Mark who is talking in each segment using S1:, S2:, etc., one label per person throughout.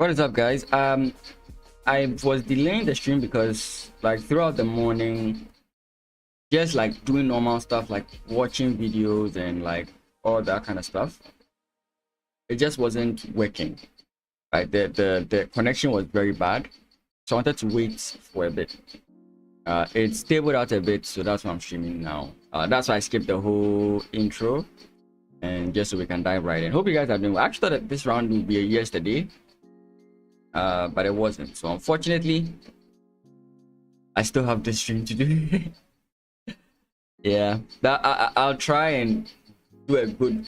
S1: What is up, guys? I was delaying the stream because like throughout the morning, just like doing normal stuff like watching videos and like all that kind of stuff, it just wasn't working. Right, the connection was very bad, so I wanted to wait for a bit. It stabled out a bit, so that's why I'm streaming now. That's why I skipped the whole intro, and just so we can dive right in. Hope you guys are doing well. I actually thought that this round would be a yesterday, but it wasn't. So unfortunately, I still have this stream to do. Yeah, I'll try and do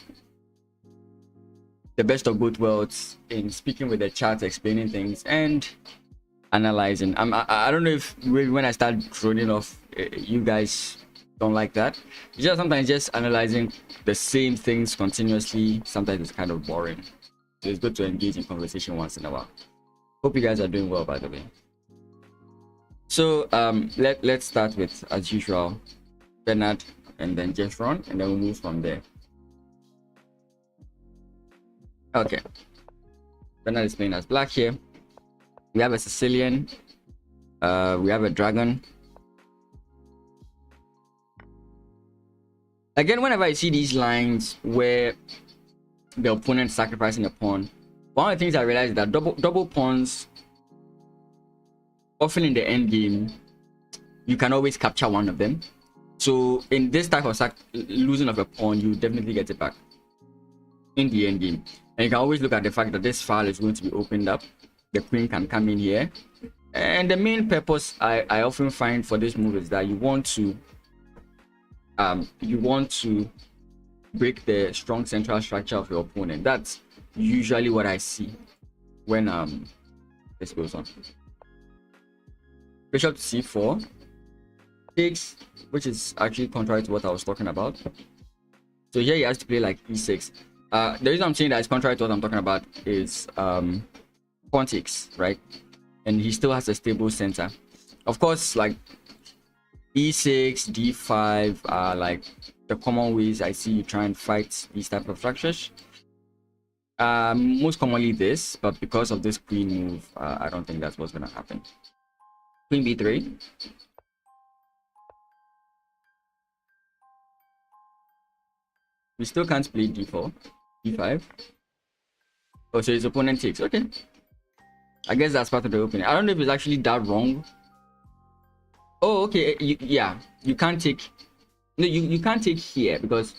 S1: the best of both worlds in speaking with the chat, explaining things and analyzing. I don't know if really when I start droning off, you guys don't like that. Just sometimes just analyzing the same things continuously, sometimes it's kind of boring. So it's good to engage in conversation once in a while. Hope you guys are doing well, by the way. So let's start with, as usual, Bernard and then Jeffron, and then we'll move from there. Okay, Bernard is playing as black here. We have a Sicilian, we have a dragon. Again, whenever I see these lines where the opponent sacrificing a pawn, one of the things I realize is that double pawns, often in the end game, you can always capture one of them. So in this type of losing of a pawn, you definitely get it back in the end game. And you can always look at the fact that this file is going to be opened up. The queen can come in here, and the main purpose I often find for this move is that you want to break the strong central structure of your opponent. That's usually what I see when this goes on. Bishop to c4 takes, which is actually contrary to what I was talking about. So here he has to play like e6. The reason I'm saying that it's contrary to what I'm talking about is pawn takes, right? And he still has a stable center. Of course, like e6, d5 are like the common ways I see you try and fight these type of structures. Most commonly this, but because of this queen move, I don't think that's what's gonna happen. Queen b3. We still can't play d4, d5. Oh, so his opponent takes. Okay, I guess that's part of the opening. I don't know if it's actually that wrong. Oh, okay. Yeah, you can't take. No, you can't take here because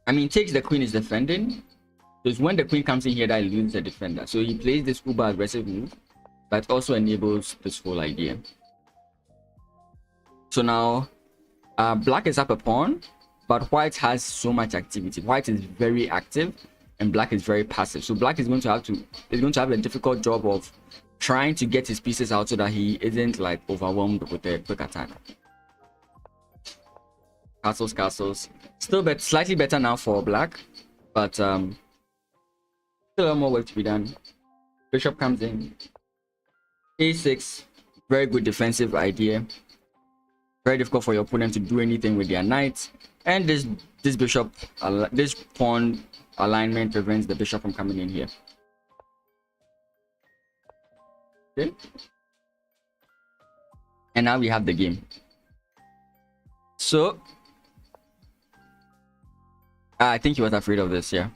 S1: I mean, takes the queen is defending. Because when the queen comes in here, that loses the defender. So he plays this uber aggressive move, but also enables this whole idea. So now, black is up a pawn, but white has so much activity. White is very active, and black is very passive. So black is going to have a difficult job of trying to get his pieces out so that he isn't like overwhelmed with a quick attack. Castles. Still slightly better now for black, but still a lot more work to be done. Bishop comes in. a6, very good defensive idea. Very difficult for your opponent to do anything with their knight. And this bishop, this pawn alignment prevents the bishop from coming in here. Okay. And now we have the game. So I think he was afraid of this, yeah.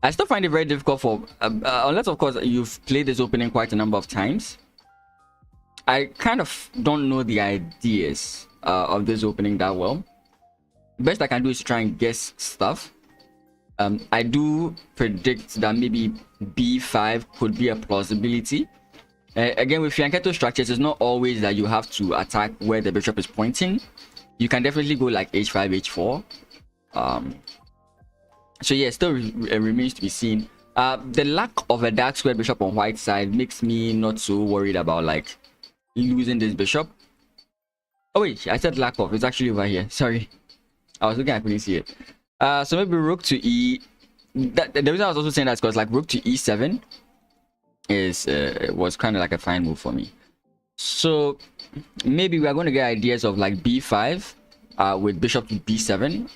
S1: I still find it very difficult for unless of course you've played this opening quite a number of times. I kind of don't know the ideas of this opening that well. Best I can do is try and guess stuff. I do predict that maybe b5 could be a plausibility. Again, with Fianchetto structures, it's not always that you have to attack where the bishop is pointing. You can definitely go like h5, h4. So yeah, still remains to be seen. The lack of a dark squared bishop on white side makes me not so worried about like losing this bishop. Oh wait, I said lack of. It's actually over here. Sorry, I was looking, I couldn't see it. So maybe rook to e. The reason I was also saying that is because like rook to e7 is was kind of like a fine move for me. So maybe we are going to get ideas of like b5 with bishop to b7,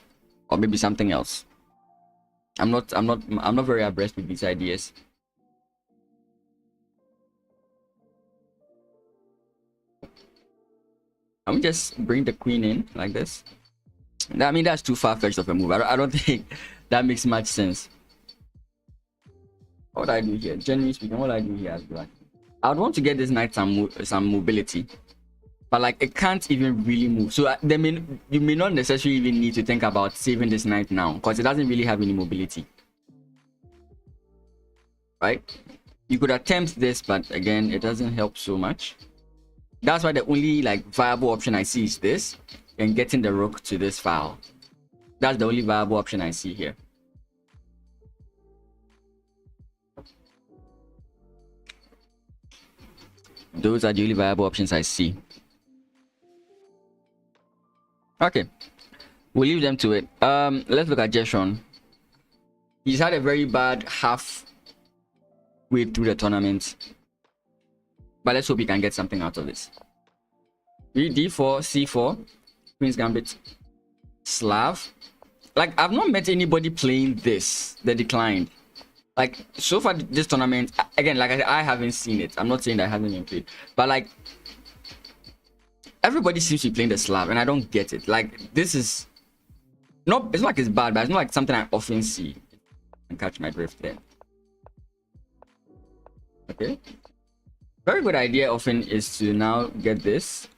S1: or maybe something else. I'm not very abreast with these ideas. Can we just bring the queen in like this? I mean, that's too far-fetched of a move. I don't think that makes much sense. What do I do here? Generally speaking, what do I do here as black? I would want to get this knight some mobility, but like it can't even really move. So you may not necessarily even need to think about saving this knight now because it doesn't really have any mobility, right? You could attempt this, but again, it doesn't help so much. That's why the only like viable option I see is this, and getting the rook to this file. That's the only viable option I see here. Those are the only viable options I see. Okay, we'll leave them to it. Let's look at Jeshon. He's had a very bad half way through the tournament, but let's hope he can get something out of this. D4, C4, Queen's Gambit, Slav. Like, I've not met anybody playing this, the declined. Like, so far this tournament, again, like I haven't seen it. I'm not saying that I haven't been played, but like, everybody seems to be playing the Slav, and I don't get it. Like, this is not, it's not like it's bad, but it's not like something I often see. And catch my drift there. Okay. Very good idea often is to now get this.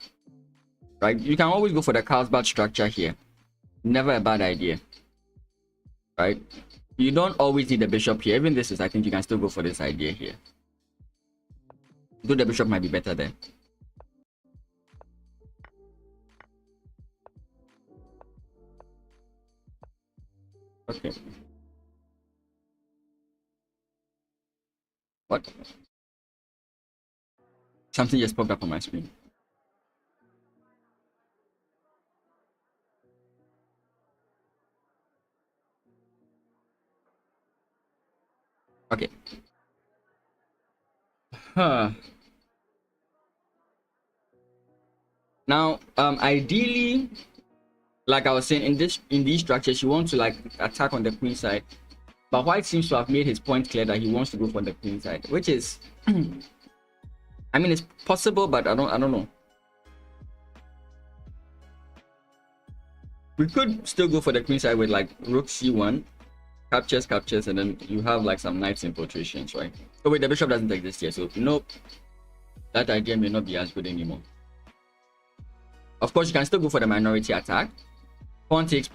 S1: Right? You can always go for the Carlsbad structure here. Never a bad idea. Right? You don't always need the bishop here. Even this is, I think you can still go for this idea here. Though the bishop might be better there. Okay. What? Something just popped up on my screen. Okay. Now, ideally, like I was saying, in these structures, you want to like attack on the queen side, but White seems to have made his point clear that he wants to go for the queen side, which is, I mean, it's possible, but I don't know. We could still go for the queen side with like rook c1, captures, and then you have like some knights infiltrations, right? Oh wait, the bishop doesn't exist here, so nope, that idea may not be as good anymore. Of course, you can still go for the minority attack. Pawn takes,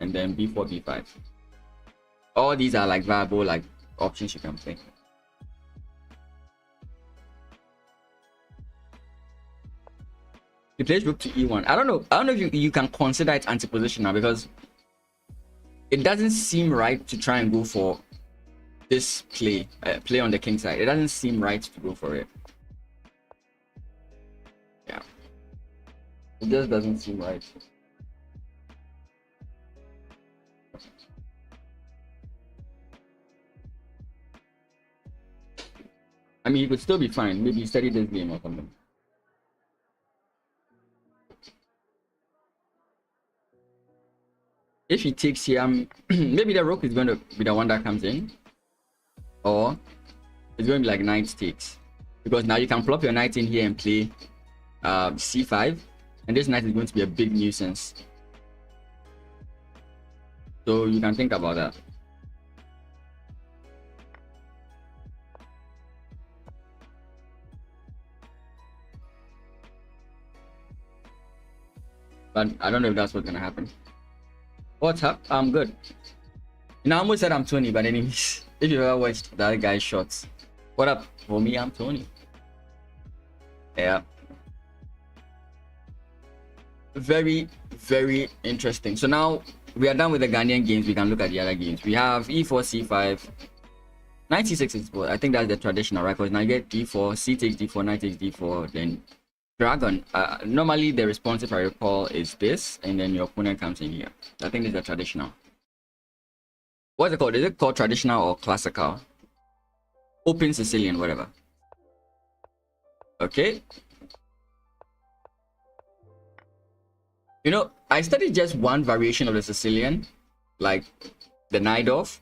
S1: and then b4, b5. All these are like viable like options you can play. He plays rook to e1. I don't know if you can consider it anti-position now, because it doesn't seem right to try and go for this play on the king side. It doesn't seem right to go for it. Yeah, it just doesn't seem right. I mean, he could still be fine. Maybe study this game or something. If he takes here, maybe the rook is going to be the one that comes in, or it's going to be like knight takes, because now you can plop your knight in here and play c5, and this knight is going to be a big nuisance. So you can think about that. But I don't know if that's what's gonna happen. What's up? I'm good. You know, I almost said I'm Tony, but anyways, if you ever watched that guy's shots, what up? For me, I'm Tony. Yeah. Very, very interesting. So now we are done with the Ghanaian games. We can look at the other games. We have e4, c5, knight c6 is, well, I think that's the traditional, right? Because now you get d4, c takes d4, knight takes d4, then dragon. Normally the response, if I recall, is this, and then your opponent comes in here. I think this is the traditional. What's it called? Is it called traditional or classical? Open Sicilian, whatever. Okay. You know, I studied just one variation of the Sicilian, like the knight off.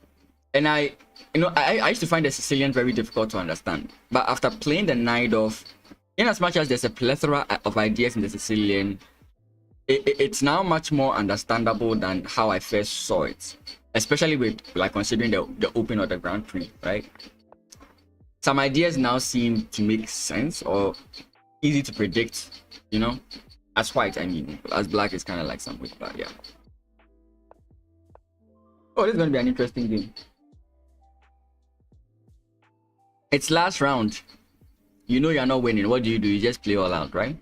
S1: And I used to find the Sicilian very difficult to understand. But after playing the knight off, in as much as there's a plethora of ideas in the Sicilian, it's now much more understandable than how I first saw it. Especially with like considering the open or the Grand Prix, right? Some ideas now seem to make sense or easy to predict, you know, as white, I mean. As black is kind of like some weak, but yeah. Oh, this is going to be an interesting game. It's last round. You know you're not winning. What do? You just play all out, right?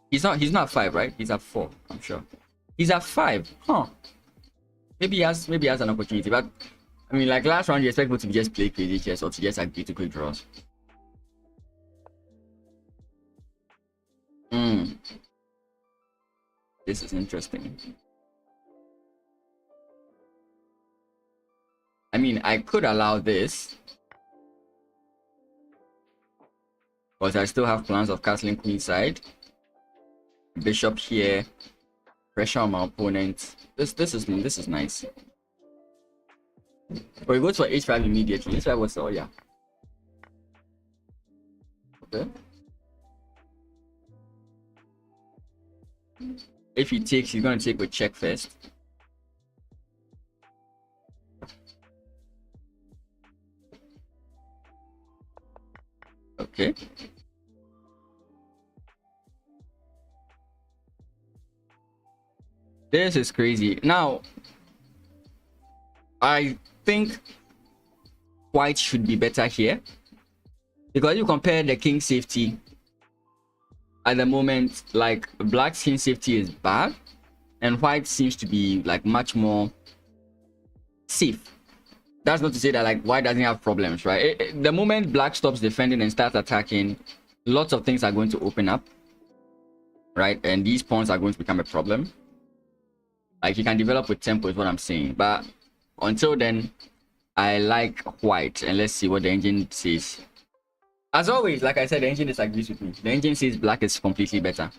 S1: He's not 5, right? He's at 4, I'm sure. He's at 5. Huh. Maybe he has an opportunity, but I mean, like last round you expect people to just play crazy chess or to just agree to quick draws. This is interesting. I mean, I could allow this, but I still have plans of castling queenside. Bishop here, pressure on my opponent. This is nice. But he goes for h5 immediately. H5 was yeah. Okay. If he takes, he's gonna take with check first. Okay. This is crazy. Now, I think white should be better here, because you compare the king safety at the moment, like black's king safety is bad and white seems to be like much more safe. That's not to say that like white doesn't have problems, right? The moment black stops defending and starts attacking, lots of things are going to open up, right? And these pawns are going to become a problem. Like, you can develop with tempo is what I'm saying, but until then I like white, and let's see what the engine says. As always, like I said, the engine disagrees with me. The engine says black is completely better.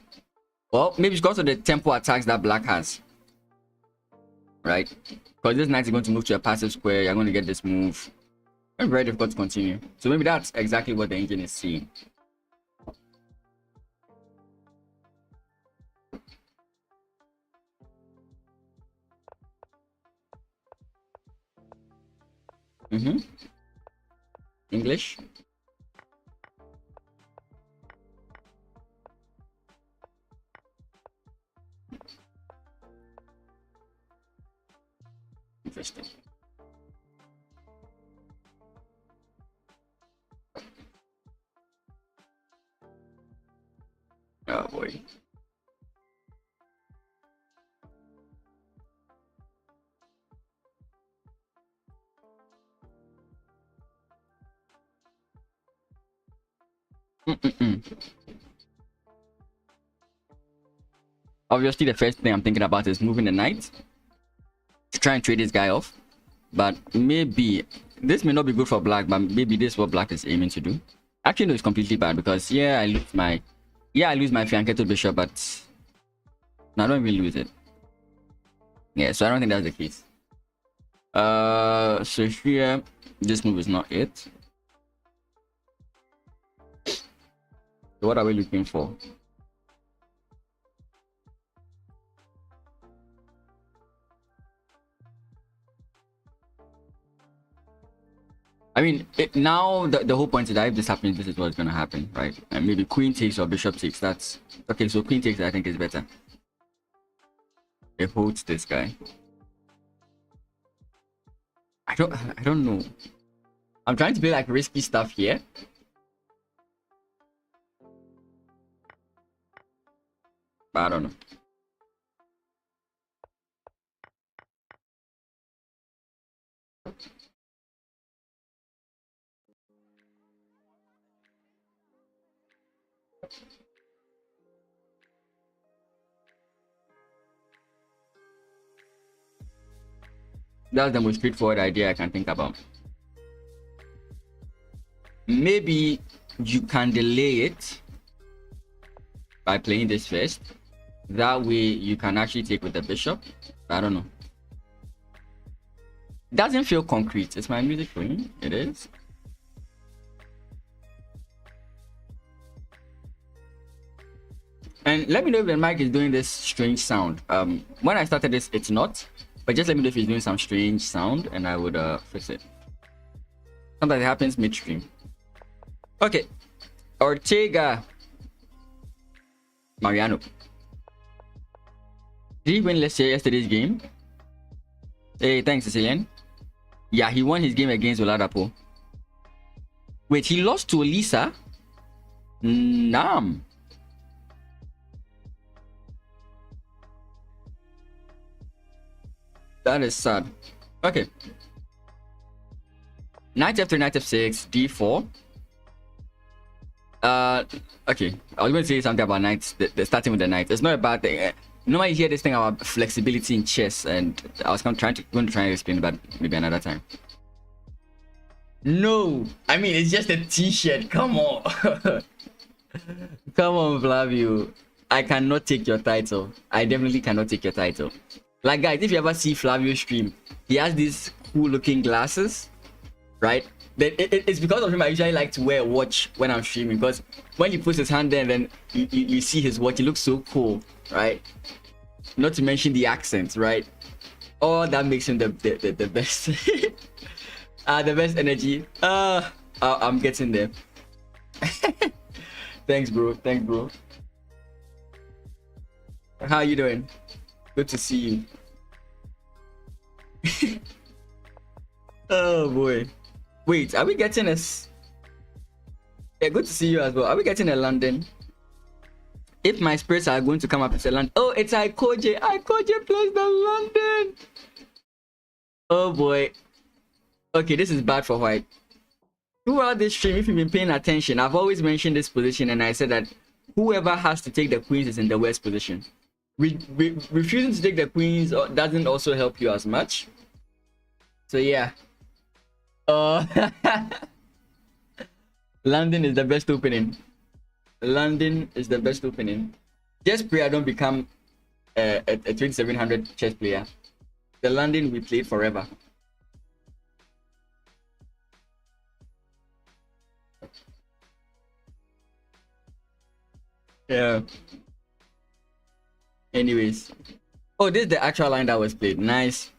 S1: Well, maybe it's because of the tempo attacks that black has, right? Because this knight is going to move to a passive square, you're going to get this move. It's very difficult to continue. So maybe that's exactly what the engine is saying. English. Interesting. Oh boy. Obviously, the first thing I'm thinking about is moving the knight to try and trade this guy off. But maybe this may not be good for black, but maybe this is what black is aiming to do. Actually, no, it's completely bad, because I lose my fianchetto bishop, but no, I don't even lose it. Yeah, so I don't think that's the case. So here, this move is not it. So what are we looking for? I mean, now the whole point is that if this happens, this is what's going to happen, right? And maybe queen takes or bishop takes. That's okay. So queen takes, I think, is better. It holds this guy. I don't know. I'm trying to play like risky stuff here. But I don't know. That's the most straightforward idea I can think about. Maybe you can delay it by playing this first. That way you can actually take with the bishop. I don't know. doesn't feel concrete. It's my music screen. It is. And let me know if the mic is doing this strange sound. When I started this, it's not. But just let me know if it's doing some strange sound, and I would fix it. Sometimes it happens midstream. Okay. Ortega. Mariano. Did he win yesterday's game? Hey, thanks, Sicilian. Yeah, he won his game against Oladapo. Wait, he lost to Elisa? Nam. That is sad. Okay. Knight f3, knight f6, d4. Okay. I was going to say something about knights. The starting with the knight. It's not a bad thing. Normally you hear this thing about flexibility in chess, and I was going to try and explain that maybe another time. No, I mean it's just a t-shirt. Come on. Come on, Flavio. I cannot take your title. I definitely cannot take your title. Like, guys, if you ever see Flavio stream, he has these cool looking glasses, right? It's because of him I usually like to wear a watch when I'm streaming, because when he puts his hand there and then you see his watch, it looks so cool, right? Not to mention the accents, right? All that makes him the best. The best energy. I'm getting there. Thanks, bro. Thanks, bro. How you doing? Good to see you. Oh boy. Wait, are we getting a... Yeah, good to see you as well. Are we getting a London? If my spirits are going to come up to London... Oh, it's Ikoje. Ikoje plays the London. Oh boy. Okay, this is bad for white. Throughout this stream, if you've been paying attention, I've always mentioned this position, and I said that whoever has to take the queens is in the worst position. Refusing to take the queens doesn't also help you as much. So yeah. London is the best opening. London is the best opening. Just pray I don't become a 2700 chess player. The London we played forever. Yeah. Anyways. Oh, this is the actual line that was played. Nice.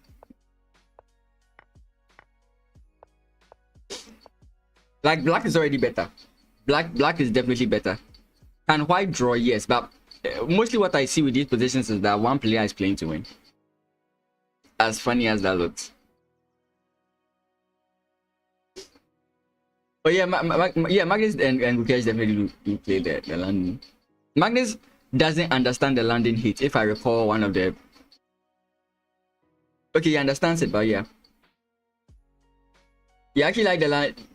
S1: Like, black is already better. Black is definitely better. Can white draw? Yes, but mostly what I see with these positions is that one player is playing to win. As funny as that looks. But yeah, Magnus and Gukesh definitely do play the London. Magnus doesn't understand the London hit, if I recall one of the... Okay, he understands it, but yeah. You actually like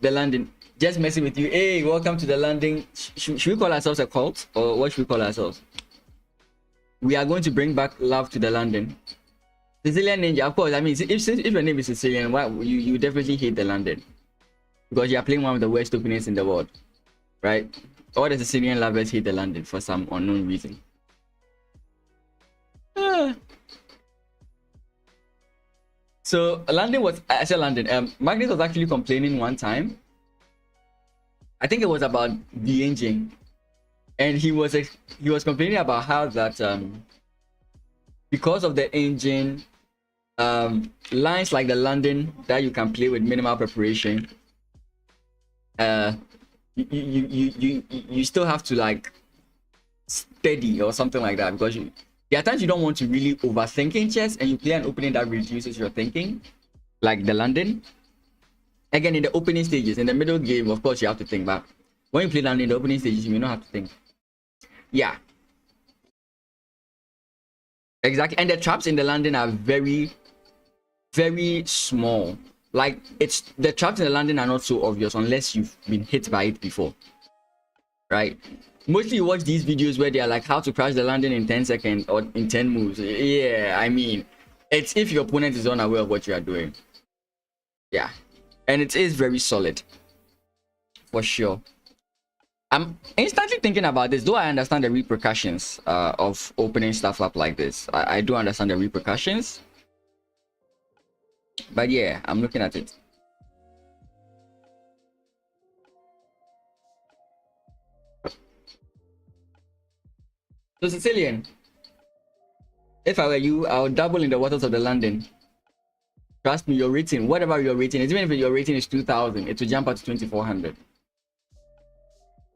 S1: the London. Just messing with you. Hey, welcome to the London. Should we call ourselves a cult? Or what should we call ourselves? We are going to bring back love to the London. Sicilian Ninja, of course. I mean, if your name is Sicilian, why you definitely hate the London. Because you are playing one of the worst openings in the world. Right? All the Sicilian lovers hate the London for some unknown reason. So London was... I said London. Magnus was actually complaining one time. I think it was about the engine, and he was complaining about how that because of the engine, lines like the London that you can play with minimal preparation, you still have to like steady or something like that, because there are times you don't want to really overthink in chess, and you play an opening that reduces your thinking, like the London. Again, in the opening stages, in the middle game, of course, you have to think back. When you play London in the opening stages, you may not have to think. Yeah. Exactly. And the traps in the London are very, very small. Like, the traps in the London are not so obvious unless you've been hit by it before. Right? Mostly you watch these videos where they are like how to crash the London in 10 seconds or in 10 moves. Yeah, I mean, it's if your opponent is unaware of what you are doing. Yeah. And it is very solid, for sure. I'm instantly thinking about this, though I understand the repercussions of opening stuff up like this. I do understand the repercussions. But yeah, I'm looking at it. So Sicilian, if I were you, I would dabble in the waters of the London. Trust me, your rating, whatever your rating is, even if your rating is 2,000, it will jump up to 2,400.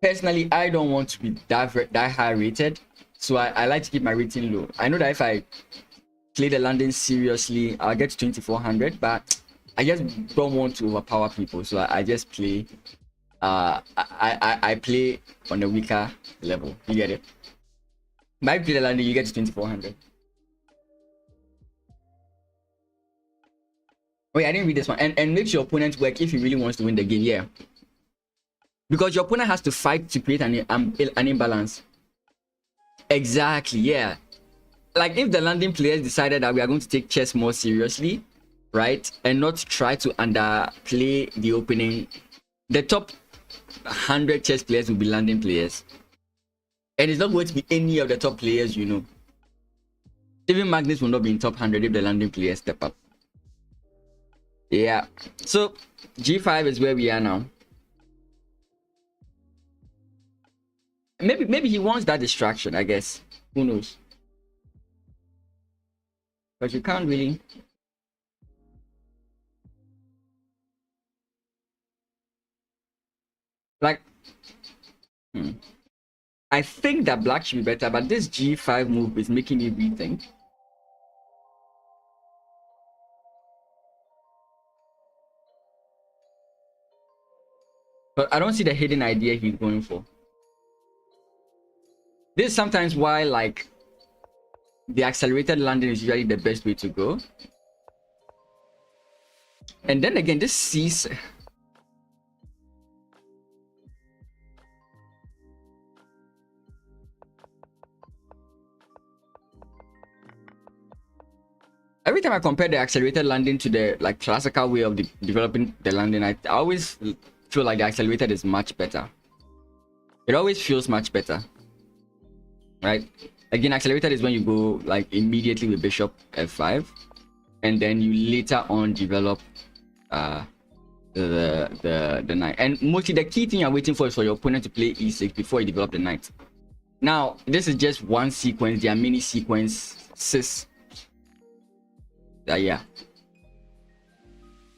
S1: Personally, I don't want to be that high rated, so I like to keep my rating low. I know that if I play the London seriously, I'll get to 2,400, but I just don't want to overpower people, so I just play. I play on a weaker level. You get it? By play the London, you get to 2,400. Wait, I didn't read this one. And makes your opponent work if he really wants to win the game. Yeah. Because your opponent has to fight to create an imbalance. Exactly, yeah. Like if the London players decided that we are going to take chess more seriously, right? And not try to underplay the opening, the top 100 chess players will be London players. And it's not going to be any of the top players, you know. Even Magnus will not be in top 100 if the London players step up. Yeah. So G5 is where we are now. Maybe he wants that distraction, I guess. Who knows? But you can't really. Like, I think that black should be better, but this G5 move is making me rethink. But I don't see the hidden idea he's going for. This is sometimes why, like, the accelerated landing is usually the best way to go. And then again, this sees. Every time I compare the accelerated landing to the like classical way of developing the landing, I always feel like the accelerated is much better. It always feels much better, right? Again, accelerated is when you go like immediately with bishop f5, and then you later on develop the knight. And mostly the key thing you're waiting for is for your opponent to play e6 before you develop the knight. Now, this is just one sequence. There are many sequences. Yeah,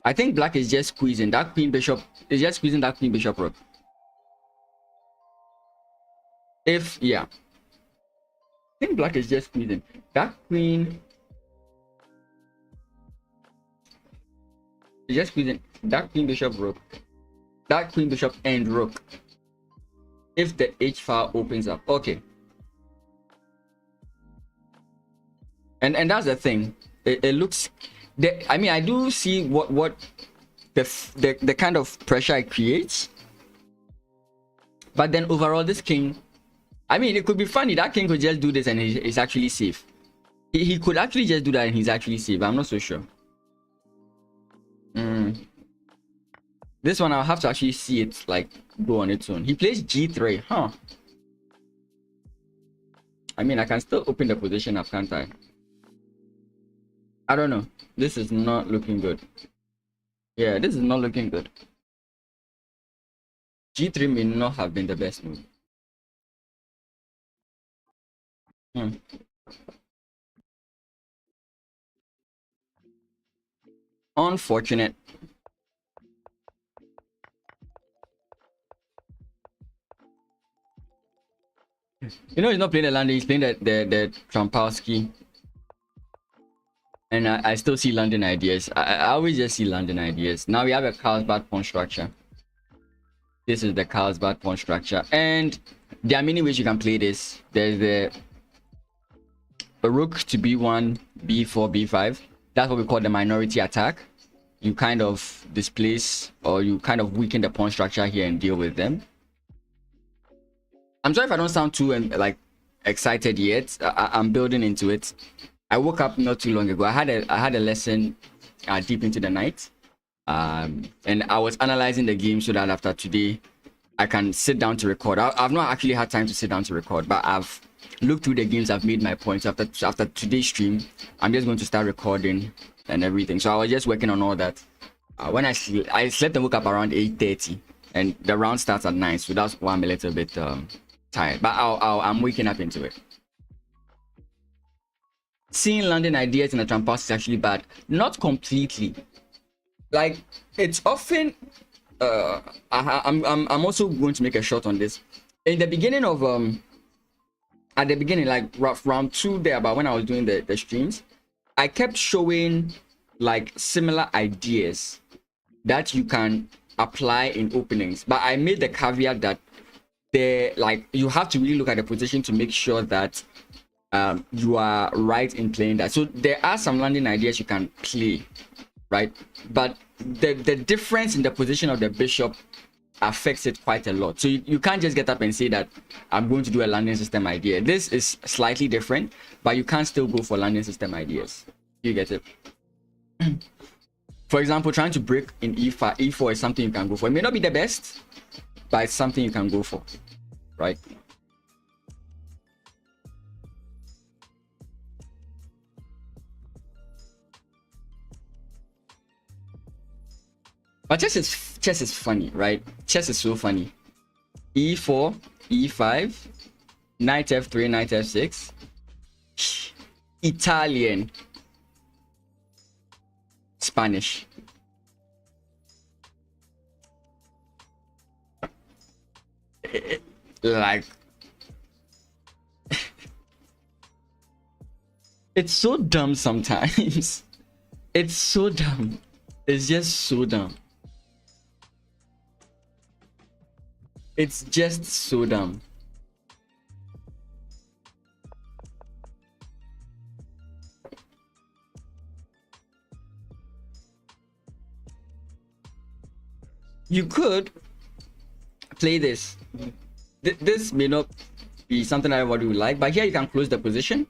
S1: I think black is just squeezing that queen bishop. Is just squeezing that queen bishop rook. If yeah, I think black is just squeezing that queen. Is just squeezing that queen bishop rook. That queen bishop and rook. If the h file opens up, okay. And that's the thing. It looks. I mean, I do see what the kind of pressure it creates. But then overall, this king. I mean, it could be funny. That king could just do this and he's actually safe. He could actually just do that and he's actually safe. I'm not so sure. This one I'll have to actually see it like go on its own. He plays g3, huh? I mean, I can still open the position up, can't I? I don't know. This is not looking good. Yeah, this is not looking good. G3 may not have been the best move. Unfortunate. You know, he's not playing the landing, he's playing the Trampowski. And I still see London ideas. I always just see London ideas. Now we have a Carlsbad pawn structure. This is the Carlsbad pawn structure. And there are many ways you can play this. There's the rook to b1, b4, b5. That's what we call the minority attack. You kind of displace or you kind of weaken the pawn structure here and deal with them. I'm sorry if I don't sound too like excited yet. I'm building into it. I woke up not too long ago. I had a lesson deep into the night, and I was analyzing the game so that after today I can sit down to record. I've not actually had time to sit down to record, but I've looked through the games. I've made my points. After today's stream, I'm just going to start recording and everything. So I was just working on all that. When I slept and woke up around 8:30, and the round starts at 9, so that's why I'm a little bit tired. But I'm waking up into it. Seeing landing ideas in a tram pass is actually bad. Not completely. Like, it's often I'm also going to make a shot on this. In the beginning of at the beginning, like round 2 there, about when I was doing the streams, I kept showing like similar ideas that you can apply in openings, but I made the caveat that you have to really look at the position to make sure that you are right in playing that. So there are some landing ideas you can play, right? But the difference in the position of the bishop affects it quite a lot. So you can't just get up and say that I'm going to do a landing system idea. This is slightly different, but you can still go for landing system ideas. You get it? For example, trying to break in e4 is something you can go for. It may not be the best, but it's something you can go for, right? But chess is funny, right? Chess is so funny. E4, E5, knight F3, knight F6. Italian. Spanish. Like, it's so dumb sometimes. It's so dumb. It's just so dumb. It's just so dumb. You could play this. This may not be something everybody would like, but here you can close the position.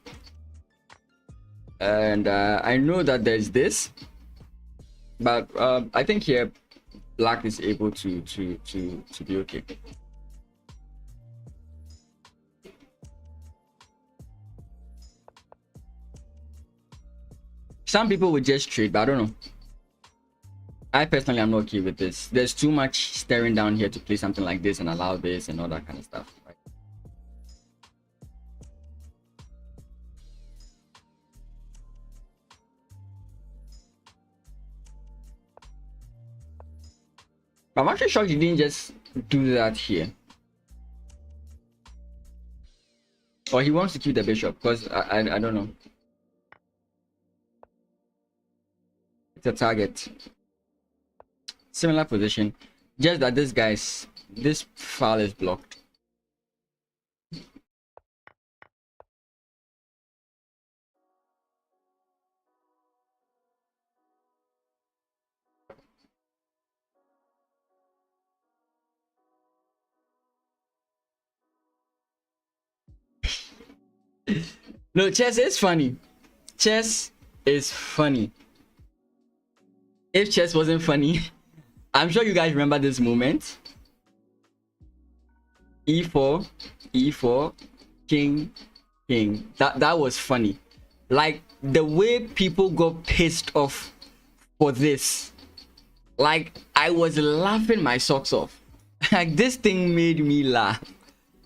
S1: And I know that there's this, but I think here black is able to be okay. Some people would just trade, but I don't know. I personally am not okay with this. There's too much staring down here to play something like this and allow this and all that kind of stuff. Right? I'm actually shocked you didn't just do that here. Or he wants to keep the bishop, because I don't know. It's a target. Similar position, just that this file is blocked. No, chess is funny. Chess is funny. If chess wasn't funny, I'm sure you guys remember this moment. E4, E4, king, king. That was funny. Like, the way people got pissed off for this. Like, I was laughing my socks off. Like, this thing made me laugh.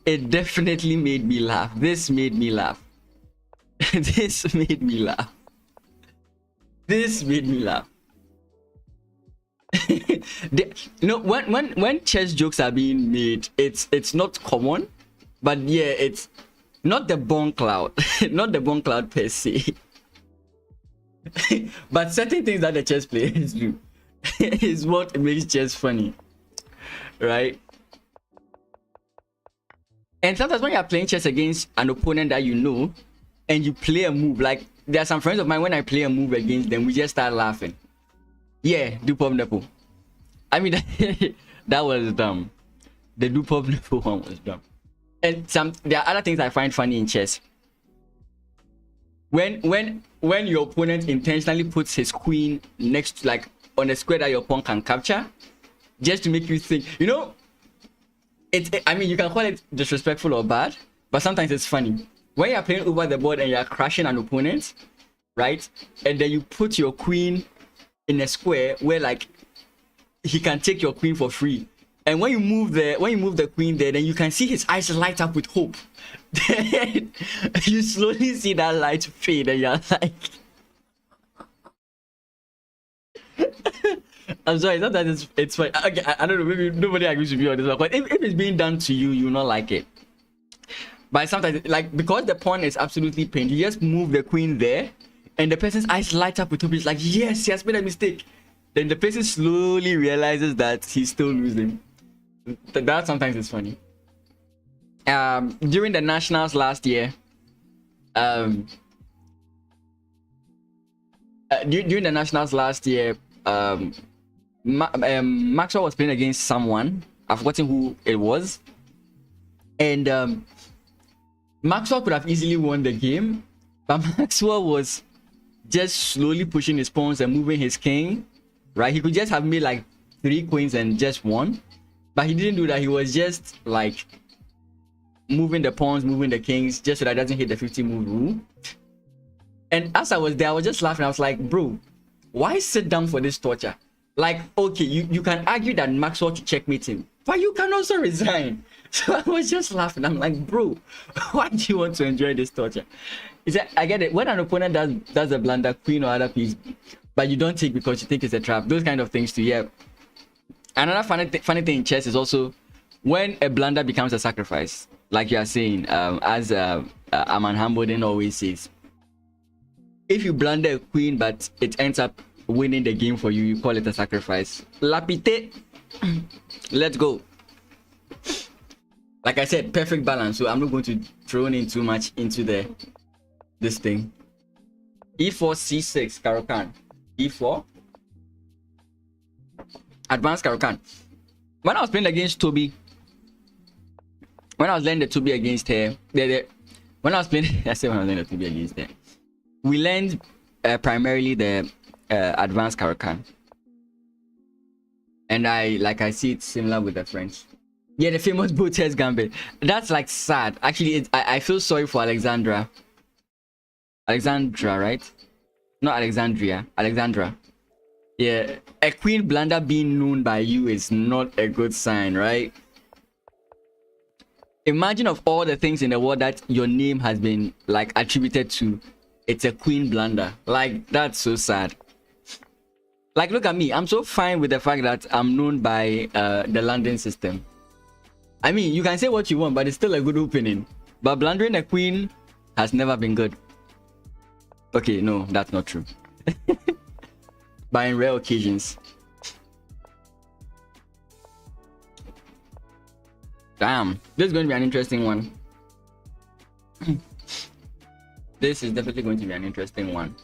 S1: It definitely made me laugh. This made me laugh. This made me laugh. This made me laugh. When chess jokes are being made, it's not common, but yeah, it's not the bomb cloud, not the bomb cloud per se, but certain things that the chess players do is what makes chess funny, right? And sometimes when you're playing chess against an opponent that you know, and you play a move, like there are some friends of mine, when I play a move against them, we just start laughing. Yeah, Dupop Nepo. I mean, that was dumb. The Dupop Nepo one was dumb. And there are other things I find funny in chess. When your opponent intentionally puts his queen next to, like, on a square that your pawn can capture, just to make you think, you know, I mean, you can call it disrespectful or bad, but sometimes it's funny. When you're playing over the board and you're crushing an opponent, right? And then you put your queen in a square where like he can take your queen for free. And when you move the queen there, then you can see his eyes light up with hope. Then you slowly see that light fade, and you're like, I'm sorry, sometimes it's fine. Okay, I don't know, maybe nobody agrees with me on this one, but if it's being done to you, you'll not like it. But sometimes, like, because the pawn is absolutely pinned, you just move the queen there, and the person's eyes light up with hope. It's like, yes, he has made a mistake. Then the person slowly realizes that he's still losing. That sometimes is funny. During the nationals last year, during the nationals last year, Maxwell was playing against someone. I've forgotten who it was, and Maxwell could have easily won the game, but Maxwell was just slowly pushing his pawns and moving his king. Right, he could just have made like 3 queens and just won, but he didn't do that. He was just like moving the pawns, moving the kings, just so that it doesn't hit the 50 move rule. And as I was there, I was just laughing. I was like, bro, why sit down for this torture? Like, okay, you can argue that Maxwell should checkmate him, but you can also resign. So I was just laughing. I'm like, bro, why do you want to enjoy this torture? He said, I get it. When an opponent does a blunder, queen or other piece, but you don't take because you think it's a trap, those kind of things too. Yeah. Another funny thing in chess is also when a blunder becomes a sacrifice, like you are saying, as Aman Hambodin always says, if you blunder a queen but it ends up winning the game for you, you call it a sacrifice. Lapite. Let's go. Like I said, perfect balance, so I'm not going to throw in too much into this thing. E4 C6 Caro-Kann. E4 advanced Caro-Kann. When I was playing against Toby, when I was learning the Toby against her, when I was playing, I said when I was learning the Toby against her, we learned primarily the advanced Caro-Kann, and I see it similar with the French. Yeah, the famous Botez Gambit. That's like sad. Actually, I feel sorry for Alexandra. Alexandra, right? Not Alexandria. Alexandra. Yeah, a queen blunder being known by you is not a good sign, right? Imagine of all the things in the world that your name has been like attributed to, it's a queen blunder. Like, that's so sad. Like, look at me. I'm so fine with the fact that I'm known by the London system. I mean, you can say what you want, but it's still a good opening. But blundering a queen has never been good. Okay, no, that's not true. But in rare occasions. Damn, this is going to be an interesting one. This is definitely going to be an interesting one.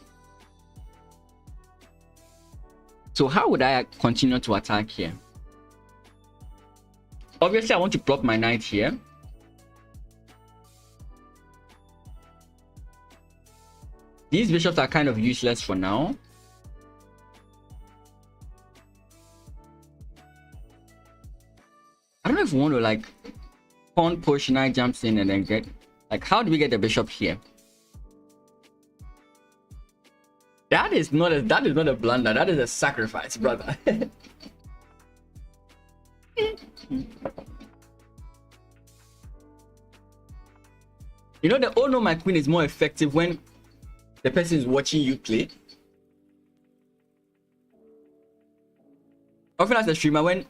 S1: So how would I continue to attack here? Obviously, I want to plot my knight here. These bishops are kind of useless for now. I don't know if we want to like pawn push, knight jumps in and then get like, how do we get the bishop here? That is not a blunder. That is a sacrifice, brother. You know, the oh no, my queen is more effective when the person is watching you play. Often as a streamer, when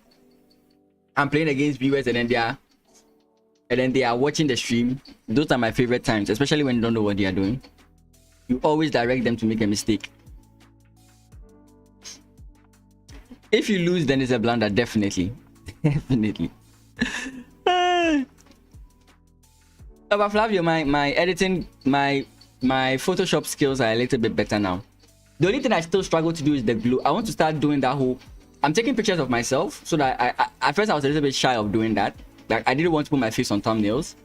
S1: I'm playing against viewers and then they are watching the stream, those are my favorite times, especially when you don't know what they are doing. You always direct them to make a mistake. If you lose, then it's a blunder, definitely. Definitely. But Flavio, my editing, my Photoshop skills are a little bit better now. The only thing I still struggle to do is the glue. I want to start doing that whole, I'm taking pictures of myself, so that I at first I was a little bit shy of doing that. Like, I didn't want to put my face on thumbnails.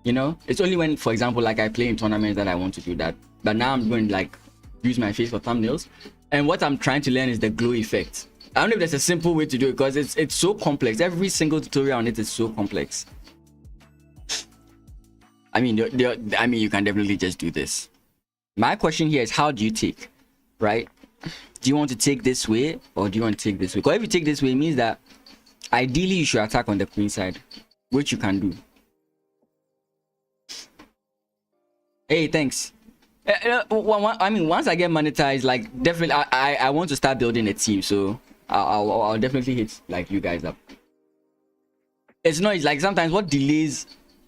S1: You know, it's only when, for example, like I play in tournaments that I want to do that. But now I'm going to like use my face for thumbnails. And what I'm trying to learn is the glow effect. I don't know if there's a simple way to do it because it's so complex. Every single tutorial on it is so complex. I mean, you can definitely just do this. My question here is, how do you take, right? Do you want to take this way or do you want to take this way? Because if you take this way, it means that ideally you should attack on the queen side, which you can do. Hey, thanks. I mean, once I get monetized, like definitely, I want to start building a team, so I'll definitely hit like you guys up. It's not, it's like sometimes what delays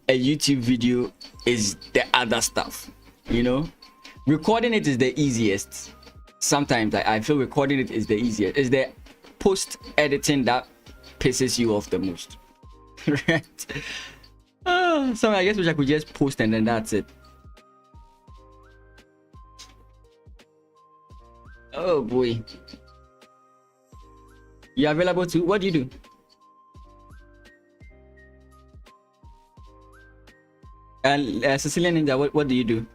S1: a YouTube video is the other stuff, you know. Recording it is the easiest. Sometimes I feel recording it is the easiest. It's the post editing that pisses you off the most. Right? So I guess I could just post and then that's it. Oh boy. You available too? What do you do? And Sicilian Ninja, what do you do?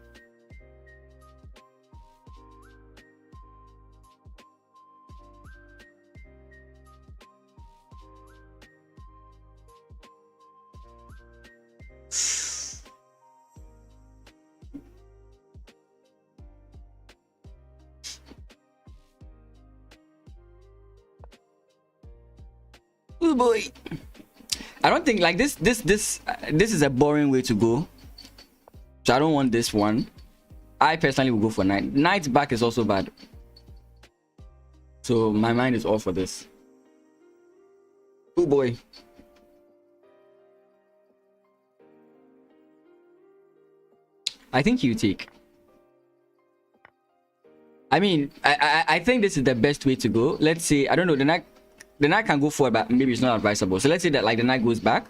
S1: Oh boy. I don't think like this is a boring way to go. So I don't want this one. I personally will go for knight. Knight back is also bad. So my mind is all for this. Oh boy. I think you take. I mean, I think this is the best way to go. Let's say, I don't know, the knight can go forward, but maybe it's not advisable. So let's say that like the knight goes back.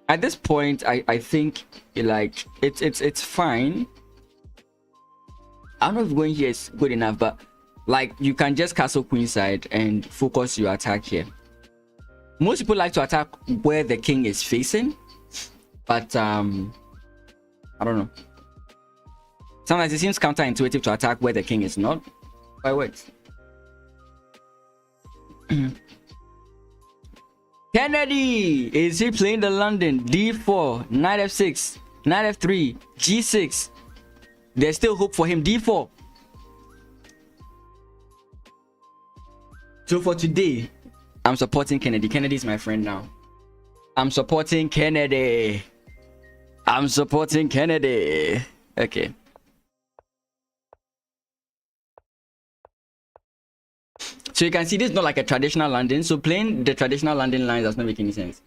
S1: At this point, I think like it's fine. I don't know if going here is good enough, but like you can just castle queenside and focus your attack here. Most people like to attack where the king is facing, but I don't know. Sometimes it seems counterintuitive to attack where the king is not, but it works. Kennedy, is he playing the London? D4, knight f6, knight f3, g6. There's still hope for him. D4. So for today, I'm supporting Kennedy. Kennedy is my friend now. I'm supporting Kennedy. I'm supporting Kennedy. Okay. So you can see this is not like a traditional London. So playing the traditional London lines does not make any sense.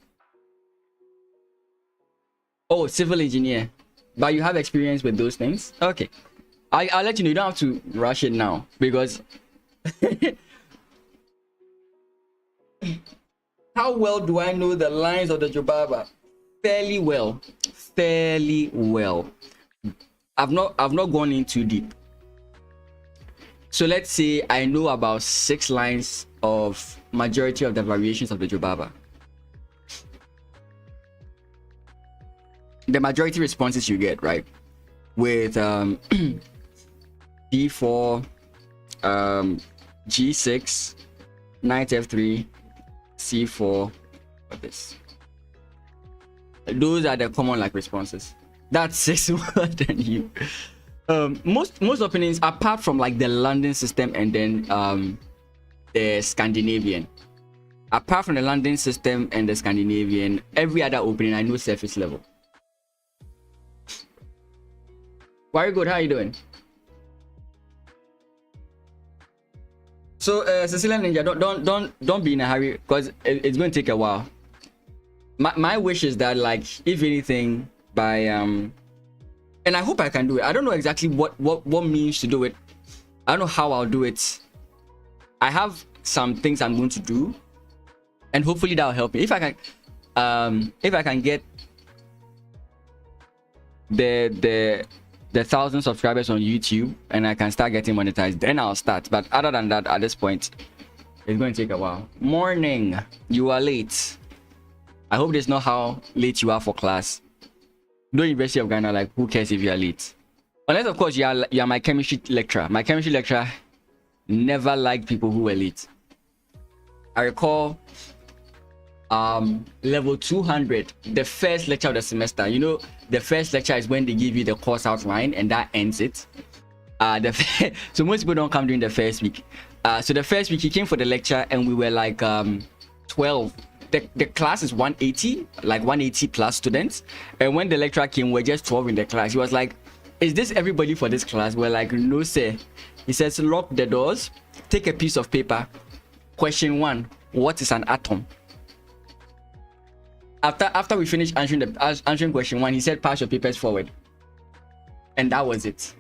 S1: Oh, civil engineer. But you have experience with those things? Okay. I'll let you know. You don't have to rush it now. Because... How well do I know the lines of the Jobaba? Fairly well. Fairly well. I've not gone in too deep. So let's say I know about 6 lines of majority of the variations of the Jobaba. The majority responses you get, right? With d4, g6, knight f3, c4, what this? Those are the common like responses. That says more than you. Most openings, apart from like the London system and then the Scandinavian, apart from the London system and the Scandinavian, every other opening I know surface level. Very good. How are you doing? So Sicilian Ninja, don't be in a hurry because it's going to take a while. My wish is that like if anything by and I hope I can do it. I don't know exactly what means to do it. I don't know how I'll do it. I have some things I'm going to do, and hopefully that'll help me. If I can get the 1,000 subscribers on YouTube and I can start getting monetized, then I'll start. But other than that, at this point, it's going to take a while. Morning, you are late. I hope there's not how late you are for class. No University of Ghana, like who cares if you are late? Unless of course you are my chemistry lecturer. My chemistry lecturer never liked people who were late. I recall level 200, the first lecture of the semester. You know, the first lecture is when they give you the course outline and that ends it. So most people don't come during the first week. So the first week he came for the lecture and we were like 12. The class is 180, like 180 plus students. And when the lecturer came, we're just 12 in the class. He was like, is this everybody for this class? We're like, no, sir. He says, lock the doors, take a piece of paper. Question 1, what is an atom? After we finished answering question 1, he said, pass your papers forward. And that was it.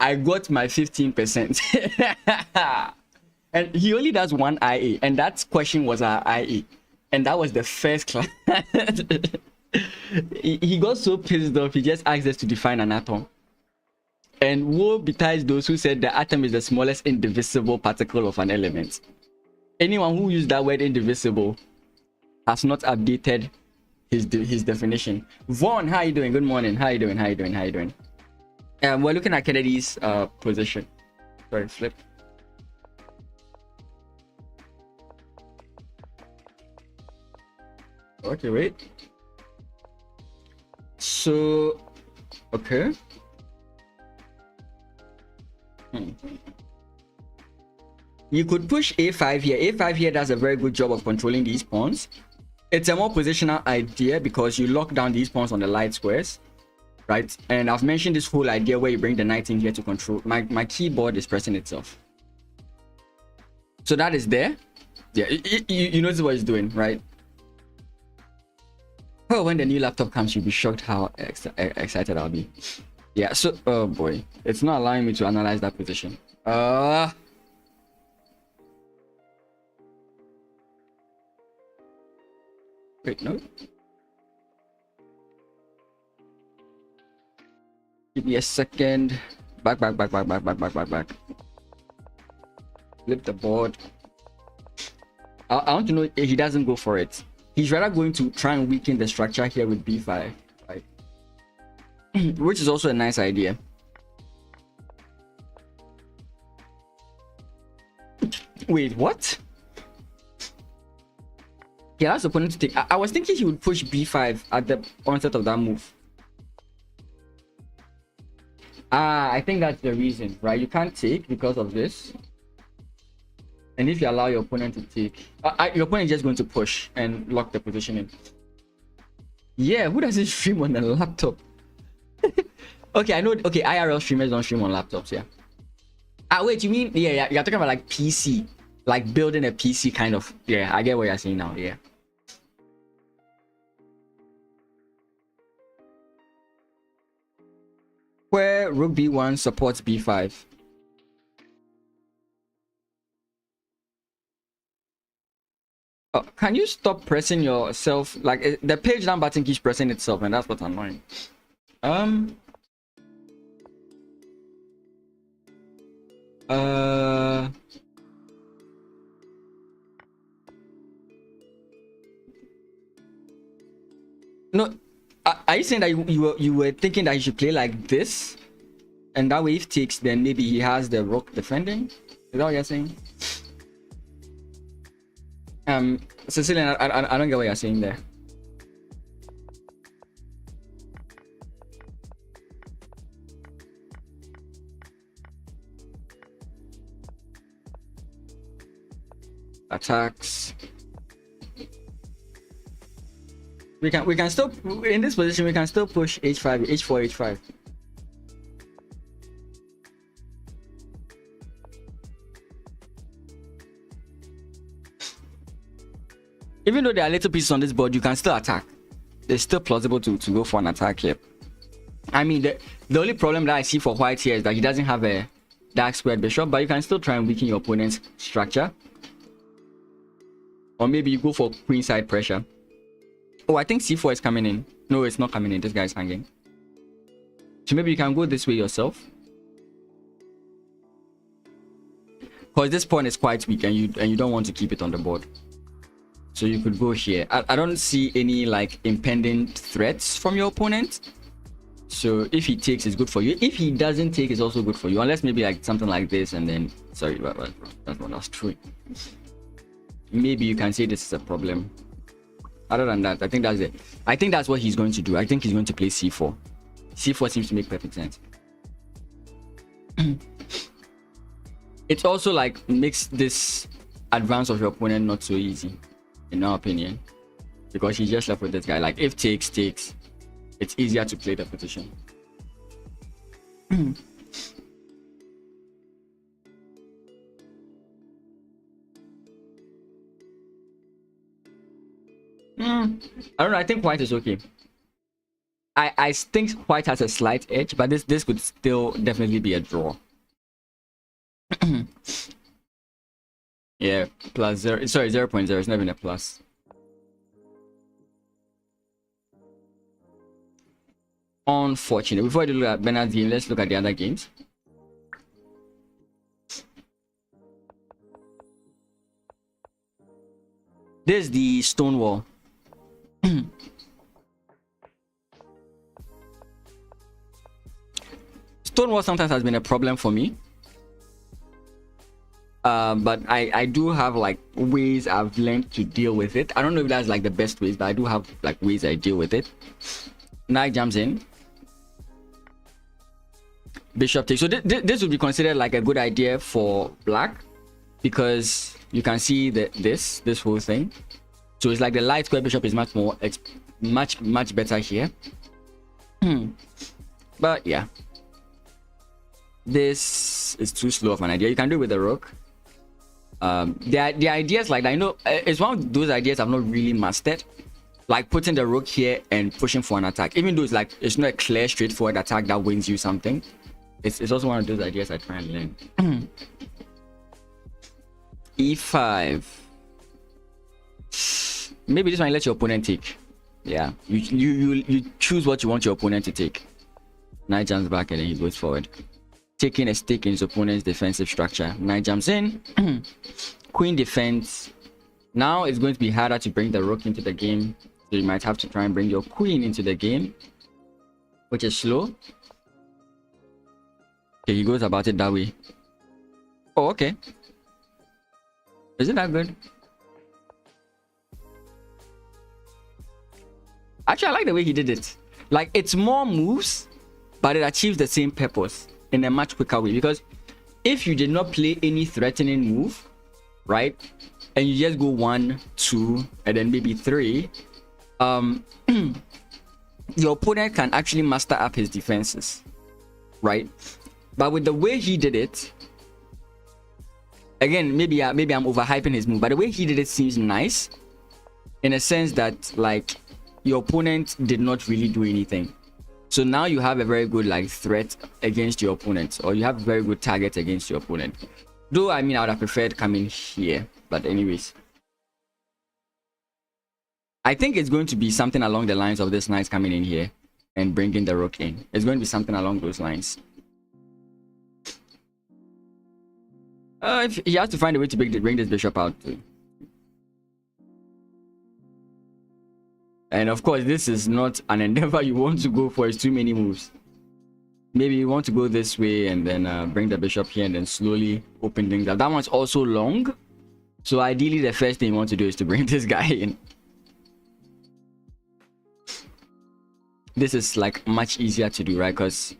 S1: I got my 15%. And he only does one IA, and that question was our IA. And that was the first class. He got so pissed off, he just asked us to define an atom. And woe betides those who said the atom is the smallest indivisible particle of an element. Anyone who used that word indivisible has not updated his definition. Vaughn, how are you doing? Good morning. How are you doing? We're looking at Kennedy's position. Sorry, flip. Okay, wait. So, okay. You could push a5 here. A5 here does a very good job of controlling these pawns. It's a more positional idea because you lock down these pawns on the light squares, right? And I've mentioned this whole idea where you bring the knight in here to control. My keyboard is pressing itself. So that is there. Yeah, you notice what it's doing, right? Oh, when the new laptop comes, you'll be shocked how excited I'll be. Yeah, so, oh boy, it's not allowing me to analyze that position. Wait, no. Give me a second. Back. Flip the board. I want to know if he doesn't go for it. He's rather going to try and weaken the structure here with b5, right? Which is also a nice idea. Wait, what? Yeah, that's opponent to take. I was thinking he would push b5 at the onset of that move. I think that's the reason, right? You can't take because of this. And if you allow your opponent to take, your opponent is just going to push and lock the position in. Yeah, who doesn't stream on a laptop? Okay, I know. Okay, IRL streamers don't stream on laptops. Yeah. Wait, you mean yeah? You're talking about like PC, like building a PC kind of. Yeah, I get what you're saying now. Yeah. Where rook b1 supports b5. Oh, can you stop pressing yourself? Like the page down button keeps pressing itself, and that's what's annoying. No, are you saying that you were thinking that he should play like this, and that way if takes, then maybe he has the rook defending? Is that what you're saying? Cecilian, I don't get what you're saying there. Attacks. We can still, in this position we can still push h5, h4, h5. Even though there are little pieces on this board, you can still attack. It's still plausible to go for an attack here. I mean, the only problem that I see for white here is that he doesn't have a dark squared bishop, but you can still try and weaken your opponent's structure. Or maybe you go for queenside pressure. Oh, I think c4 is coming in. No, it's not coming in. This guy's hanging. So maybe you can go this way yourself. Because this pawn is quite weak and you don't want to keep it on the board. So you could go here. I don't see any like impending threats from your opponent. So if he takes, it's good for you. If he doesn't take, it's also good for you. Unless maybe like something like this and then... Sorry, but that's what I was true. Maybe you can say this is a problem. Other than that, I think that's it. I think that's what he's going to do. I think he's going to play c4. C4 seems to make perfect sense. It also like makes this advance of your opponent not so easy, in our opinion, because he's just left with this guy. Like if takes, it's easier to play the position. I don't know. I think white is okay. I think white has a slight edge, but this could still definitely be a draw. Yeah, plus 0. Sorry, 0.0. It's not even a plus. Unfortunate. Before I look at Bernard's game, let's look at the other games. There's the Stonewall. Stonewall sometimes has been a problem for me. But I do have like ways I've learned to deal with it. I don't know if that's like the best ways, but I do have like ways I deal with it. Knight jumps in. Bishop takes. So this would be considered like a good idea for black, because you can see that this whole thing. So it's like the light square bishop is much better here. But yeah, this is too slow of an idea. You can do it with the rook. The ideas like that, I know it's one of those ideas I've not really mastered, like putting the rook here and pushing for an attack, even though it's like it's not a clear straightforward attack that wins you something. It's also one of those ideas I try and learn. E5. Maybe this one let your opponent take. Yeah, you choose what you want your opponent to take. Knight jumps back and then he goes forward, taking a stake in his opponent's defensive structure. Knight jumps in. Queen defends. Now it's going to be harder to bring the rook into the game, so you might have to try and bring your queen into the game, which is slow. Okay, he goes about it that way. Oh, okay. Is it that good? Actually, I like the way he did it. Like, it's more moves, but it achieves the same purpose in a much quicker way. Because if you did not play any threatening move, right, and you just go 1, 2, and then maybe 3, your opponent can actually master up his defenses, right? But with the way he did it, again, maybe I'm overhyping his move, but the way he did it seems nice, in a sense that like your opponent did not really do anything. So now you have a very good like threat against your opponent, or you have a very good target against your opponent. Though I mean, I would have preferred coming here, but anyways, I think it's going to be something along the lines of this knight coming in here and bringing the rook in. It's going to be something along those lines. If he has to find a way to bring this bishop out too. And of course, this is not an endeavor you want to go for. It's too many moves. Maybe you want to go this way and then bring the bishop here and then slowly open things up. That one's also long. So ideally, the first thing you want to do is to bring this guy in. This is like much easier to do, right? Because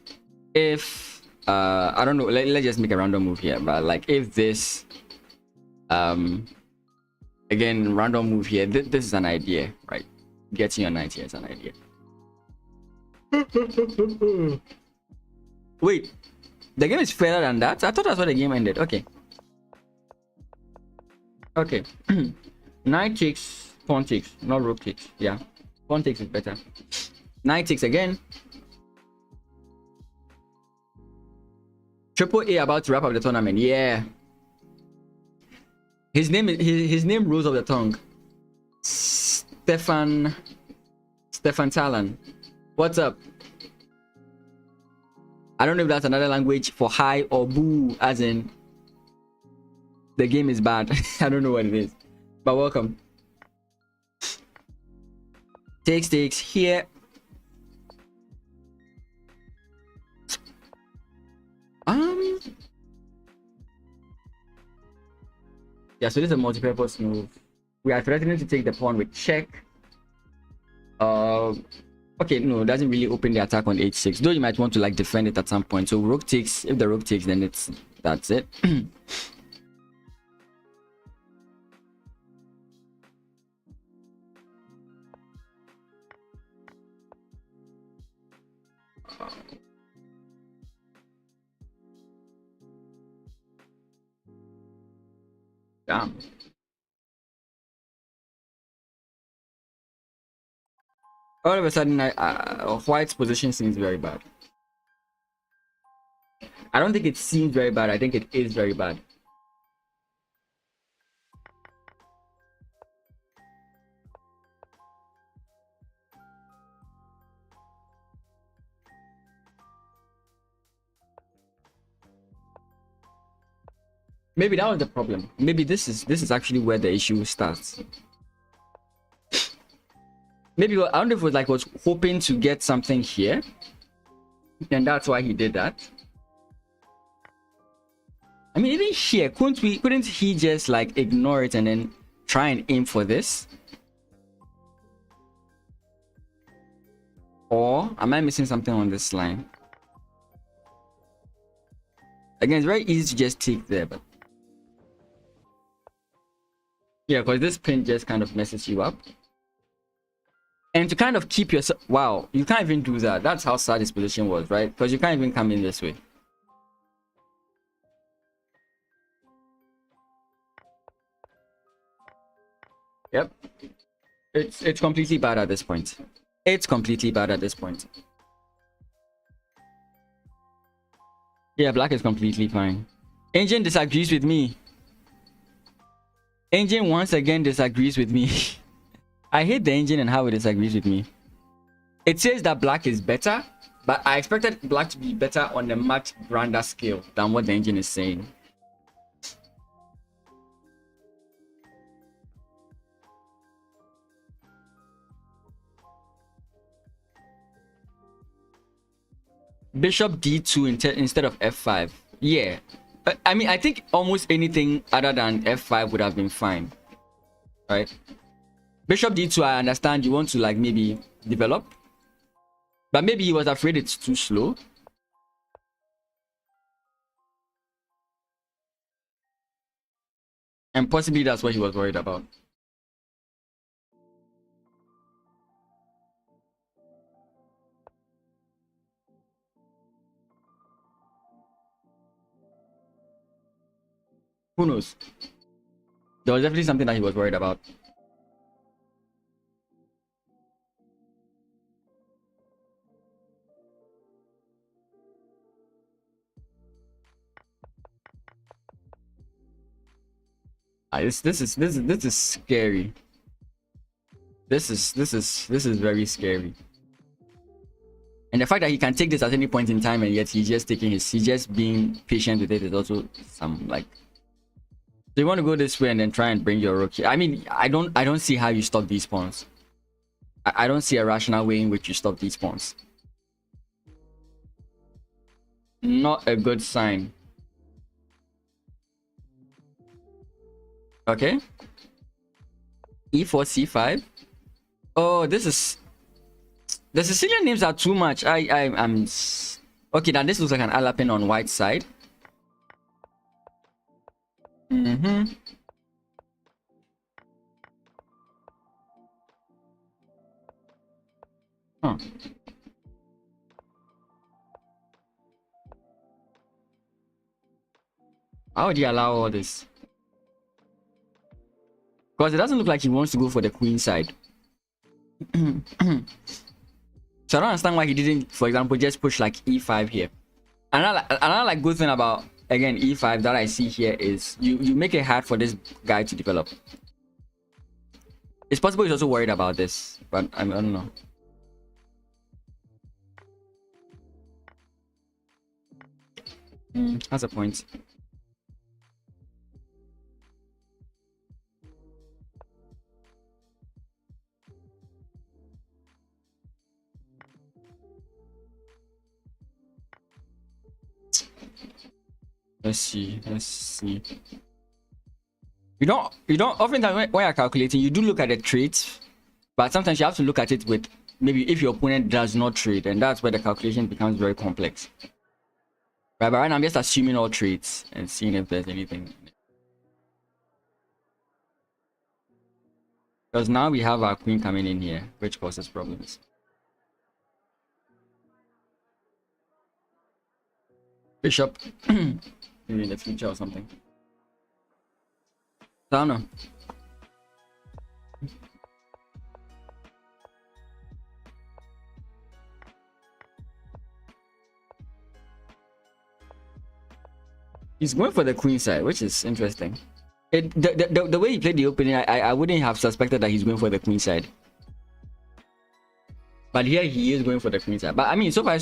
S1: if I don't know, let's just make a random move here, but like if this again, random move here, this is an idea, right? Getting your knight here is an idea. Wait, the game is further than that? I thought that's where the game ended. Okay, knight takes, pawn takes, not rook takes. Yeah, pawn takes is better. Knight takes again. Triple A about to wrap up the tournament. Yeah. His name rolls off the tongue. Stefan Talon. What's up? I don't know if that's another language for hi or boo, as in the game is bad. I don't know what it is. But welcome. Takes here. Yeah, so this is a multi-purpose move. We are threatening to take the pawn with check. Okay, no, it doesn't really open the attack on h6. Though you might want to like defend it at some point. So rook takes. If the rook takes, then that's it. Damn. All of a sudden, White's position seems very bad. I don't think it seems very bad. I think it is very bad. Maybe that was the problem. Maybe this is actually where the issue starts. Maybe I don't know if it was like was hoping to get something here, and that's why he did that. I mean, even here, couldn't he just like ignore it and then try and aim for this? Or am I missing something on this line? Again, it's very easy to just take there, but yeah, because this pin just kind of messes you up. And to kind of keep yourself, wow, you can't even do that. That's how sad his position was, right? Because you can't even come in this way. Yep. It's completely bad at this point. It's completely bad at this point. Yeah, black is completely fine. Engine disagrees with me. Engine once again disagrees with me. I hate the engine and how it disagrees with me. It says that black is better, but I expected black to be better on a much grander scale than what the engine is saying. Bishop d2 instead of f5. Yeah. I mean, I think almost anything other than f5 would have been fine. Right? Bishop d2, I understand you want to like maybe develop. But maybe he was afraid it's too slow. And possibly that's what he was worried about. Who knows? There was definitely something that he was worried about. This is scary. This is very scary. And the fact that he can take this at any point in time and yet he's just being patient with it is also some like. So you want to go this way and then try and bring your rook here. I mean, I don't see how you stop these pawns. I don't see a rational way in which you stop these pawns. Not a good sign. Okay. E4, C5. Oh, this is... The Sicilian names are too much. I'm... Okay, now this looks like an Alapin on white side. Mm-hmm. Huh. How would you allow all this? Because it doesn't look like he wants to go for the queen side. So I don't understand why he didn't, for example, just push like e5 here. Another like good thing about, again, e5 that I see here is you make it hard for this guy to develop. It's possible he's also worried about this, but I don't know. That's a point. Let's see. You don't oftentimes when you're calculating, you do look at the traits, but sometimes you have to look at it with maybe if your opponent does not trade, and that's where the calculation becomes very complex. Right, but right now I'm just assuming all trades and seeing if there's anything. Because now we have our queen coming in here, which causes problems. Bishop. Maybe in the future or something. I don't know. He's going for the queen side, which is interesting. The way he played the opening, I wouldn't have suspected that he's going for the queen side. But here he is going for the queen side. But I mean, so far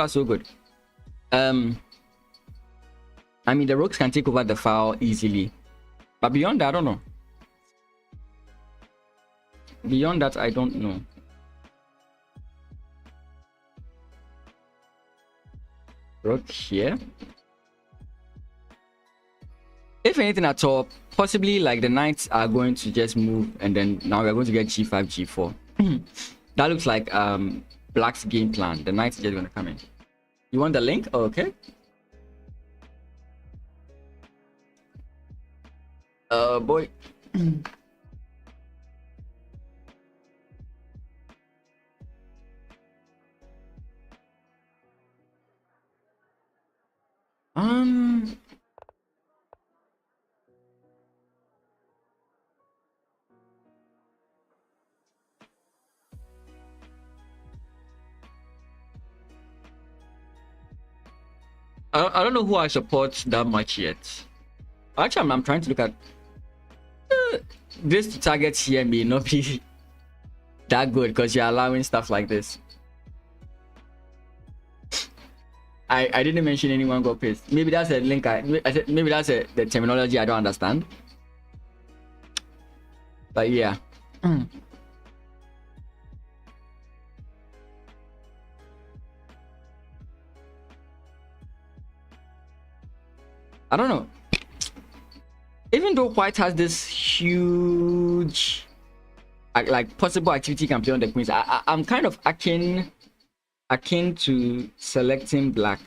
S1: so good. I mean, the rooks can take over the file easily, but beyond that, I don't know. Beyond that, I don't know. Rook here. If anything at all, possibly like the knights are going to just move, and then now we're going to get g5, g4. That looks like black's game plan. The knights are just going to come in. You want the link? Oh, okay. Boy. I don't know who I support that much yet. Actually, I'm trying to look at this target here may not be that good because you're allowing stuff like this. I didn't mention anyone got pissed. Maybe that's a link. I said maybe that's the terminology I don't understand. But yeah. I don't know. Even though white has this huge like possible activity can play on the queens, I'm kind of akin to selecting black.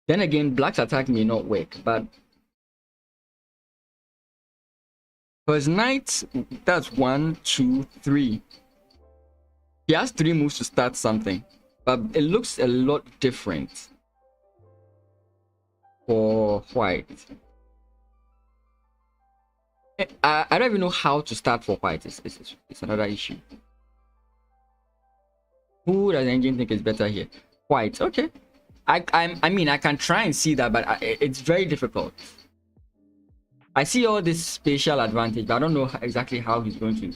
S1: Then again, black's attack may not work, but because knight, that's 1, 2, 3. He has 3 moves to start something, but it looks a lot different for white. I don't even know how to start for white. It's another issue. Who does the engine think is better here? White. Okay. I mean, I can try and see that, but it's very difficult. I see all this spatial advantage, but I don't know exactly how he's going to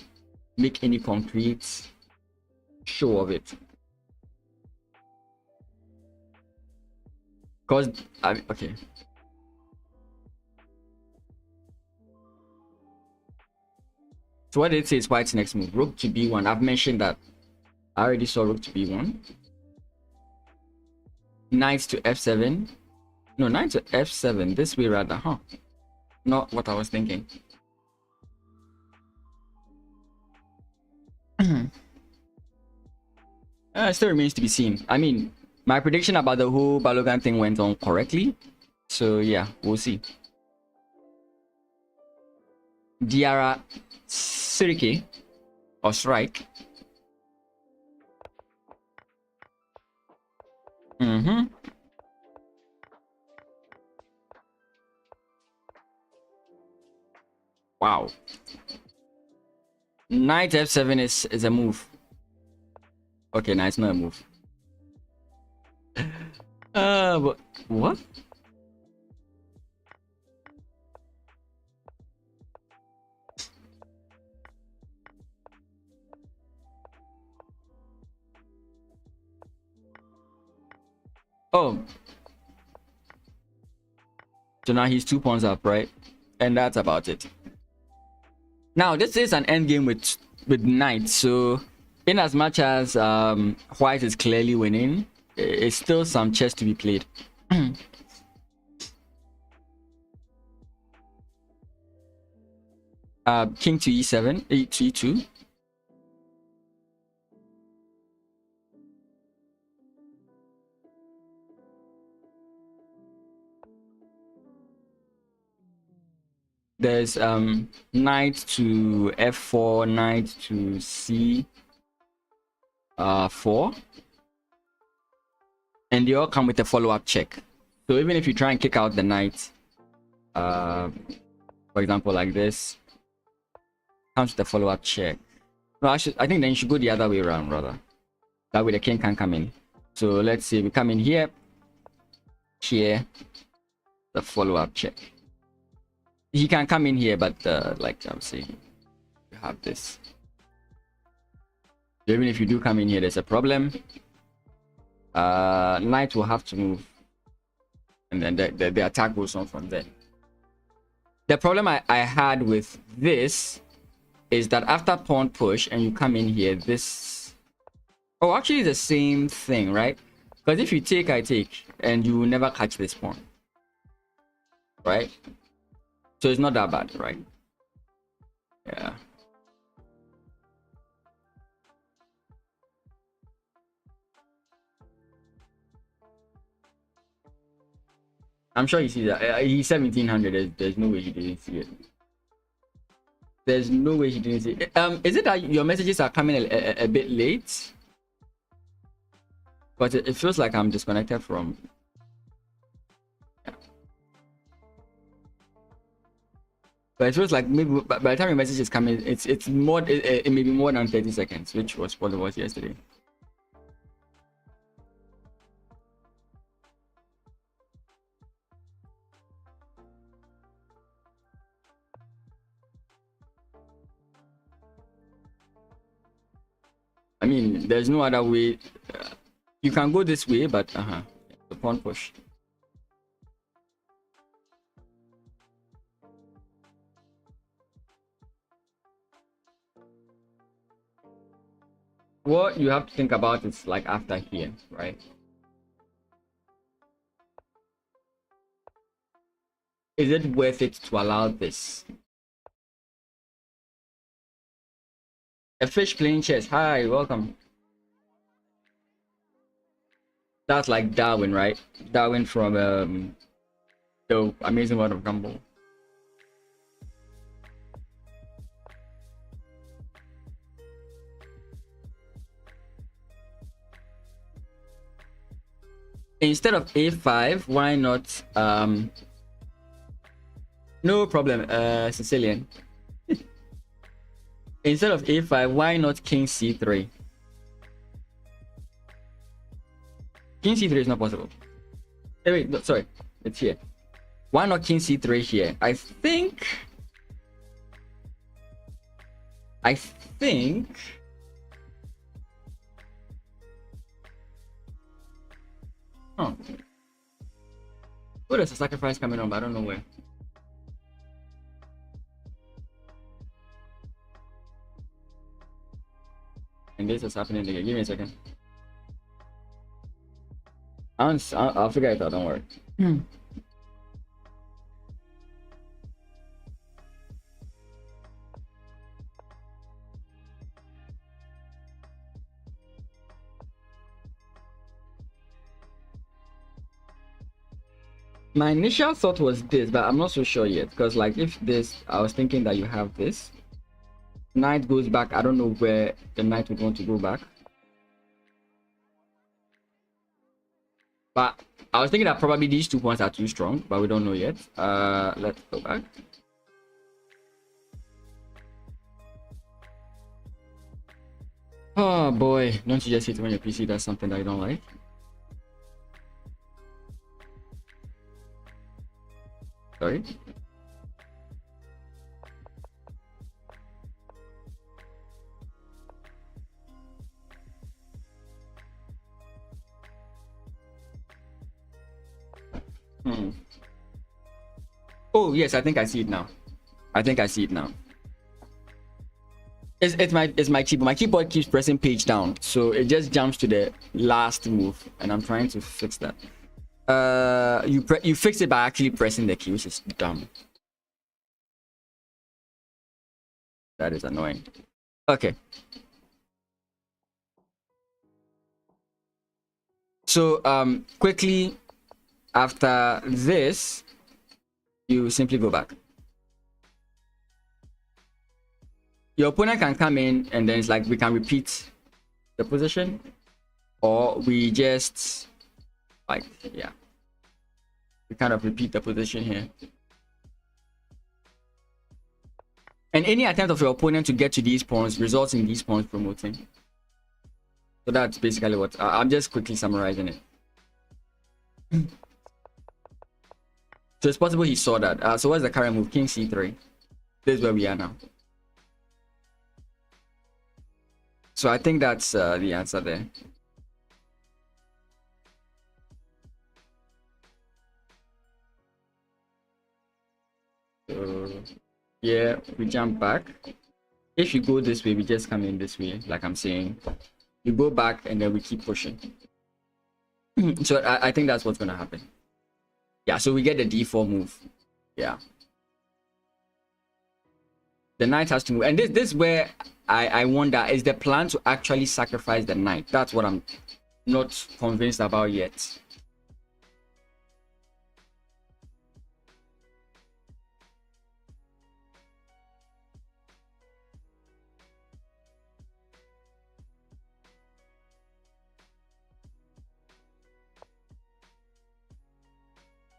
S1: make any concrete show of it. Because okay. So what did it say is white's next move? Rook to b1. I've mentioned that. I already saw rook to b1. Knight to f7. No, knight to f7. This way rather, huh? Not what I was thinking. It still remains to be seen. I mean, my prediction about the whole Balogun thing went on correctly. So yeah, we'll see. Diarra Sirike or Strike. Wow. Knight f7 is a move. Okay, no, it's not a move. But what? Oh. So now he's 2 pawns up, right? And that's about it. Now this is an endgame with knight, so in as much as white is clearly winning, it's still some chess to be played. King to e7, to e2. There's knight to f4, knight to c 4, and they all come with a follow-up check. So even if you try and kick out the knight, for example, like this, comes with a follow-up check. No, I think then you should go the other way around, rather. That way the king can come in. So let's say we come in here, the follow-up check. He can come in here, but like I'm saying, you have this. So even if you do come in here, there's a problem. Knight will have to move, and then the attack goes on from there. The problem I had with this is that after pawn push and you come in here, this... Oh, actually the same thing, right? Because if you take, I take, and you will never catch this pawn. Right? So it's not that bad, right? Yeah. I'm sure you see that. He's 1700. There's no way he didn't see it. There's no way he didn't see it. Is it that your messages are coming a bit late? But it feels like I'm disconnected from... Yeah. But it feels like maybe by the time your message is coming, it's more. It may be more than 30 seconds, which was what it was yesterday. I mean, there's no other way. You can go this way, but the pawn push. What you have to think about is like after here, right? Is it worth it to allow this? A fish playing chess. Hi, welcome. That's like Darwin, right? Darwin from the Amazing World of Gumball. Instead of a5, why not no problem, Sicilian. Instead of a5, why not king c3? King c3 is not possible. Hey, wait, no, sorry, it's here. Why not king c3 here? I think oh, there's a sacrifice coming on, but I don't know where. And this is happening again. Give me a second. I'll figure it out, don't worry. My initial thought was this, but I'm not so sure yet, because like if this, I was thinking that you have this. Knight goes back. I don't know where the knight would want to go back. But I was thinking that probably these 2 points are too strong, but we don't know yet. Let's go back. Oh boy, don't you just hate when your PC does something that you don't like? Sorry? Oh yes, I think I see it now. It's my keyboard. My keyboard keeps pressing page down, so it just jumps to the last move, and I'm trying to fix that. You fix it by actually pressing the key, which is dumb. That is annoying. Okay. So quickly after this, you simply go back. your opponent can come in and then it's like we can repeat the position, or we just like, yeah, we kind of repeat the position here. And any attempt of your opponent to get to these pawns results in these pawns promoting. So that's basically what I'm just quickly summarizing it. So it's possible he saw that. So what's the current move? King c3. This is where we are now. So I think that's the answer there. So yeah, we jump back. If you go this way, we just come in this way, like I'm saying. You go back and then we keep pushing. So I think that's what's gonna happen. Yeah, so we get the d4 move. Yeah. The knight has to move. And this is where I wonder, is the plan to actually sacrifice the knight? That's what I'm not convinced about yet.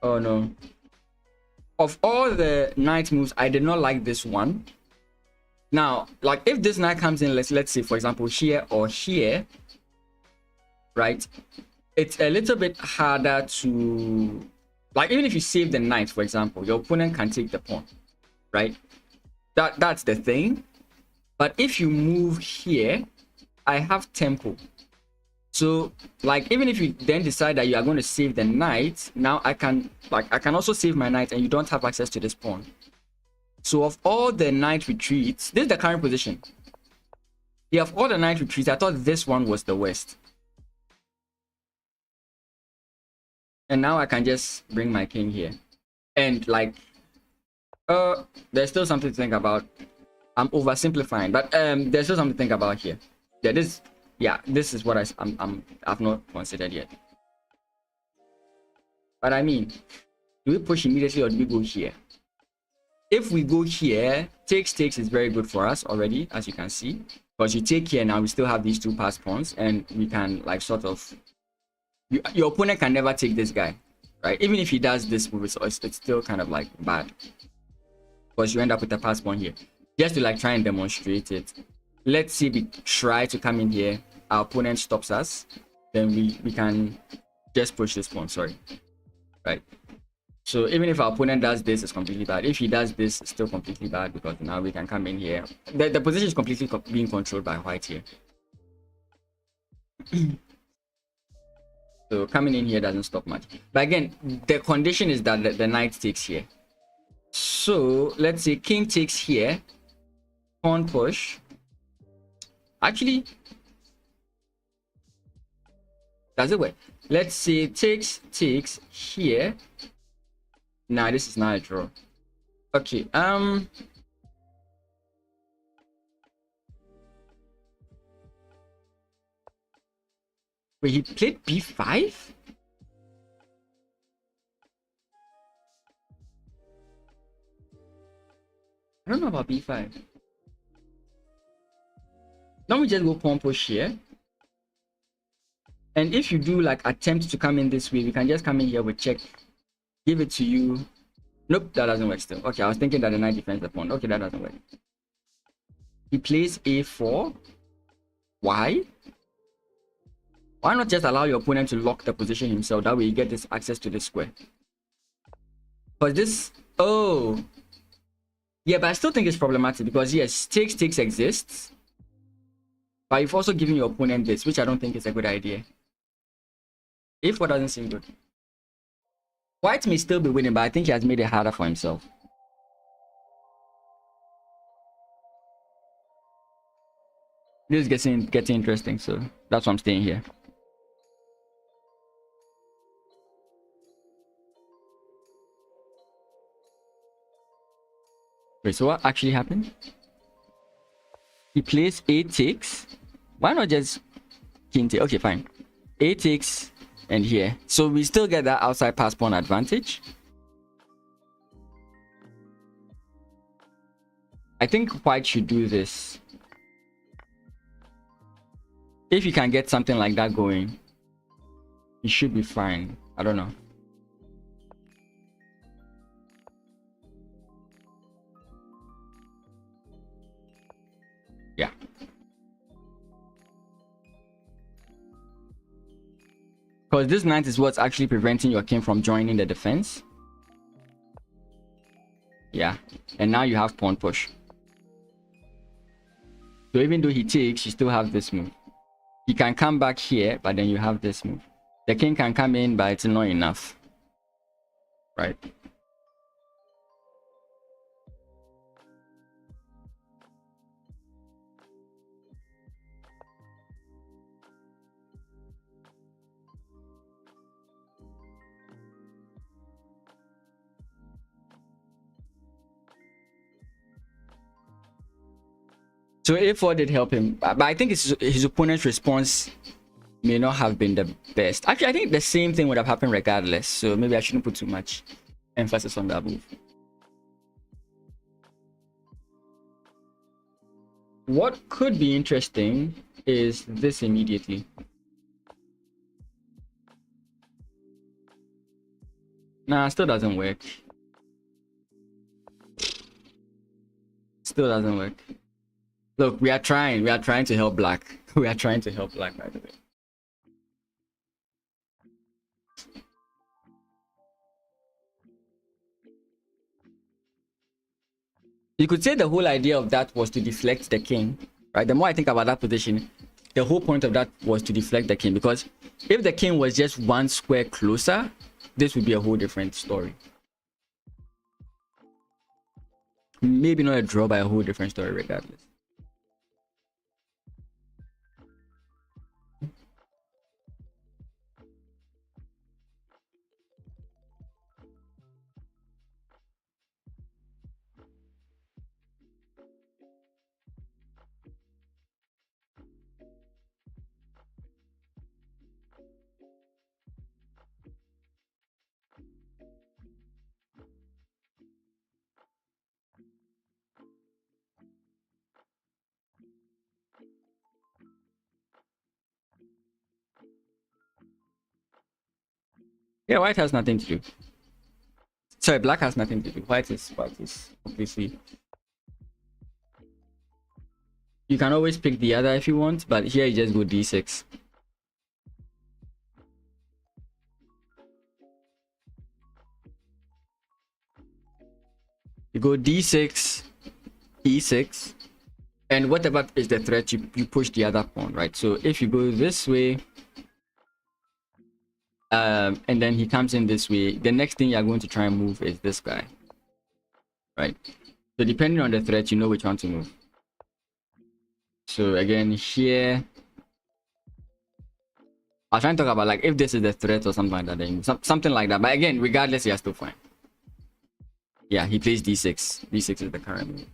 S1: Oh no. Of all the knight moves, I did not like this one. Now, like if this knight comes in, let's say for example here or here, right? It's a little bit harder to, like, even if you save the knight, for example, your opponent can take the pawn, right? That's the thing. But if you move here, I have tempo. So like even if you then decide that you are going to save the knight, now I can also save my knight and you don't have access to this pawn. So of all the knight retreats, this is the current position. Yeah, of all the knight retreats, I thought this one was the worst. And now I can just bring my king here. And like there's still something to think about. I'm oversimplifying, but there's still something to think about here. This is what I've not considered yet. But I mean, do we push immediately or do we go here? If we go here, takes is very good for us already, as you can see. Because you take here now, we still have these two pass pawns, and we can like sort of, your opponent can never take this guy, right? Even if he does this move, it's still kind of like bad, because you end up with a pass pawn here. Just to like try and demonstrate it, let's see, we try to come in here, our opponent stops us, then we can just push this pawn, sorry, right? So even if our opponent does this, it's completely bad. If he does this, it's still completely bad, because now we can come in here. The position is completely being controlled by white here. So coming in here doesn't stop much. But again, the condition is that the knight takes here. So let's say king takes here, pawn push. Actually, does it work? Let's say takes here. Nah, this is not a draw. Okay, wait, he played b5? I don't know about b5. Now we just go pawn push here. And if you do like attempt to come in this way, we can just come in here with check. Give it to you. Nope, that doesn't work still. Okay, I was thinking that the knight defends the pawn. Okay, that doesn't work. He plays a4. Why? Why not just allow your opponent to lock the position himself? That way you get this access to this square. But this, oh. Yeah, but I still think it's problematic because yes, takes exists. But you've also given your opponent this, which I don't think is a good idea. If what doesn't seem good. White may still be winning, but I think he has made it harder for himself. This is getting interesting, so that's why I'm staying here. Wait, so what actually happened? He plays a takes. Why not just king take? Okay, fine. A takes and here. So we still get that outside pass pawn advantage. I think white should do this. If you can get something like that going, it should be fine. I don't know. Yeah. Because this knight is what's actually preventing your king from joining the defense. Yeah. And now you have pawn push. So even though he takes, you still have this move. He can come back here, but then you have this move. The king can come in, but it's not enough. Right? So a4 did help him, but I think his opponent's response may not have been the best. Actually, I think the same thing would have happened regardless. So maybe I shouldn't put too much emphasis on that move. What could be interesting is this immediately. Nah, still doesn't work. Still doesn't work. Look, we are trying to help black. We are trying to help black, by the way. You could say the whole idea of that was to deflect the king, right? The more I think about that position, the whole point of that was to deflect the king, because if the king was just one square closer, this would be a whole different story. Maybe not a draw, but a whole different story regardless. Yeah, white has nothing to do. Sorry, black has nothing to do. White is obviously. You can always pick the other if you want, but here you just go d6. You go d6, e6, and whatever is the threat, you push the other pawn, right? So if you go this way, and then he comes in this way, the next thing you're going to try and move is this guy, right? So depending on the threat, you know which one to move. So again, here, I'll try and talk about like if this is the threat or something like that, then something like that. But again, regardless, you're still fine. Yeah, he plays d6. d6 is the current move.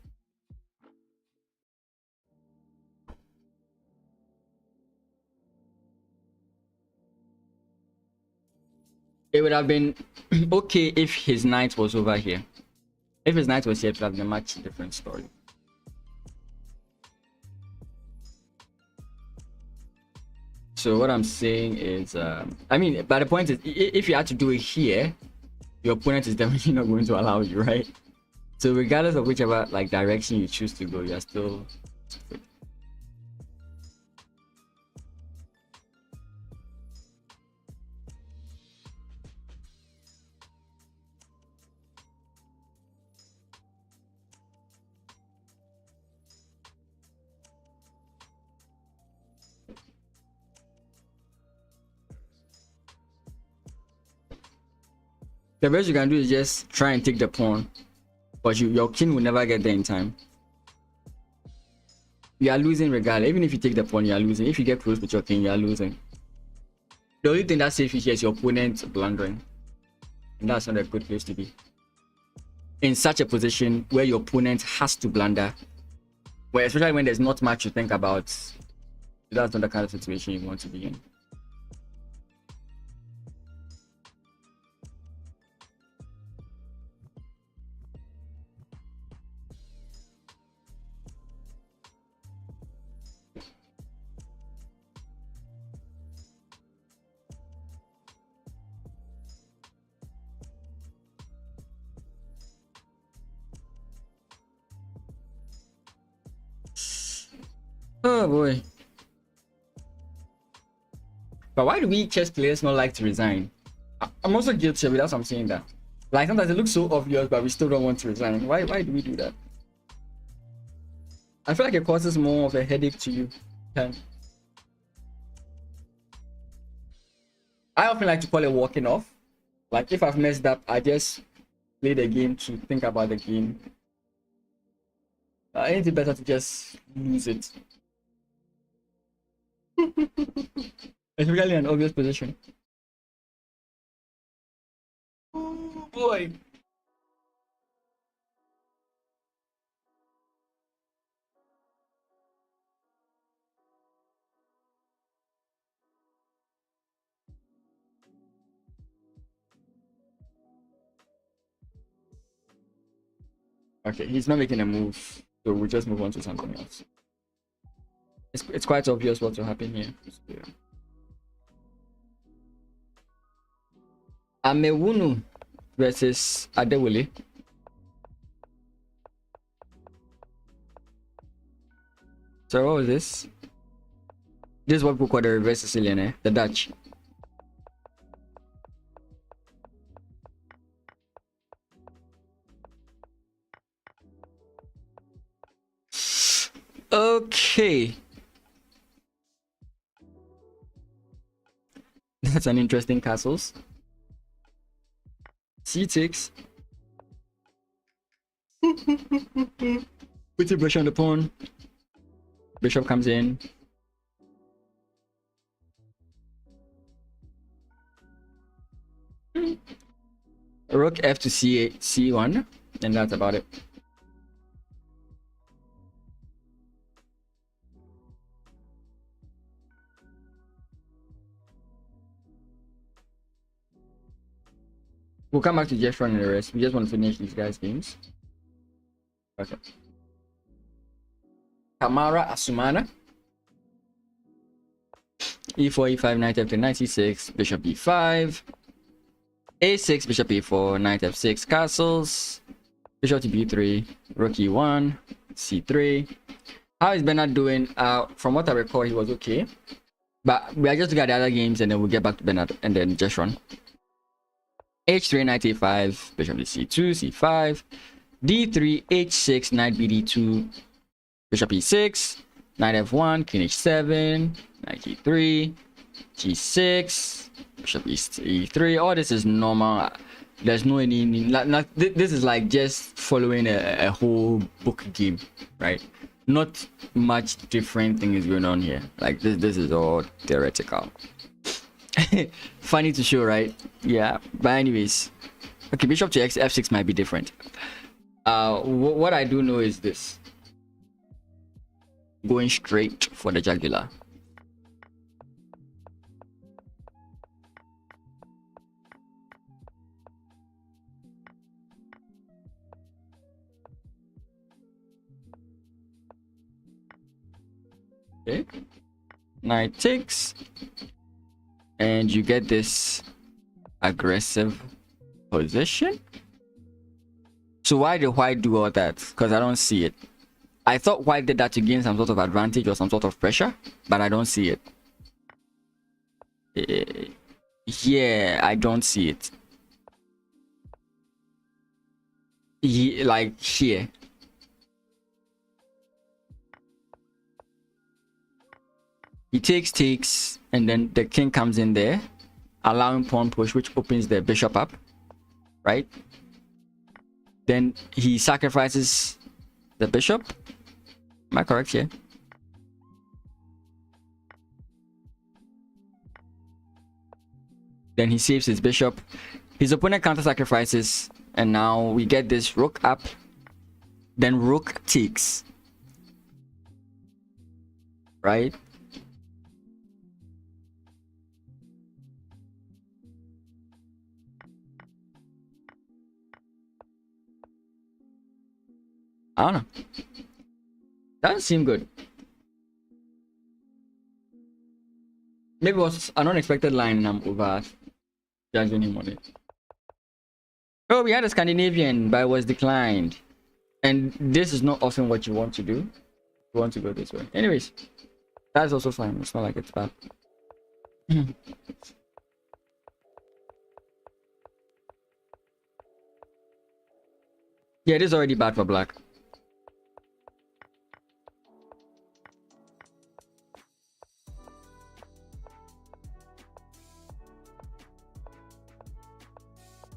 S1: It would have been okay if his knight was over here. If his knight was here, it would have been a much different story. So what I'm saying is, I mean, but the point is, if you had to do it here, your opponent is definitely not going to allow you, right? So regardless of whichever like direction you choose to go, you're still. The best you can do is just try and take the pawn, but your king will never get there in time. You are losing regardless. Even if you take the pawn, you are losing. If you get close with your king, you are losing. The only thing that's safe here is your opponent blundering, and that's not a good place to be. In such a position where your opponent has to blunder, well, especially when there's not much to think about, that's not the kind of situation you want to be in. Oh boy. But why do we chess players not like to resign? I'm also guilty of it, that's what I'm saying that. Like sometimes it looks so obvious, but we still don't want to resign. Why do we do that? I feel like it causes more of a headache to you. Okay. I often like to call it walking off. Like if I've messed up, I just play the game to think about the game. Ain't it better to just lose it? It's really an obvious position. Oh boy. Okay, he's not making a move, so we'll just move on to something else. It's quite obvious what will happen here. Yeah. Amewunu versus Adewale. So what was this? This is what we call the reverse Sicilian, eh? The Dutch. Okay. That's an interesting castles. C6. Put your brush on the pawn. Bishop comes in. Rook F to C8, C1, and that's about it. We'll come back to just running the rest. We just want to finish these guys' games. Okay. Kamara Asumana. E4, E5, knight F3, knight C6, bishop E5. A6, bishop E4, knight F6, castles. Bishop to B3, rook E1, C3. How is Bernard doing? From what I recall, he was okay. But we are just looking at the other games and then we'll get back to Bernard and then just run. H3, knight A5, bishop to C2, C5. D3, H6, knight BD2, bishop E6, knight F1, king H7, knight E3, G6, bishop E3. All this is normal. There's no any this is like just following a whole book game, right? Not much different thing is going on here. Like this is all theoretical. Funny to show, right? Yeah, but anyways, okay, bishop to F6 might be different. What I do know is this: going straight for the jugular. Okay, knight takes, and you get this aggressive position. So why did white do all that? Because I don't see it. I thought white did that to gain some sort of advantage or some sort of pressure, but I don't see it. Yeah, I don't see it. Like here. He takes, and then the king comes in there, allowing pawn push, which opens the bishop up, right? Then he sacrifices the bishop. Am I correct here? Then he saves his bishop. His opponent counter sacrifices, and now we get this rook up. Then rook takes, right? I don't know. Doesn't seem good. Maybe it was an unexpected line and I'm over judging him on it. Oh, we had a Scandinavian, but it was declined. And this is not often what you want to do. We want to go this way. Anyways, that's also fine. It's not like it's bad. Yeah, it is already bad for black.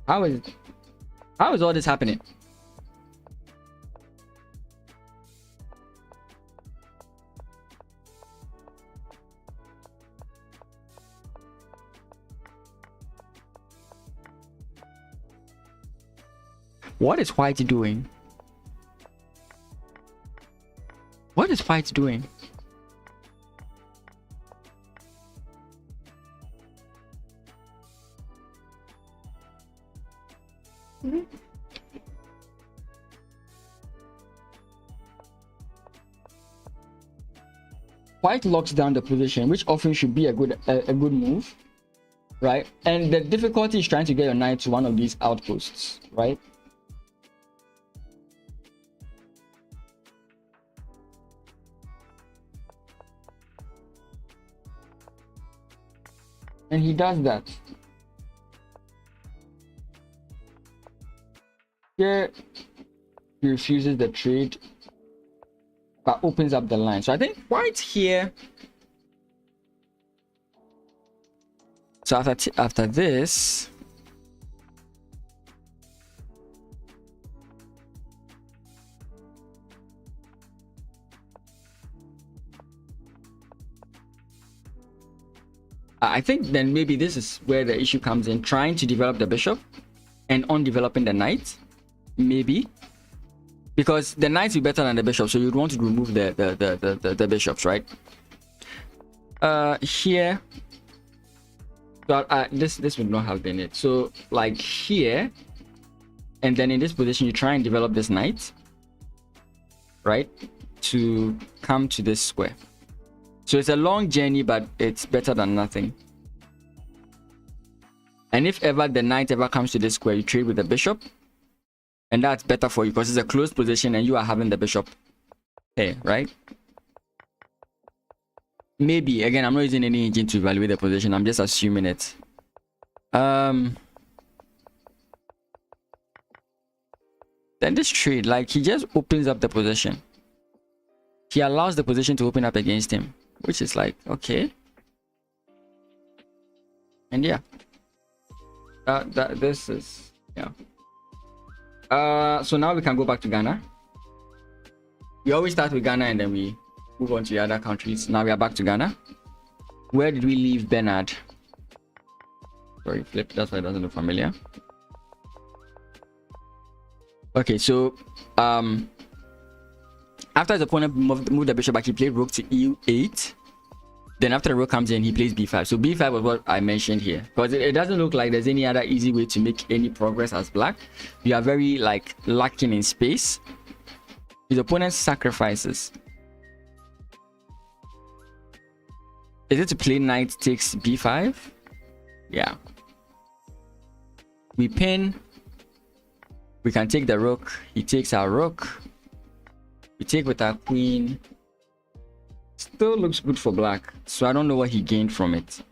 S1: How is all this happening? What is white doing? What is white doing? White locks down the position, which often should be a good move, right? And the difficulty is trying to get your knight to one of these outposts, right? And he does that. Here, he refuses the trade, but opens up the line. So I think white here. So after this, I think then maybe this is where the issue comes in, trying to develop the bishop and on developing the knight, maybe. Because the knights will be better than the bishop, so you'd want to remove the bishops, right? Here, but this would not have been it. So like here, and then in this position, you try and develop this knight, right, to come to this square. So it's a long journey, but it's better than nothing. And if ever the knight ever comes to this square, you trade with the bishop. And that's better for you because it's a closed position and you are having the bishop here, right? Maybe. Again, I'm not using any engine to evaluate the position. I'm just assuming it. Then this trade, like, he just opens up the position. He allows the position to open up against him, which is like, okay. And yeah. This is, yeah. So now we can go back to Ghana. We always start with Ghana and then we move on to the other countries. Now we are back to Ghana. Where did we leave Bernard? Sorry, flip. That's why it doesn't look familiar. Okay, so after his opponent moved the bishop back, he played rook to e8. Then after the rook comes in, he plays b5. So b5 was what I mentioned here, because it doesn't look like there's any other easy way to make any progress as black. You are very like lacking in space. His opponent sacrifices. Is it to play knight takes b5? Yeah. We pin. We can take the rook. He takes our rook. We take with our queen. Still looks good for black, so I don't know what he gained from it.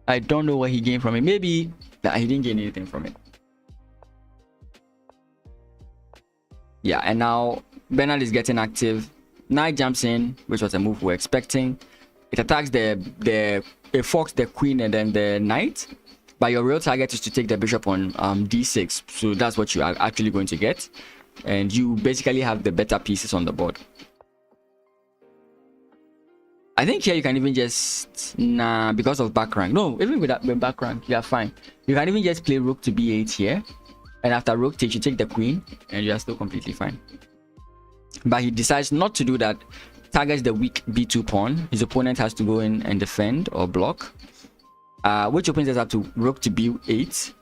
S1: I don't know what he gained from it. Maybe that he didn't gain anything from it. Yeah, and now Bernard is getting active. Knight jumps in, which was a move we're expecting. It attacks it forks the queen and then the knight. But your real target is to take the bishop on d6. So that's what you are actually going to get. And you basically have the better pieces on the board. I think here you can even just, because of back rank. No, even with back rank, you are fine. You can even just play rook to b8 here. And after rook takes, you take the queen and you are still completely fine. But he decides not to do that. Targets the weak b2 pawn. His opponent has to go in and defend or block. Which opens us up to rook to b8.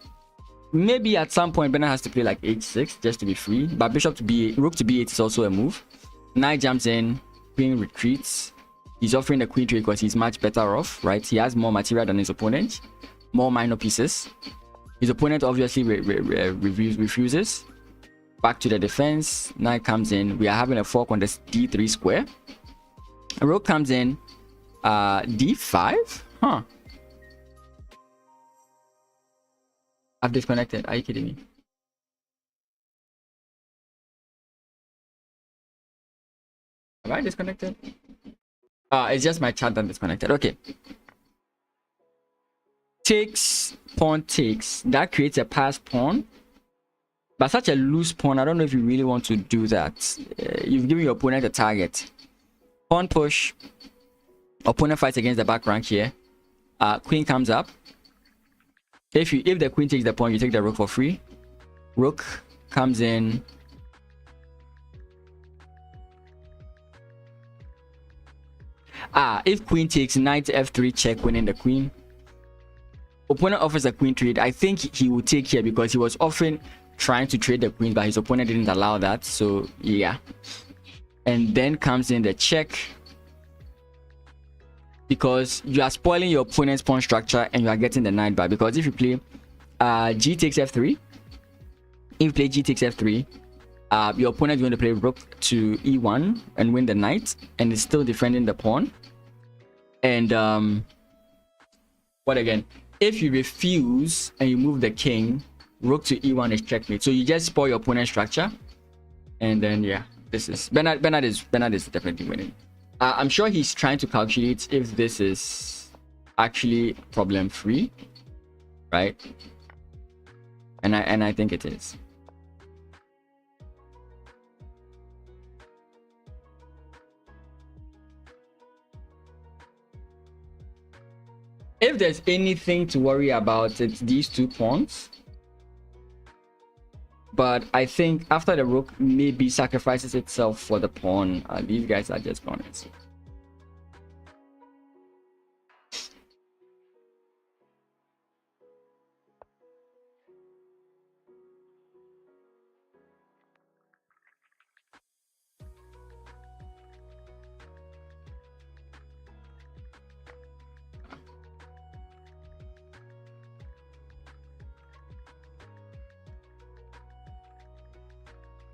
S1: Maybe at some point Bernard has to play like h6 just to be free. But rook to b8 is also a move. Knight jumps in, queen retreats. He's offering the queen trade because he's much better off, right? He has more material than his opponent, more minor pieces. His opponent obviously refuses. Back to the defense. Knight comes in. We are having a fork on this d3 square. Rook comes in. D5? Huh. I've disconnected. Are you kidding me? Have I disconnected? It's just my chat that disconnected. Okay. Takes, pawn takes. That creates a passed pawn. But such a loose pawn, I don't know if you really want to do that. You've given your opponent a target. Pawn push. Opponent fights against the back rank here. Queen comes up. If the queen takes the pawn, you take the rook for free. Rook comes in. If queen takes, knight f3 check, winning the queen. Opponent offers a queen trade. I think he will take here because he was often trying to trade the queen, but his opponent didn't allow that. So yeah. And then comes in the check, because you are spoiling your opponent's pawn structure and you are getting the knight back. Because if you play g takes f3, if you play g takes f3, your opponent is going to play rook to e1 and win the knight, and is still defending the pawn. And what again? If you refuse and you move the king, rook to e1 is checkmate. So you just spoil your opponent's structure, and then yeah, this is Bernard is definitely winning. I'm sure he's trying to calculate if this is actually problem free, right? And I think it is. If there's anything to worry about, it's these two pawns. But I think after the rook maybe sacrifices itself for the pawn, these guys are just gone.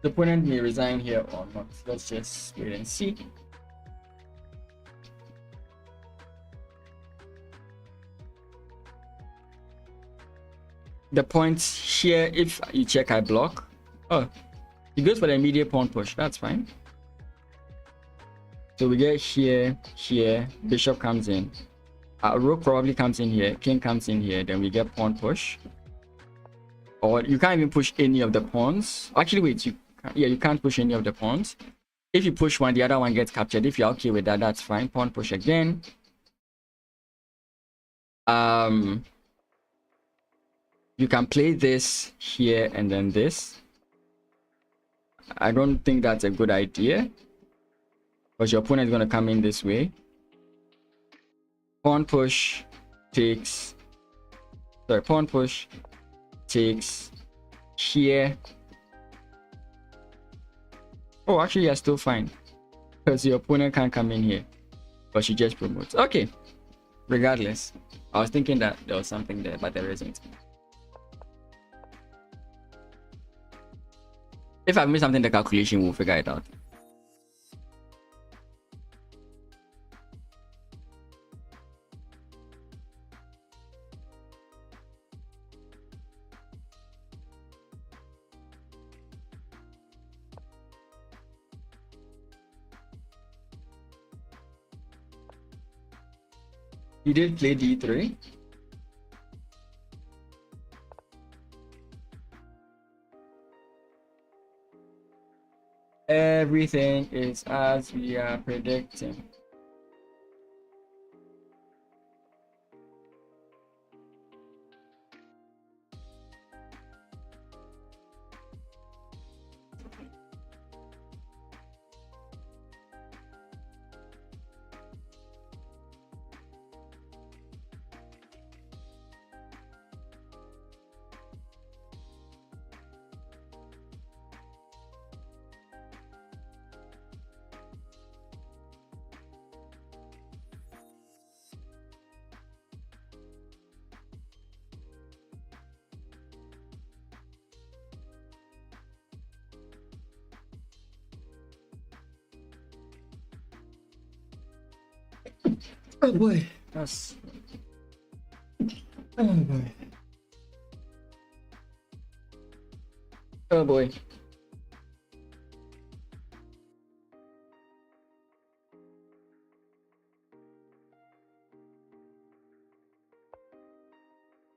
S1: The opponent may resign here or not. Let's just wait and see. The points here, if you check, I block. Oh, he goes for the immediate pawn push. That's fine. So we get here, bishop comes in. Rook probably comes in here, king comes in here, then we get pawn push. Or you can't even push any of the pawns. Actually, wait, you can't push any of the pawns. If you push one, the other one gets captured. If you're okay with that, that's fine. Pawn push again. You can play this here and then this. I don't think that's a good idea, because your opponent is going to come in this way. Pawn push takes. Sorry, pawn push takes here. Oh, actually, you're still fine, because your opponent can't come in here, but she just promotes. Okay, regardless, I was thinking that there was something there, but there isn't. If I've missed something in the calculation, we'll figure it out. You did play d3. Everything is as we are predicting. Oh boy, that's. Oh boy. Oh boy.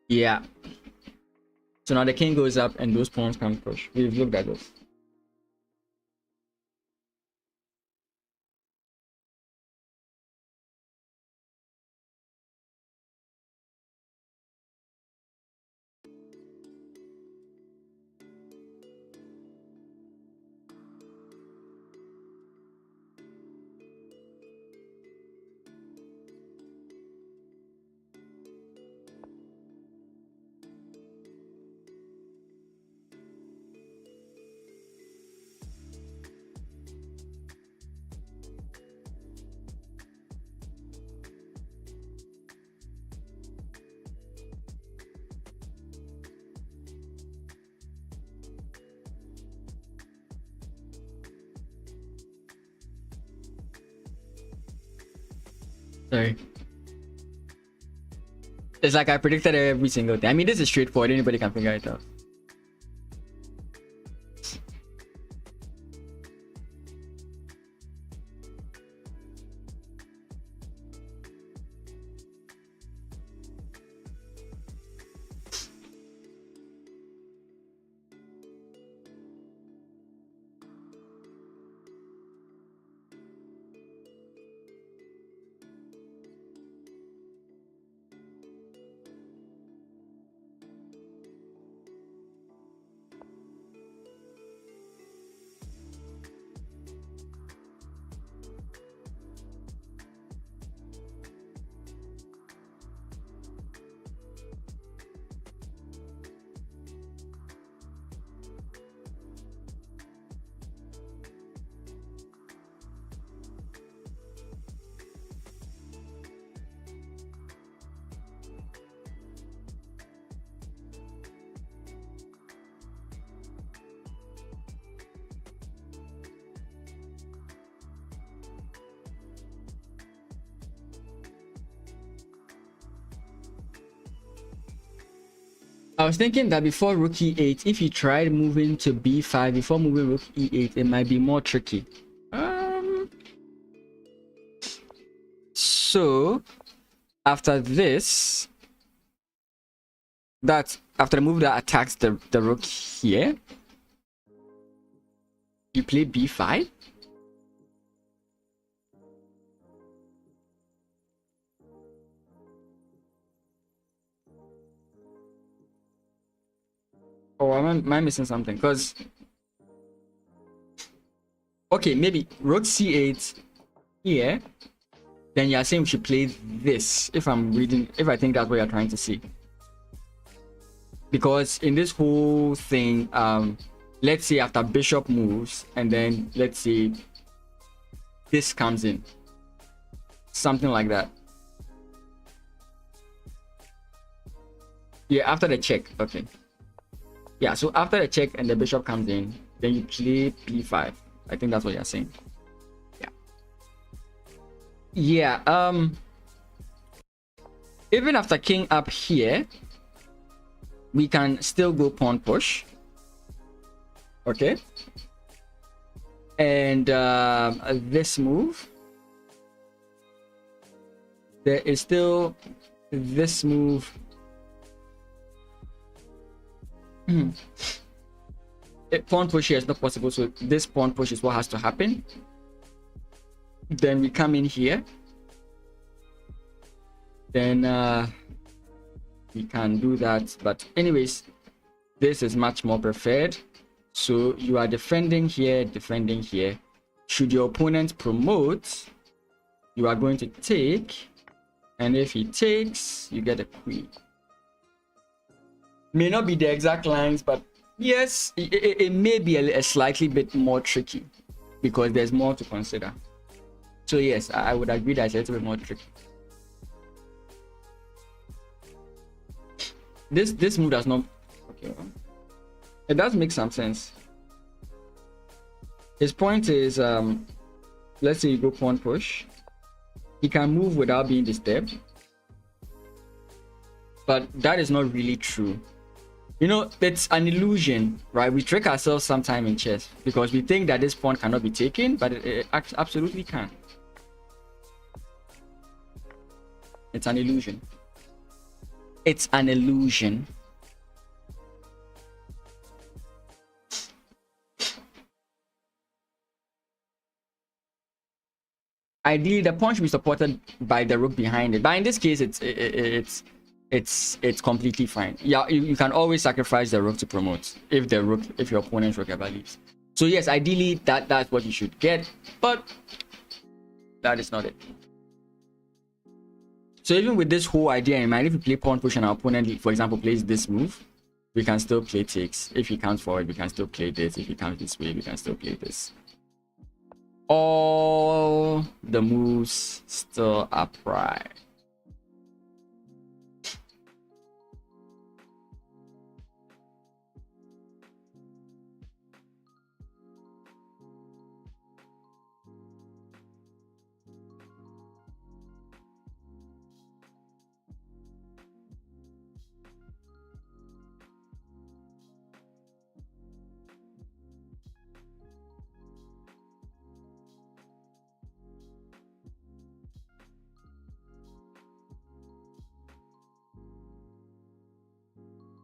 S1: Yeah. So now the king goes up and those pawns can push. We've looked at this. Sorry. It's like I predicted every single thing. I mean, this is straightforward. Anybody can figure it out. I was thinking that before rook e8, if he tried moving to b5 before moving rook e8, it might be more tricky. So after this, that's after the move that attacks the rook here, you play b5. Oh, am I missing something? Because okay, maybe rook c8 here. Then you're saying we should play this. If I'm reading, if I think that's what you're trying to see. Because in this whole thing, let's say after bishop moves, and then let's say this comes in, something like that. Yeah, after the check. Okay. Yeah, so after the check and the bishop comes in, then you play b5. I think that's what you're saying. Yeah. Even after king up here, we can still go pawn push. Okay. And this move, there is still this move. Pawn push here is not possible, so this pawn push is what has to happen. Then we come in here. Then we can do that. But anyways, this is much more preferred. So you are defending here, defending here. Should your opponent promote, you are going to take. And if he takes, you get a queen. May not be the exact lines, but yes, it may be a slightly bit more tricky because there's more to consider. So yes, I would agree that it's a little bit more tricky. This move does not. Okay, it does make some sense. His point is, let's say you go pawn push, he can move without being disturbed, but that is not really true. You know, it's an illusion, right? We trick ourselves sometime in chess because we think that this pawn cannot be taken, but it absolutely can. It's an illusion. It's an illusion. Ideally, the pawn should be supported by the rook behind it, but in this case, it's completely fine. Yeah, you can always sacrifice the rook to promote if your opponent's rook ever leaves. So yes, ideally that's what you should get, but that is not it. So even with this whole idea in mind, if we play pawn push and our opponent, for example, plays this move, we can still play takes. If he counts forward, we can still play this. If he counts this way, we can still play this. All the moves still upright.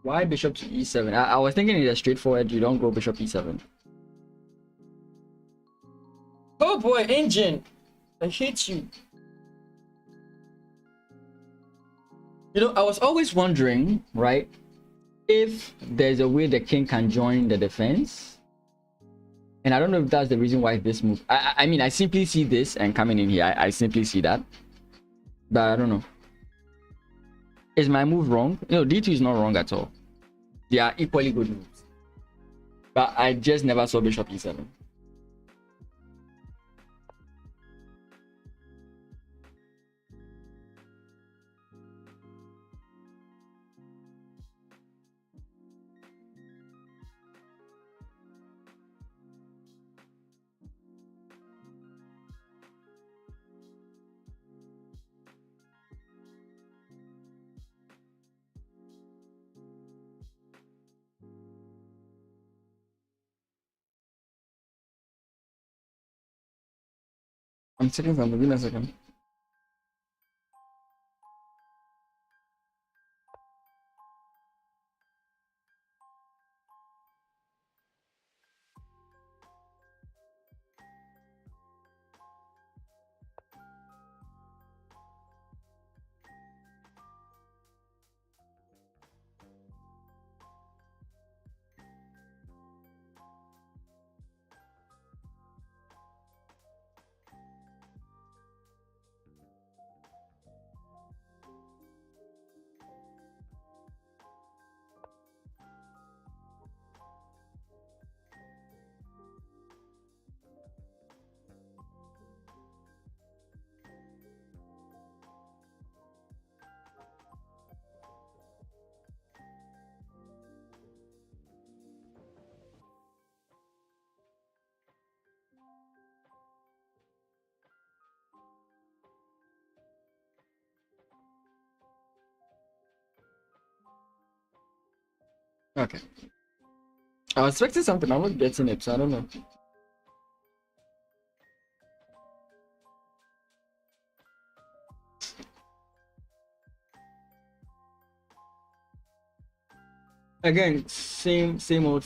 S1: Why bishop to e7? I was thinking it's straightforward. You don't go bishop e7. Oh boy, engine! I hate you. You know, I was always wondering, right, if there's a way the king can join the defense. And I don't know if that's the reason why this move. I mean, I simply see this and coming in here. I simply see that. But I don't know. Is my move wrong? No, d2 is not wrong at all. They are equally good moves. But I just never saw bishop e7. I'm checking something. Give me a second. Okay. I was expecting something. I'm not getting it, so I don't know. Again, same old.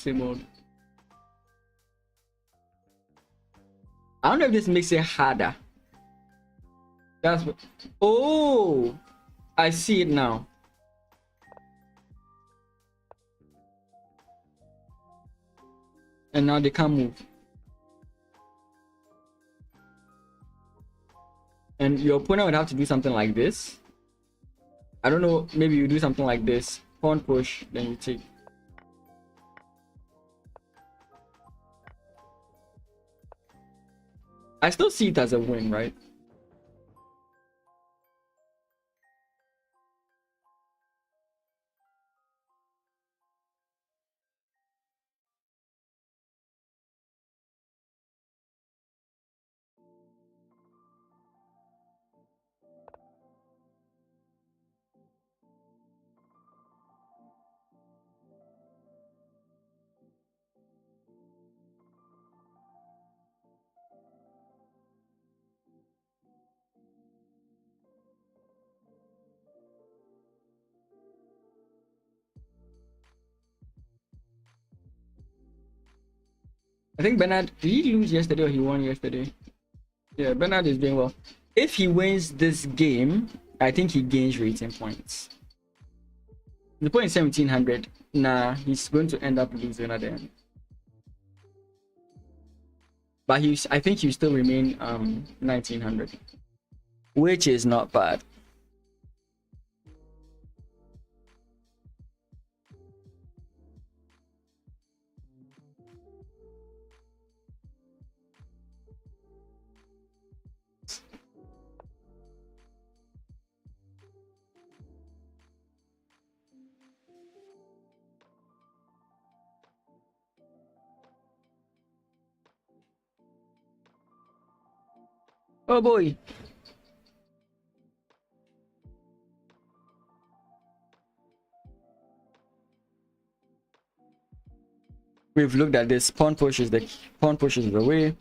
S1: I don't know if this makes it harder. That's what. Oh, I see it now. And now they can't move. And your opponent would have to do something like this. I don't know, maybe you do something like this. Pawn push, then you take. I still see it as a win, right? I think Bernard, did he lose yesterday or he won yesterday? Yeah, Bernard is doing well. If he wins this game, I think he gains rating points. The point is 1700. Nah, he's going to end up losing at the end. But I think he still remain 1900, which is not bad. Oh boy. We've looked at this. Pawn pushes the way.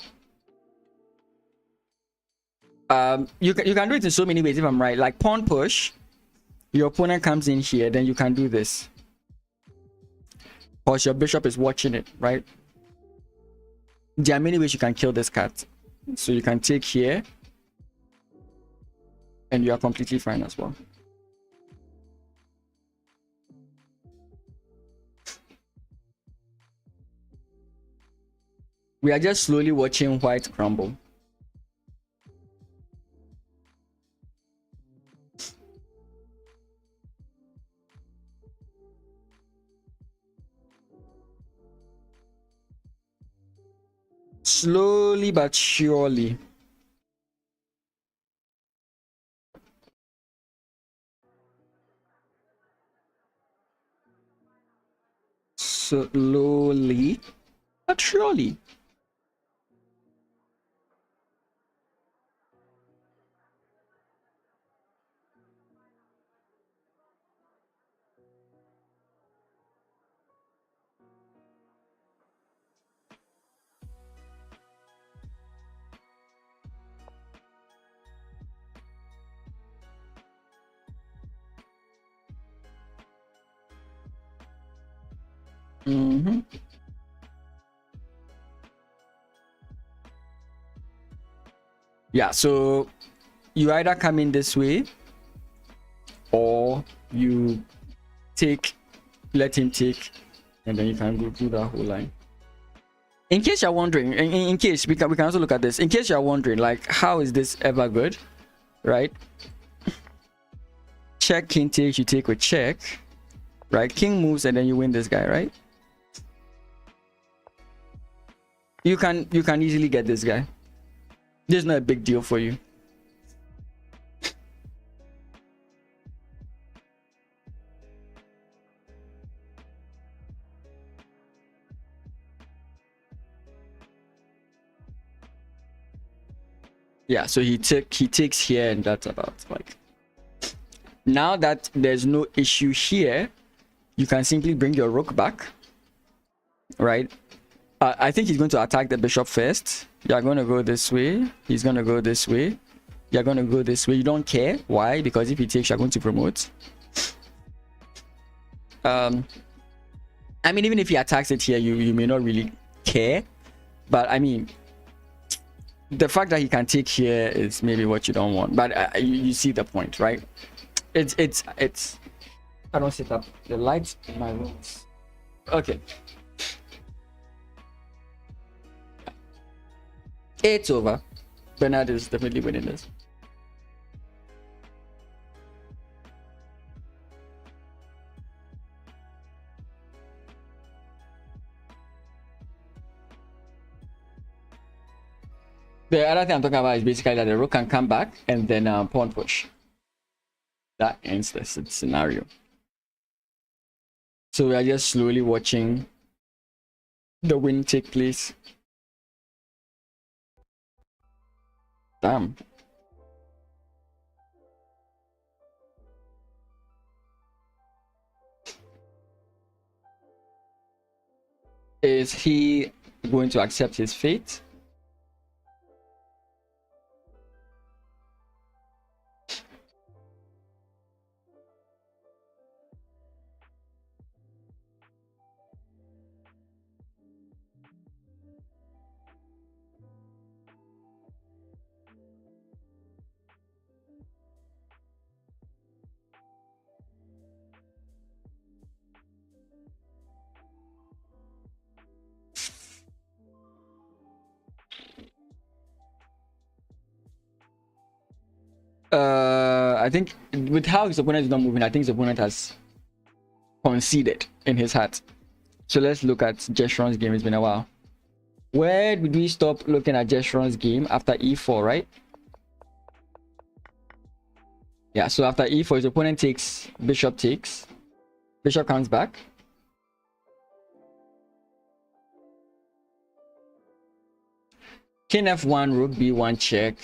S1: You can do it in so many ways if I'm right. Like pawn push, your opponent comes in here, then you can do this. Or your bishop is watching it, right? There are many ways you can kill this cat. So you can take here, and you are completely fine as well. We are just slowly watching white crumble. Slowly but surely. Slowly but surely. Yeah, so you either come in this way or you take, let him take, and then you can go through that whole line. In case you're wondering, in case we can also look at this. In case you're wondering, like, how is this ever good, right? Check, king takes, you take with check, right? King moves and then you win this guy, right? You can easily get this guy. This is not a big deal for you. Yeah, so he takes here, and that's about like. Now that there's no issue here, you can simply bring your rook back, right? I think he's going to attack the bishop first. You're going to go this way. He's going to go this way. You're going to go this way. You don't care. Why? Because if he takes, you're going to promote. I mean, even if he attacks it here, you may not really care. But I mean, the fact that he can take here is maybe what you don't want. But you see the point, right? It's I don't set up the lights in my rooms. Okay. It's over. Bernard is definitely winning this. The other thing I'm talking about is basically that the rook can come back and then pawn push. That ends the scenario. So we are just slowly watching the win take place. Damn. Is he going to accept his fate? I think with how his opponent is not moving, I think his opponent has conceded in his heart. So let's look at Jeshron's game. It's been a while. Where did we stop looking at Jeshron's game? After e4, right? Yeah, so after e4, his opponent takes, bishop takes. Bishop comes back. King f1, rook b1 check.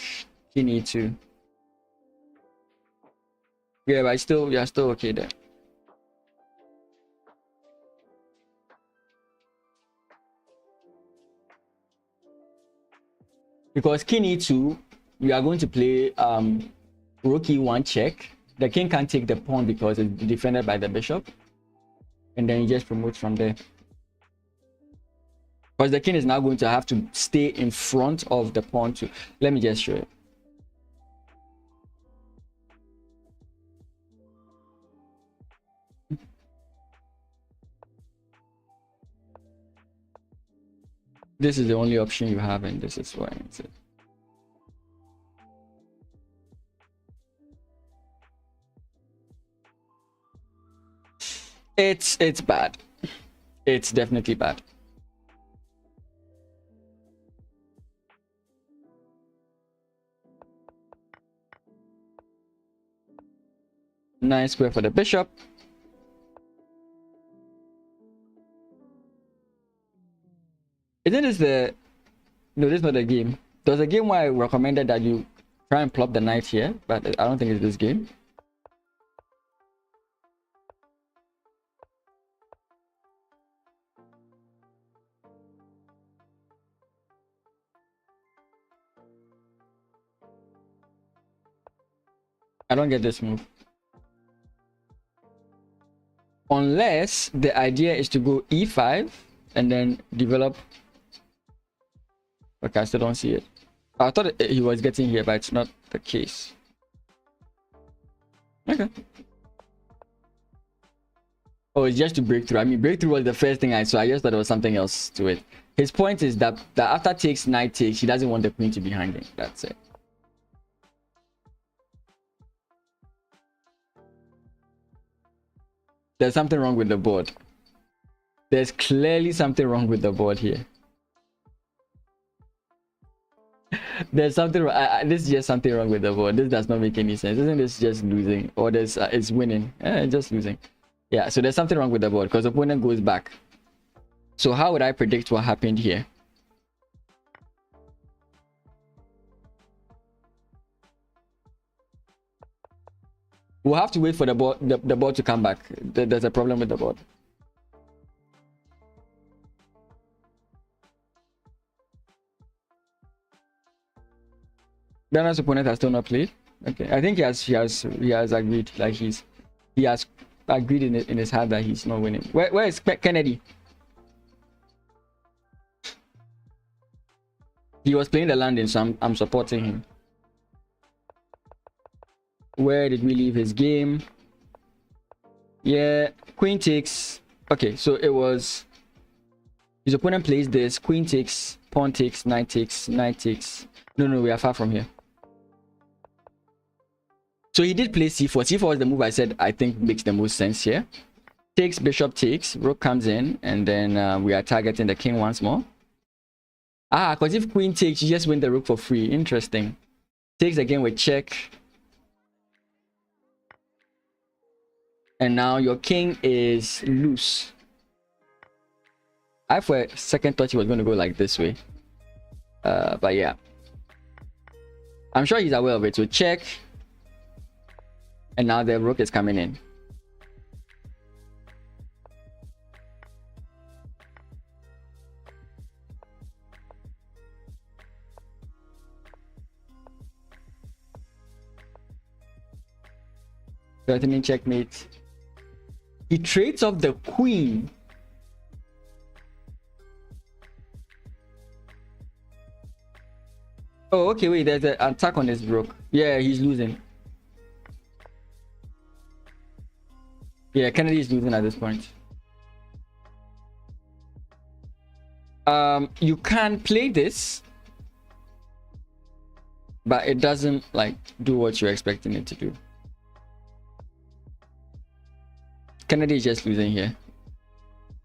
S1: King e2. Yeah, but you're still okay there. Because king e2, we are going to play rook e1 check. The king can't take the pawn because it's defended by the bishop. And then he just promotes from there. Because the king is now going to have to stay in front of the pawn too. Let me just show you. This is the only option you have, and this is why it's it. It's bad. It's definitely bad. Nice square for the bishop. Isn't this the... No, this is not the game. There was a game where I recommended that you try and plop the knight here, but I don't think it's this game. I don't get this move. Unless the idea is to go e5 and then develop. Okay, I still don't see it. I thought he was getting here, but it's not the case. Okay. Oh, it's just to break through. I mean, breakthrough was the first thing I saw. I just thought there was something else to it. His point is that after takes, knight takes, he doesn't want the queen to be hanging. That's it. There's something wrong with the board. There's clearly something wrong with the board here. There's something wrong. This is just something wrong with the board. This does not make any sense. Isn't this just losing? Or this it's winning? Just losing. Yeah, so there's something wrong with the board because the opponent goes back. So how would I predict what happened here? We'll have to wait for the board to come back. There's a problem with the board. Dana's opponent has still not played. Okay, I think he has agreed. Like he has agreed in his heart that he's not winning. Where is Kennedy? He was playing the landing, so I'm supporting him. Where did we leave his game? Yeah, queen takes. Okay, so it was his opponent plays this, queen takes, pawn takes, knight takes, knight takes. No, we are far from here. So he did play c4. c4 was the move I said I think makes the most sense here. Takes, bishop takes, rook comes in, and then we are targeting the king once more. Because if queen takes, you just win the rook for free. Interesting. Takes again with check. And now your king is loose. I for a second thought he was going to go like this way. But yeah. I'm sure he's aware of it. So check. And now the rook is coming in. Threatening checkmate. He trades off the queen. Oh, okay, wait, there's an attack on his rook. Yeah, he's losing. Yeah, Kennedy is losing at this point. You can play this. but it doesn't like do what you're expecting it to do. Kennedy is just losing here.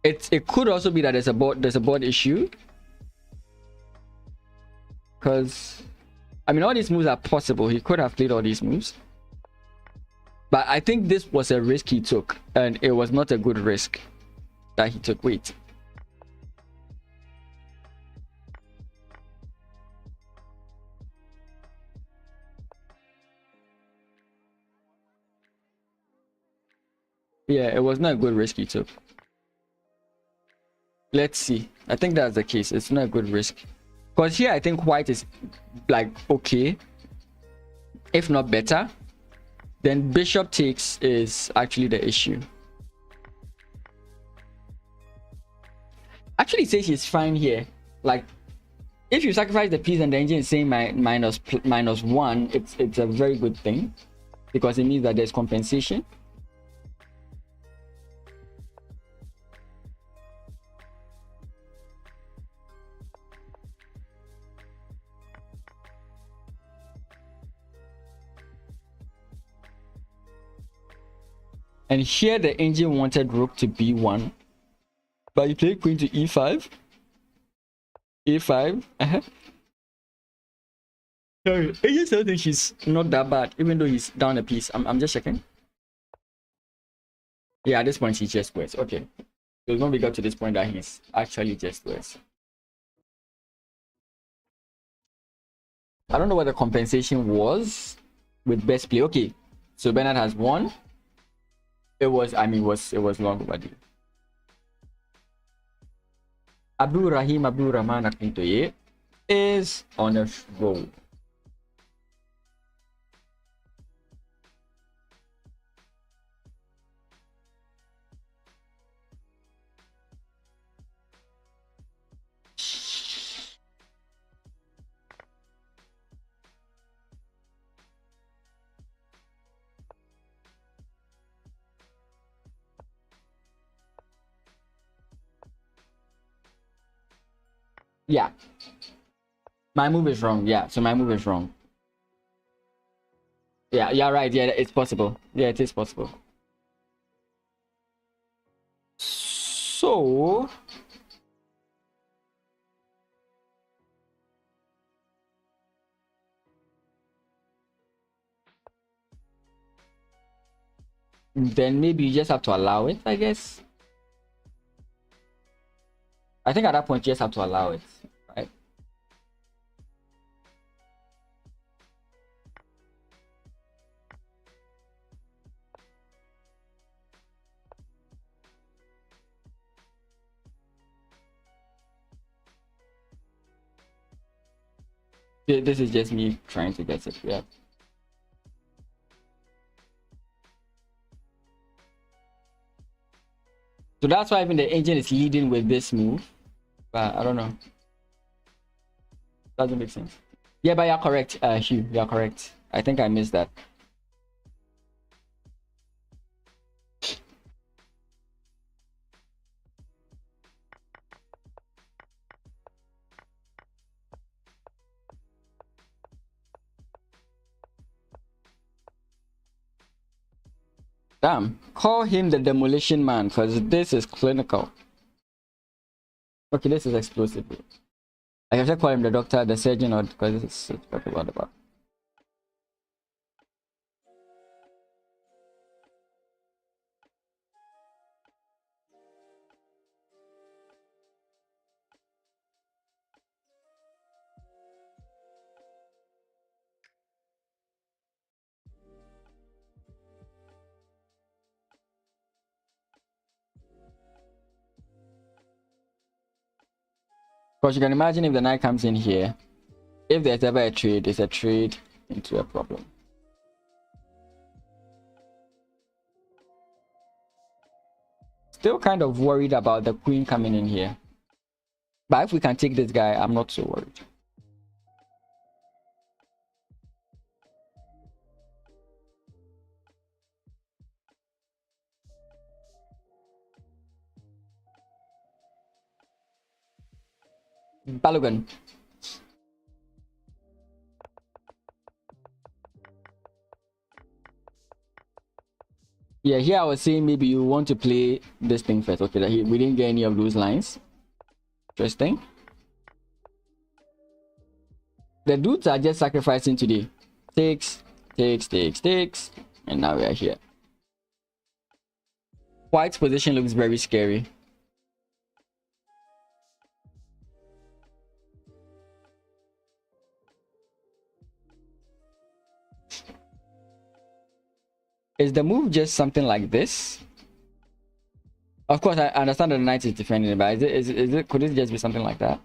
S1: It could also be that there's a board issue, because I mean all these moves are possible. He could have played all these moves, but I think this was a risk he took, and it was not a good risk that he took. Wait. Yeah, it was not a good risk he took. Let's see. I think that's the case. It's not a good risk. Because here I think white is like okay, if not better. Then bishop takes is actually the issue. Actually, it says he's fine here. Like, if you sacrifice the piece and the engine is saying -1, it's a very good thing, because it means that there's compensation. And here the engine wanted rook to b1, but he played queen to e5. a5. Sorry, I just don't think he's not that bad, even though he's down a piece. I'm just checking. Yeah, at this point he's just worse. Okay, so when we got to this point that he's actually just worse. I don't know what the compensation was with best play. Okay, so Bernard has won. It was, I mean, it was long overdue. Abdul Rahim Abdul Rahman Akintoye is on a roll. Yeah, my move is wrong. Yeah, so my move is wrong. Yeah, right. Yeah, it's possible. Yeah, it is possible. So then maybe you just have to allow it, I guess. I think at that point you just have to allow it, right? This is just me trying to get it. Yeah. So that's why even the engine is leading with this move. But I don't know. Doesn't make sense. Yeah, but you're correct, Hugh. You're correct. I think I missed that. Damn. Call him the demolition man, because this is clinical. Okay, this is explosive. I can just call him the doctor, the surgeon, or because it's about. Because you can imagine if the knight comes in here, if there's ever a trade, it's a trade into a problem. Still kind of worried about the queen coming in here. But if we can take this guy, I'm not so worried. Balogun. Yeah, here I was saying maybe you want to play this thing first. Okay, that we didn't get any of those lines. Interesting. The dudes are just sacrificing today. Takes, and now we are here. White's position looks very scary. Is the move just something like this? Of course, I understand that the knight is defending it, but could it just be something like that?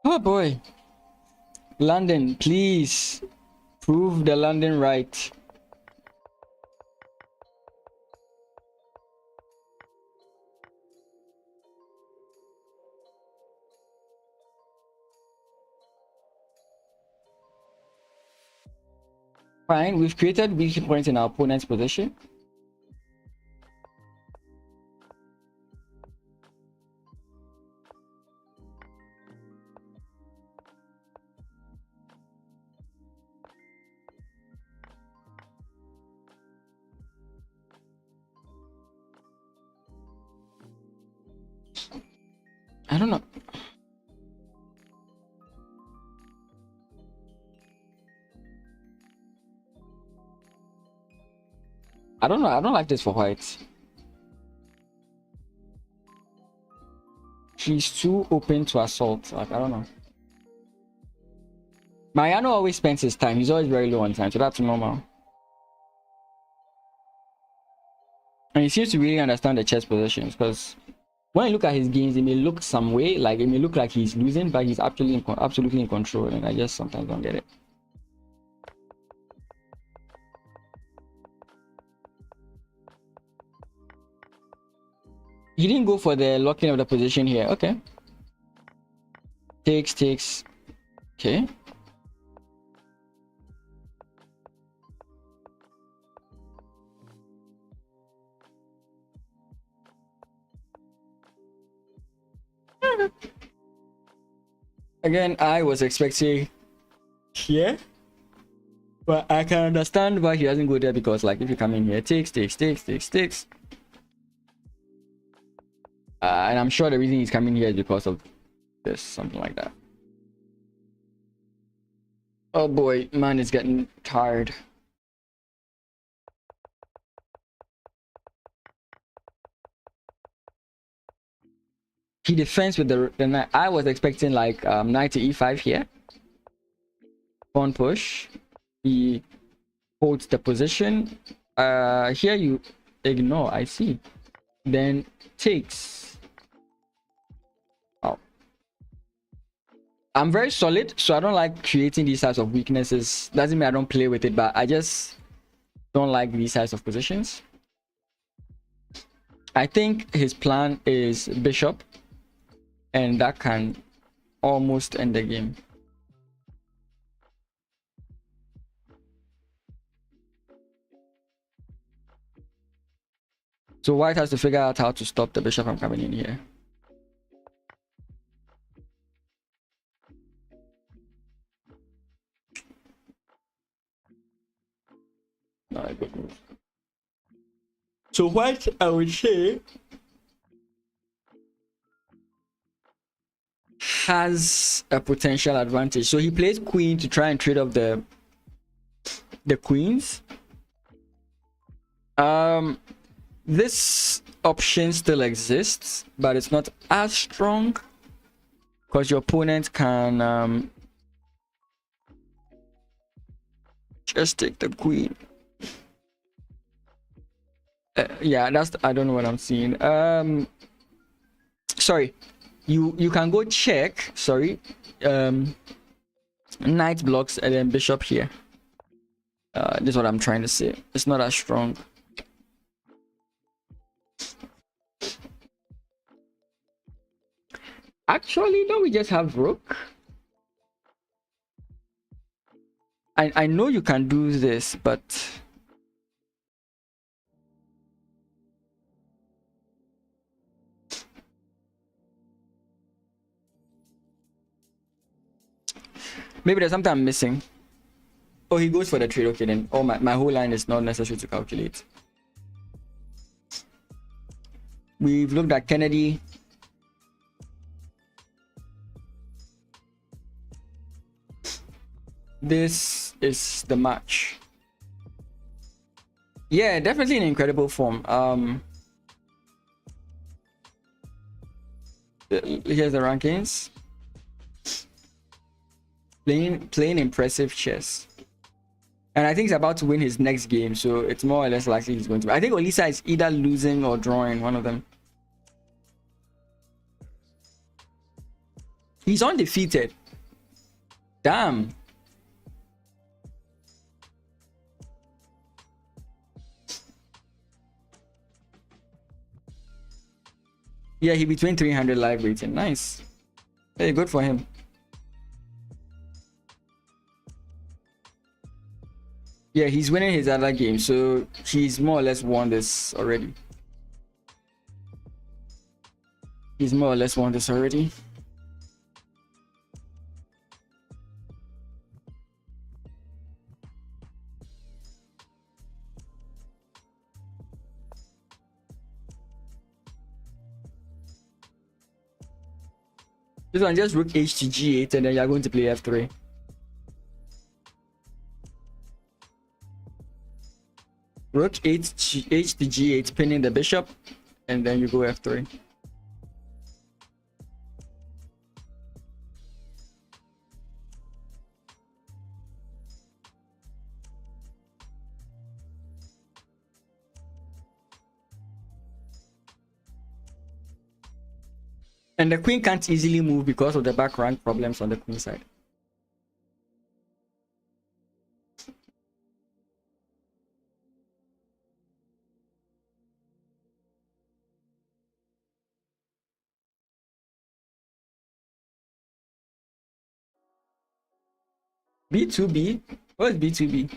S1: Oh boy. London, please prove the London right. Fine, we've created weak points in our opponent's position. I don't know. I don't know. I don't like this for white. She's too open to assault. Like, I don't know. Mariano always spends his time. He's always very low on time, so that's normal. And he seems to really understand the chess positions, because when you look at his games, it may look some way, like it may look like he's losing, but he's actually absolutely in control, and I just sometimes don't get it. He didn't go for the locking of the position here. Okay. Takes. Okay. Again, I was expecting here, but I can understand why he doesn't go there, because like if you come in here, takes. And I'm sure the reason he's coming here is because of this, something like that. Oh boy, man is getting tired. He defends with the knight. I was expecting like knight to e5 here. Pawn push. He holds the position. Here you ignore, I see. Then takes. Oh. I'm very solid, so I don't like creating these types of weaknesses. Doesn't mean I don't play with it, but I just don't like these types of positions. I think his plan is bishop, and that can almost end the game. So white has to figure out how to stop the bishop from coming in here. Not a good move. So white, I would say, has a potential advantage. So he plays queen to try and trade off the queens. This option still exists, but it's not as strong, because your opponent can just take the queen. Yeah, that's I don't know what I'm seeing. Sorry, you can go check. Sorry, knight blocks and then bishop here. This is what I'm trying to say. It's not as strong. Actually, don't we just have rook? I know you can do this, but maybe there's something I'm missing. Oh, he goes for the trade. Okay, then. Oh, my whole line is not necessary to calculate. We've looked at Kennedy. This is the match. Yeah, definitely in incredible form. Here's the rankings. Playing impressive chess. And I think he's about to win his next game, so it's more or less likely he's going to. I think Olisa is either losing or drawing, one of them. He's undefeated. Damn. Yeah, he between 300 live rating. Nice. Hey, good for him. Yeah, he's winning his other game, so he's more or less won this already. He's more or less won this already. This one just rook h to g8 and then you're going to play f3. Rook h to g8, pinning the bishop, and then you go f3. And the queen can't easily move because of the back rank problems on the queen side. B2B? What is B2B?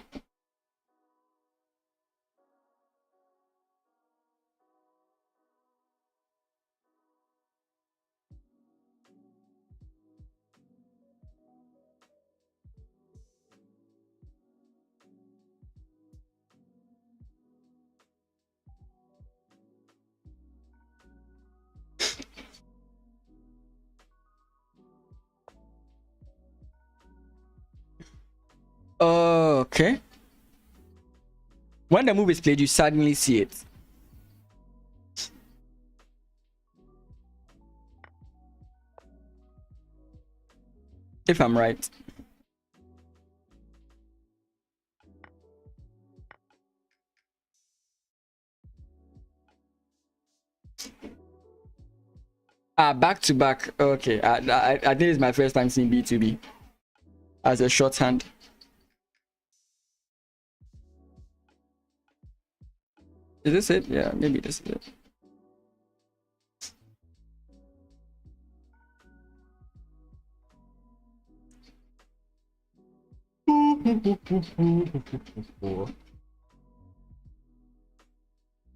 S1: Okay. When the move is played, you suddenly see it. If I'm right. Back to back. Okay. I think it's my first time seeing B2B as a shorthand. Is this it? Yeah, maybe this is it.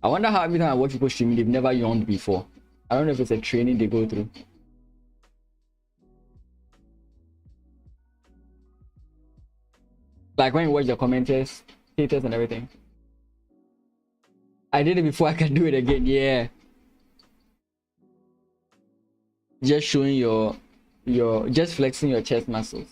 S1: I wonder how every time I watch people streaming, they've never yawned before. I don't know if it's a training they go through. Like when you watch the commenters, status and everything. I did it before, I can do it again. Yeah. Just showing your just flexing your chest muscles.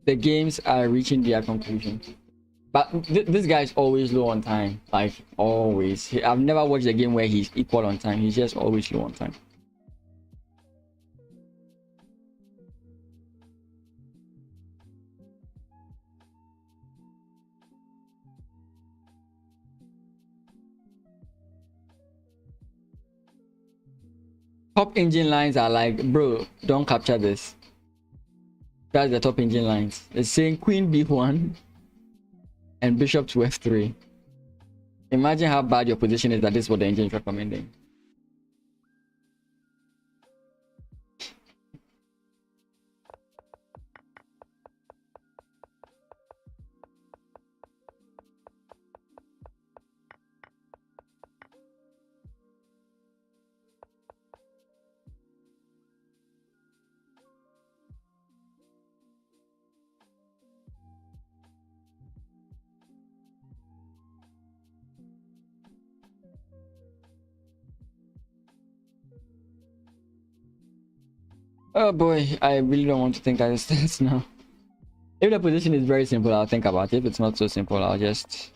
S1: the games are reaching their conclusion. But this guy is always low on time, like always. I've never watched a game where he's equal on time. He's just always low on time. Top engine lines are like, bro, don't capture this. That's the top engine lines. It's saying queen b1 and bishop to f3. Imagine how bad your position is that this is what the engine is recommending. Oh boy, I really don't want to think at this stance now. If the position is very simple, I'll think about it. If it's not so simple, I'll just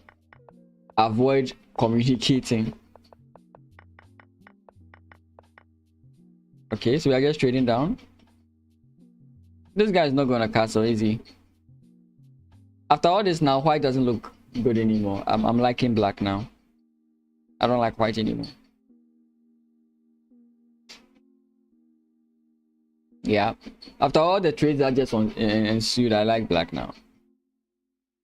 S1: avoid communicating. Okay, so we are just trading down. This guy is not going to castle, easy. After all this now, white doesn't look good anymore. I'm liking black now. I don't like white anymore. Yeah, after all the trades that just ensued, I like black now.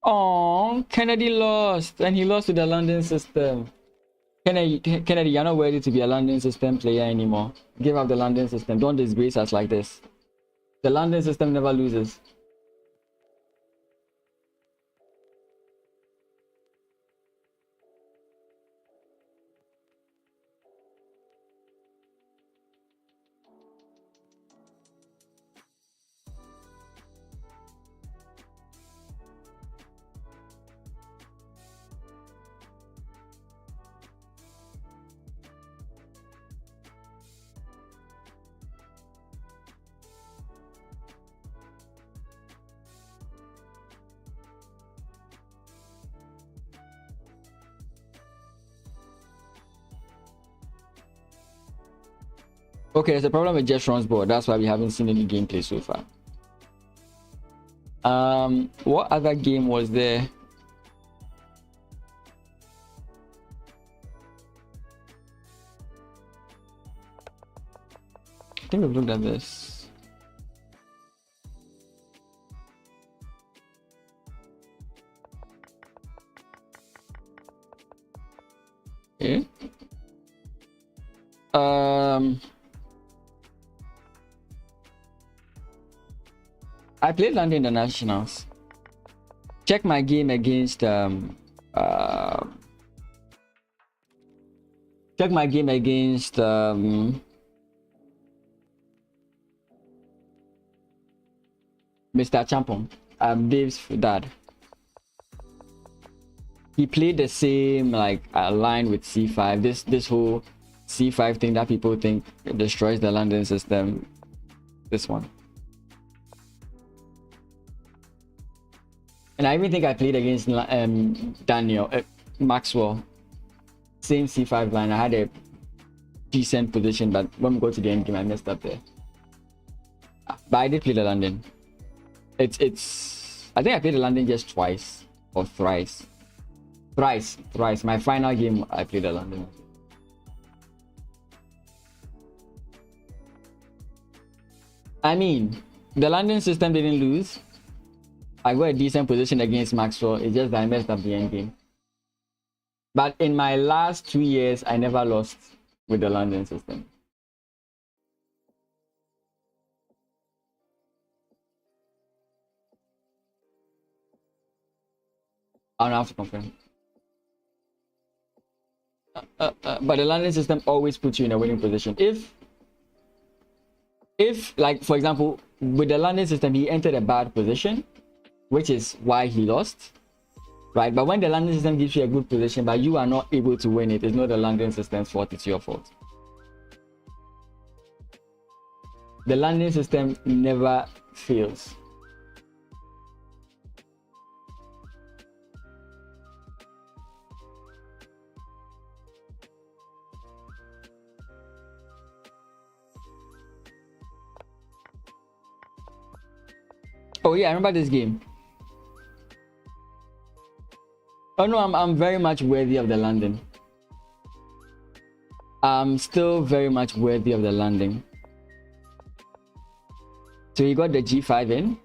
S1: Oh, Kennedy lost, and he lost to the London system. Kennedy, you're not worthy to be a London system player anymore. Give up the London system. Don't disgrace us like this. The London system never loses. Okay, there's a problem with Jetron's board. That's why we haven't seen any gameplay so far. What other game was there? I think we've looked at this. Okay. I played London Internationals. Check my game against check my game against Mr. Champon, Dave's dad. He played the same like line with c5. This whole c5 thing that people think destroys the London system. This one. And I even think I played against Daniel Maxwell. Same c5 line. I had a decent position, but when we go to the end game, I messed up there. But I did play the London. It's. I think I played the London just twice or thrice. Thrice. My final game, I played the London. I mean, the London system didn't lose. I got a decent position against Maxwell. It's just that I messed up the end game. But in my last 2 years, I never lost with the London system. I don't have to confirm. But the London system always puts you in a winning position. If like, for example, with the London system, he entered a bad position, which is why he lost, right? But when the London system gives you a good position, but you are not able to win it, it's not the London system's fault, it's your fault. The London system never fails. Oh yeah, I remember this game. Oh no, I'm very much worthy of the landing. I'm still very much worthy of the landing. So you got the G5 in.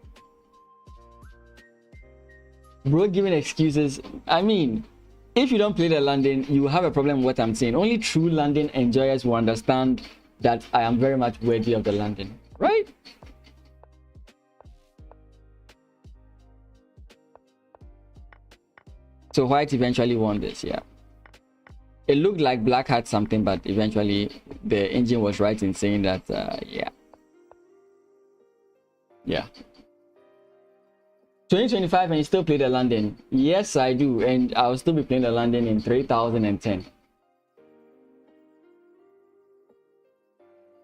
S1: Bro giving excuses. I mean, if you don't play the landing, you have a problem with what I'm saying. Only true landing enjoyers will understand that I am very much worthy of the landing, right? So white eventually won this, yeah. It looked like black had something, but eventually the engine was right in saying that, yeah. Yeah. 2025 and you still play the London? Yes, I do. And I'll still be playing the London in 3010.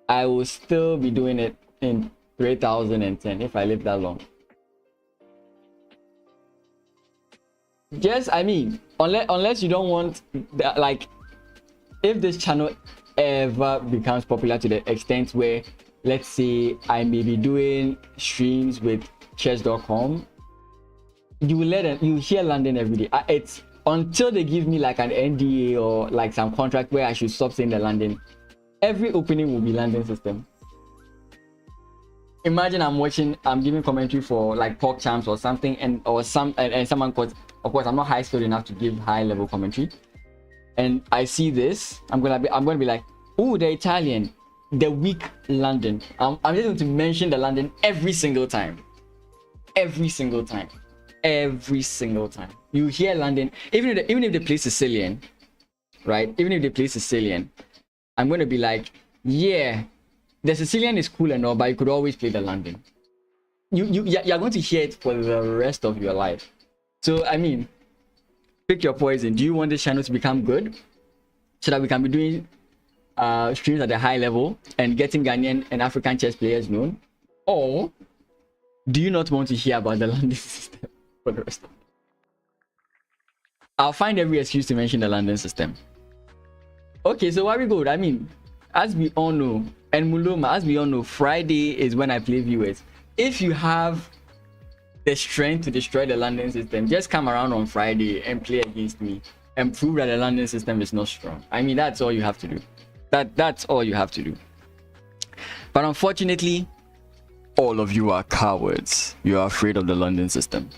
S1: I will still be doing it in 3010 if I live that long. Yes, I mean, unless you don't want that, like, if this channel ever becomes popular to the extent where, let's say, I may be doing streams with chess.com, you will you hear London every day. It's until they give me like an NDA or like some contract where I should stop saying the London. Every opening will be London system. Imagine I'm giving commentary for like Pork Champs or something, and someone quotes. Of course, I'm not high skilled enough to give high level commentary, and I see this. I'm gonna be like, oh, the Italian, the weak London. I'm just going to mention the London every single time. Every single time. You hear London, even if they play Sicilian, right? Even if they play Sicilian, I'm going to be like, yeah, the Sicilian is cool and all, but you could always play the London. You're going to hear it for the rest of your life. So, I mean, pick your poison. Do you want this channel to become good so that we can be doing streams at a high level and getting Ghanaian and African chess players known? Or do you not want to hear about the London system for the rest of it? I'll find every excuse to mention the London system. Okay, so where we go? I mean, as we all know, and Muloma, as we all know, Friday is when I play viewers. If you have the strength to destroy the London system, just come around on Friday and play against me and prove that the London system is not strong. I mean, that's all you have to do. That's all you have to do. But unfortunately, all of you are cowards. You are afraid of the London system.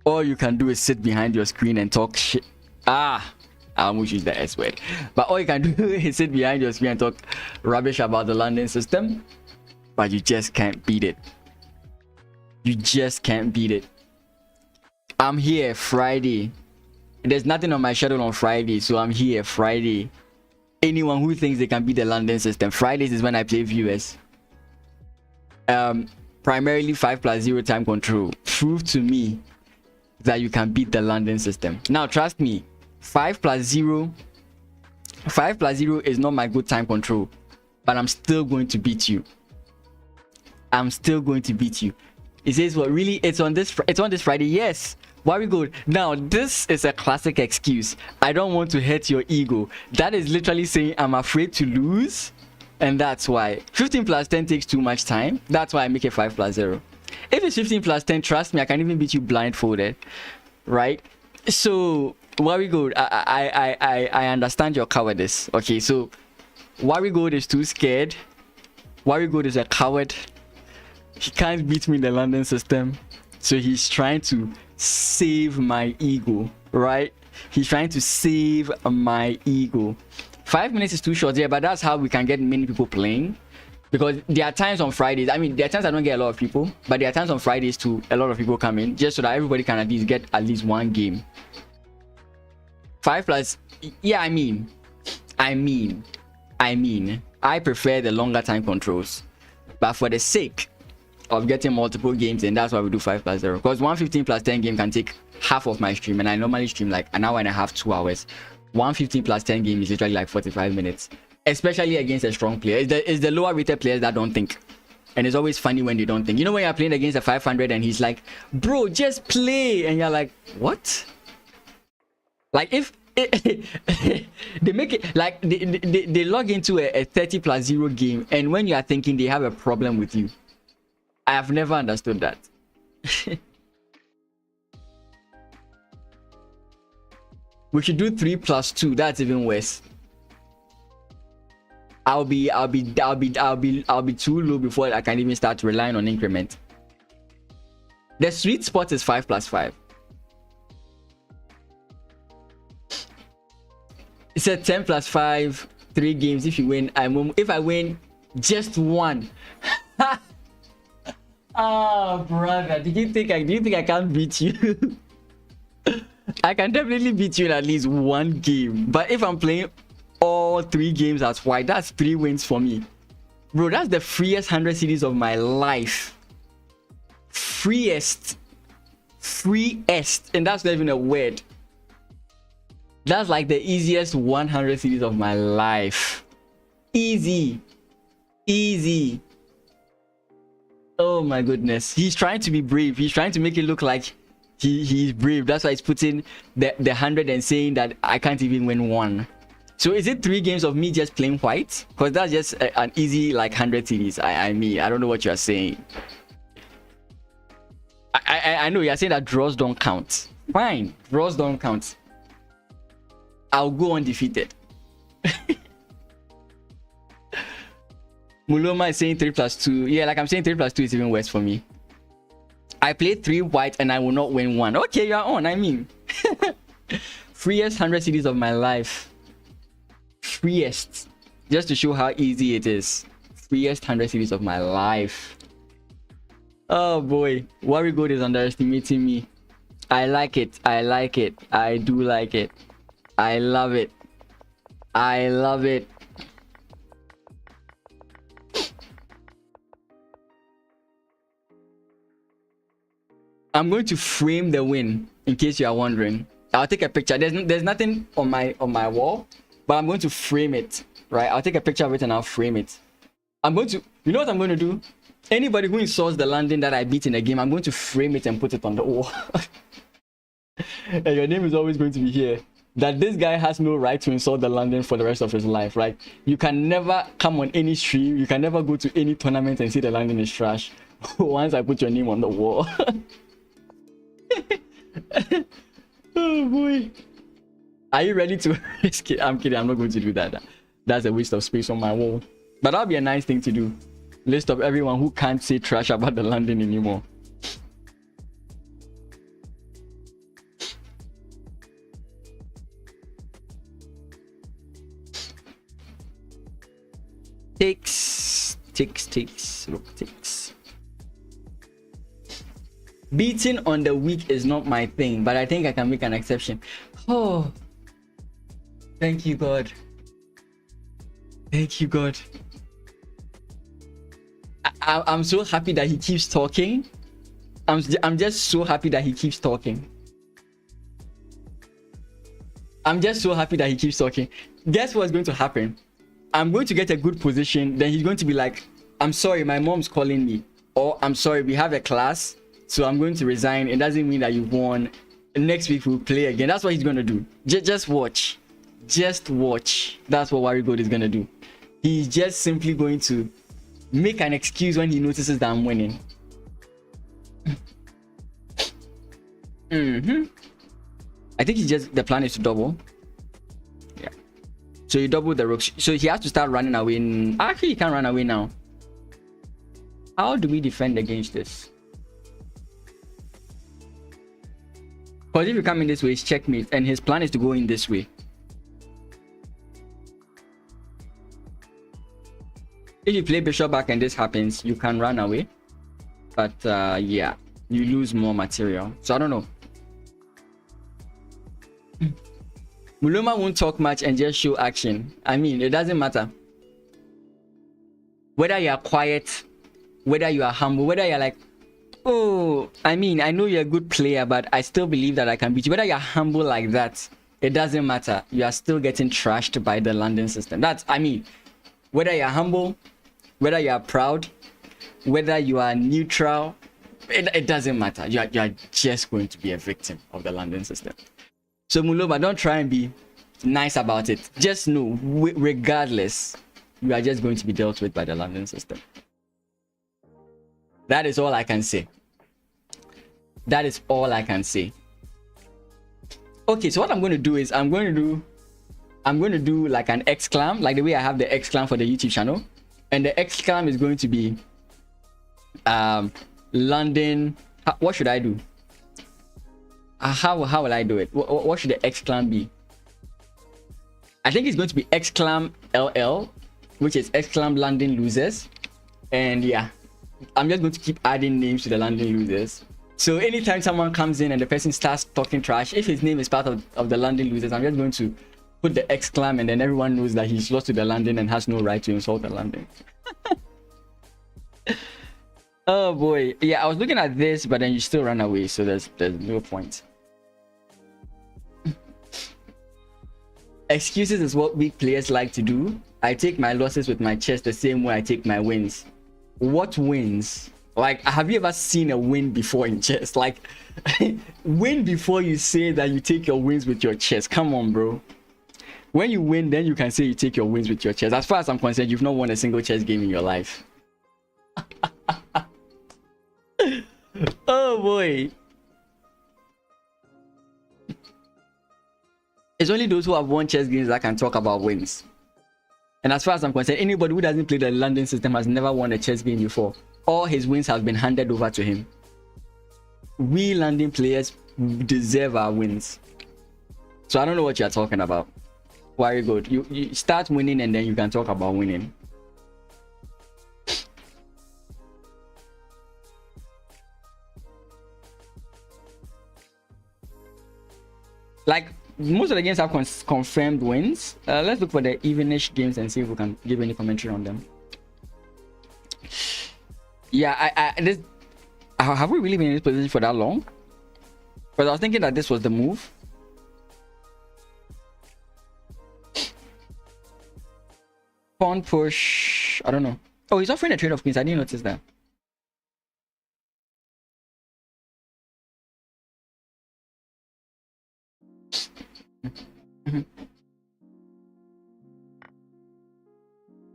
S1: All you can do is sit behind your screen and talk shit. I almost use the S word. But all you can do is sit behind your screen and talk rubbish about the London system. But you just can't beat it. You just can't beat it. I'm here Friday. There's nothing on my schedule on Friday, so I'm here Friday. Anyone who thinks they can beat the London system, Fridays is when I play viewers. Primarily 5+0 time control. Prove to me that you can beat the London system. Now trust me, 5+0 is not my good time control, but I'm still going to beat you. I'm still going to beat you. It says what? Really? It's on this Friday? Yes. Very good. Now this is a classic excuse. I don't want to hurt your ego. That is literally saying I'm afraid to lose, and that's why 15+10 takes too much time. That's why I make it 5+0. If it's 15+10, trust me, I can even beat you blindfolded, right? So very good. I understand your cowardice. Okay, so very good is too scared. Very good is a coward. He can't beat me in the London system, so he's trying to save my ego, right? He's trying to save my ego. 5 minutes is too short, yeah, but that's how we can get many people playing, because there are times on Fridays, I mean, there are times I don't get a lot of people, but there are times on Fridays too a lot of people come in, just so that everybody can at least get at least one game. 5+, yeah, I mean I prefer the longer time controls, but for the sake of getting multiple games, and that's why we do 5+0, because 115+10 game can take half of my stream, and I normally stream like an hour and a half, 2 hours. 115+10 game is literally like 45 minutes, especially against a strong player. It's the lower rated players that don't think, and it's always funny when they don't think. You know, when you're playing against a 500 and he's like, bro, just play, and you're like, what? Like, if they make it like they log into a 30+0 game, and when you are thinking, they have a problem with you. I have never understood that. We should do 3 plus 2. That's even worse. I'll be too low before I can even start relying on increment. The sweet spot is 5 plus 5. It's a 10 plus 5, 3 games. If you win, if I win just 1. Oh, brother, do you think I can't beat you? I can definitely beat you in at least 1 game. But if I'm playing all 3 games as white, that's 3 wins for me. Bro, that's the freest 100 cedis of my life. Freest. And that's not even a word. That's like the easiest 100 cedis of my life. Easy. Oh my goodness. He's trying to be brave. He's trying to make it look like he's brave. That's why he's putting the 100 and saying that I can't even win 1. So is it 3 games of me just playing white? Because that's just an easy like 100 cedis. I mean, I don't know what you're saying. I know you're saying that draws don't count. Fine, draws don't count. I'll go undefeated. Muloma is saying 3 plus 2. Yeah, like I'm saying 3 plus 2 is even worse for me. I played 3 white and I will not win 1. Okay, you're on. I mean, freest 100 cedis of my life. Freest. Just to show how easy it is. Freest 100 cedis of my life. Oh boy, Worry Gold is underestimating me. I like it. I do like it. I love it. I'm going to frame the win in case you are wondering. I'll take a picture. There's nothing on my wall, but I'm going to frame it, right? I'll take a picture of it and I'll frame it. I'm going to, you know what I'm going to do? Anybody who installs the landing that I beat in a game, I'm going to frame it and put it on the wall. And your name is always going to be here. That this guy has no right to insult the landing for the rest of his life, right? You can never come on any stream. You can never go to any tournament and see the landing is trash. Once I put your name on the wall. Oh boy. Are you ready to risk it? I'm kidding. I'm not going to do that. That's a waste of space on my wall. But that'll be a nice thing to do. List of everyone who can't say trash about the landing anymore. Ticks. Look, ticks. Beating on the weak is not my thing, but I think I can make an exception. Oh, thank you, God. Thank you, God. I'm so happy that he keeps talking. I'm just so happy that he keeps talking. I'm just so happy that he keeps talking. Guess what's going to happen? I'm going to get a good position. Then he's going to be like, I'm sorry, my mom's calling me. Or I'm sorry, we have a class, so I'm going to resign. It doesn't mean that you've won. Next week we'll play again. That's what he's going to do. Just watch. Just watch. That's what Worry Gold is going to do. He's just simply going to make an excuse when he notices that I'm winning. I think the plan is to double. Yeah. So you double the rook. So he has to start running away. Actually, he can't run away now. How do we defend against this? Because if you come in this way, it's checkmate. And his plan is to go in this way. If you play bishop back and this happens, you can run away. But yeah, you lose more material. So I don't know. Muloma won't talk much and just show action. I mean, it doesn't matter. Whether you are quiet, whether you are humble, whether you're like, oh, I mean, I know you're a good player, but I still believe that I can beat you. Whether you're humble like that, it doesn't matter. You are still getting trashed by the London system. That's, I mean, whether you're humble, whether you are proud, whether you are neutral, it doesn't matter. You are just going to be a victim of the London system. So Muloma, don't try and be nice about it. Just know, regardless, you are just going to be dealt with by the London system. That is all I can say. That is all I can say. Okay, so what I'm going to do is I'm going to do like an exclam, like the way I have the exclam for the YouTube channel, and the exclam is going to be London. What should I do? How will I do it? What should the exclam be? I think it's going to be exclam LL, which is exclam London losers. And yeah, I'm just going to keep adding names to the London losers. So anytime someone comes in and the person starts talking trash, if his name is part of the London losers, I'm just going to put the exclam, and then everyone knows that he's lost to the London and has no right to insult the London. Oh boy. Yeah, I was looking at this, but then you still ran away, so there's no point. Excuses is what weak players like to do. I take my losses with my chest the same way I take my wins. What wins? Like, have you ever seen a win before in chess? Like, win before you say that you take your wins with your chest. Come on, bro. When you win, then you can say you take your wins with your chest. As far as I'm concerned, you've not won a single chess game in your life. Oh boy. It's only those who have won chess games that can talk about wins. And as far as I'm concerned, anybody who doesn't play the London system has never won a chess game before. All his wins have been handed over to him. We London players deserve our wins. So I don't know what you're talking about. Very good. You start winning and then you can talk about winning. Like, most of the games have confirmed wins. Let's look for the evenish games and see if we can give any commentary on them. Yeah, have we really been in this position for that long? But I was thinking that this was the move. Pawn push. I don't know. Oh, he's offering a trade of queens. I didn't notice that.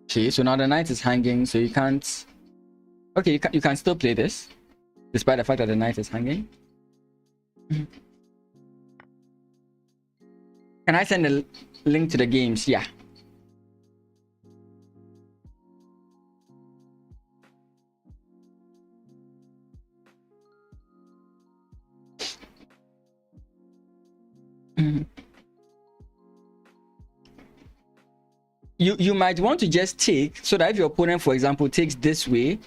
S1: Okay, so now the knight is hanging, so you can't. Okay, you can still play this, despite the fact that the knight is hanging. Can I send a link to the games? Yeah. You might want to just take, so that if your opponent, for example, takes this way.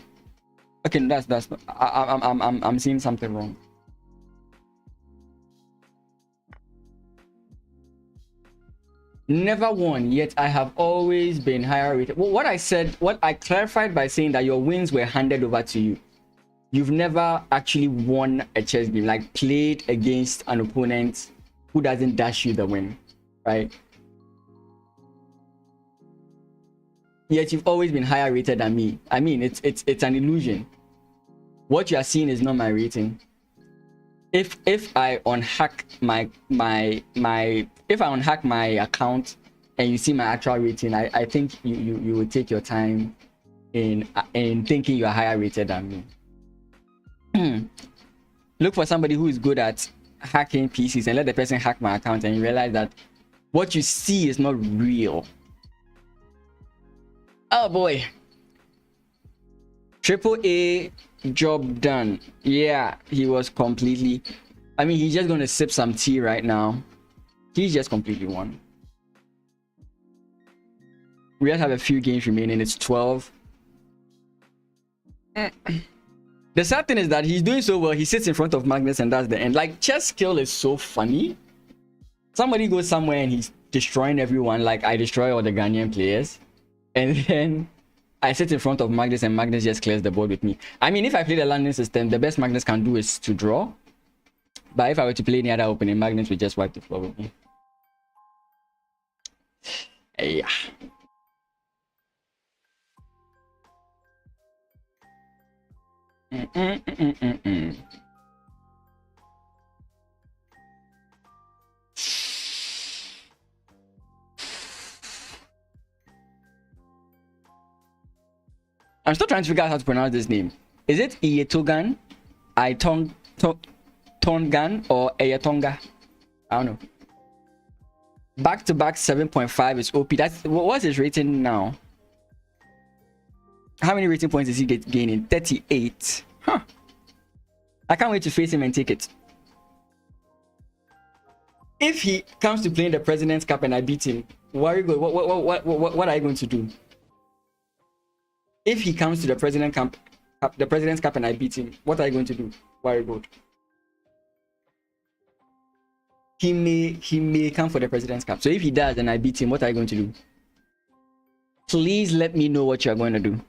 S1: Okay, that's not. I'm seeing something wrong. Never won, yet I have always been higher rated. Well, what I clarified by saying that your wins were handed over to you. You've never actually won a chess game, like played against an opponent who doesn't dash you the win, right? Yet you've always been higher rated than me. I mean, it's an illusion. What you are seeing is not my rating. If I unhack if I unhack my account and you see my actual rating, I think you will take your time in thinking you are higher rated than me. Look for somebody who is good at hacking PCs and let the person hack my account, and you realize that what you see is not real. Oh boy. AAA job done. Yeah, he was completely. I mean, he's just gonna sip some tea right now. He's just completely won. We just have a few games remaining. It's 12. The sad thing is that he's doing so well. He sits in front of Magnus and that's the end. Like, chess skill is so funny. Somebody goes somewhere and he's destroying everyone, like I destroy all the Ghanaian players. And then I sit in front of Magnus and Magnus just clears the board with me. I mean, if I play the London system, the best Magnus can do is to draw. But if I were to play any other opening, Magnus would just wipe the floor with me. Yeah. I'm still trying to figure out how to pronounce this name. Is it Ietogan? Tongan or Eyatonga. I don't know. Back-to-back 7.5 is OP. That's what's his rating now? How many rating points is he gaining? 38. Huh. I can't wait to face him and take it. If he comes to playing the President's Cup and I beat him, what are you going to do? If he comes to the President's Cup and I beat him, what are you going to do? Very good. He may come for the President's Cup. So if he does and I beat him, what are you going to do? Please let me know what you are going to do.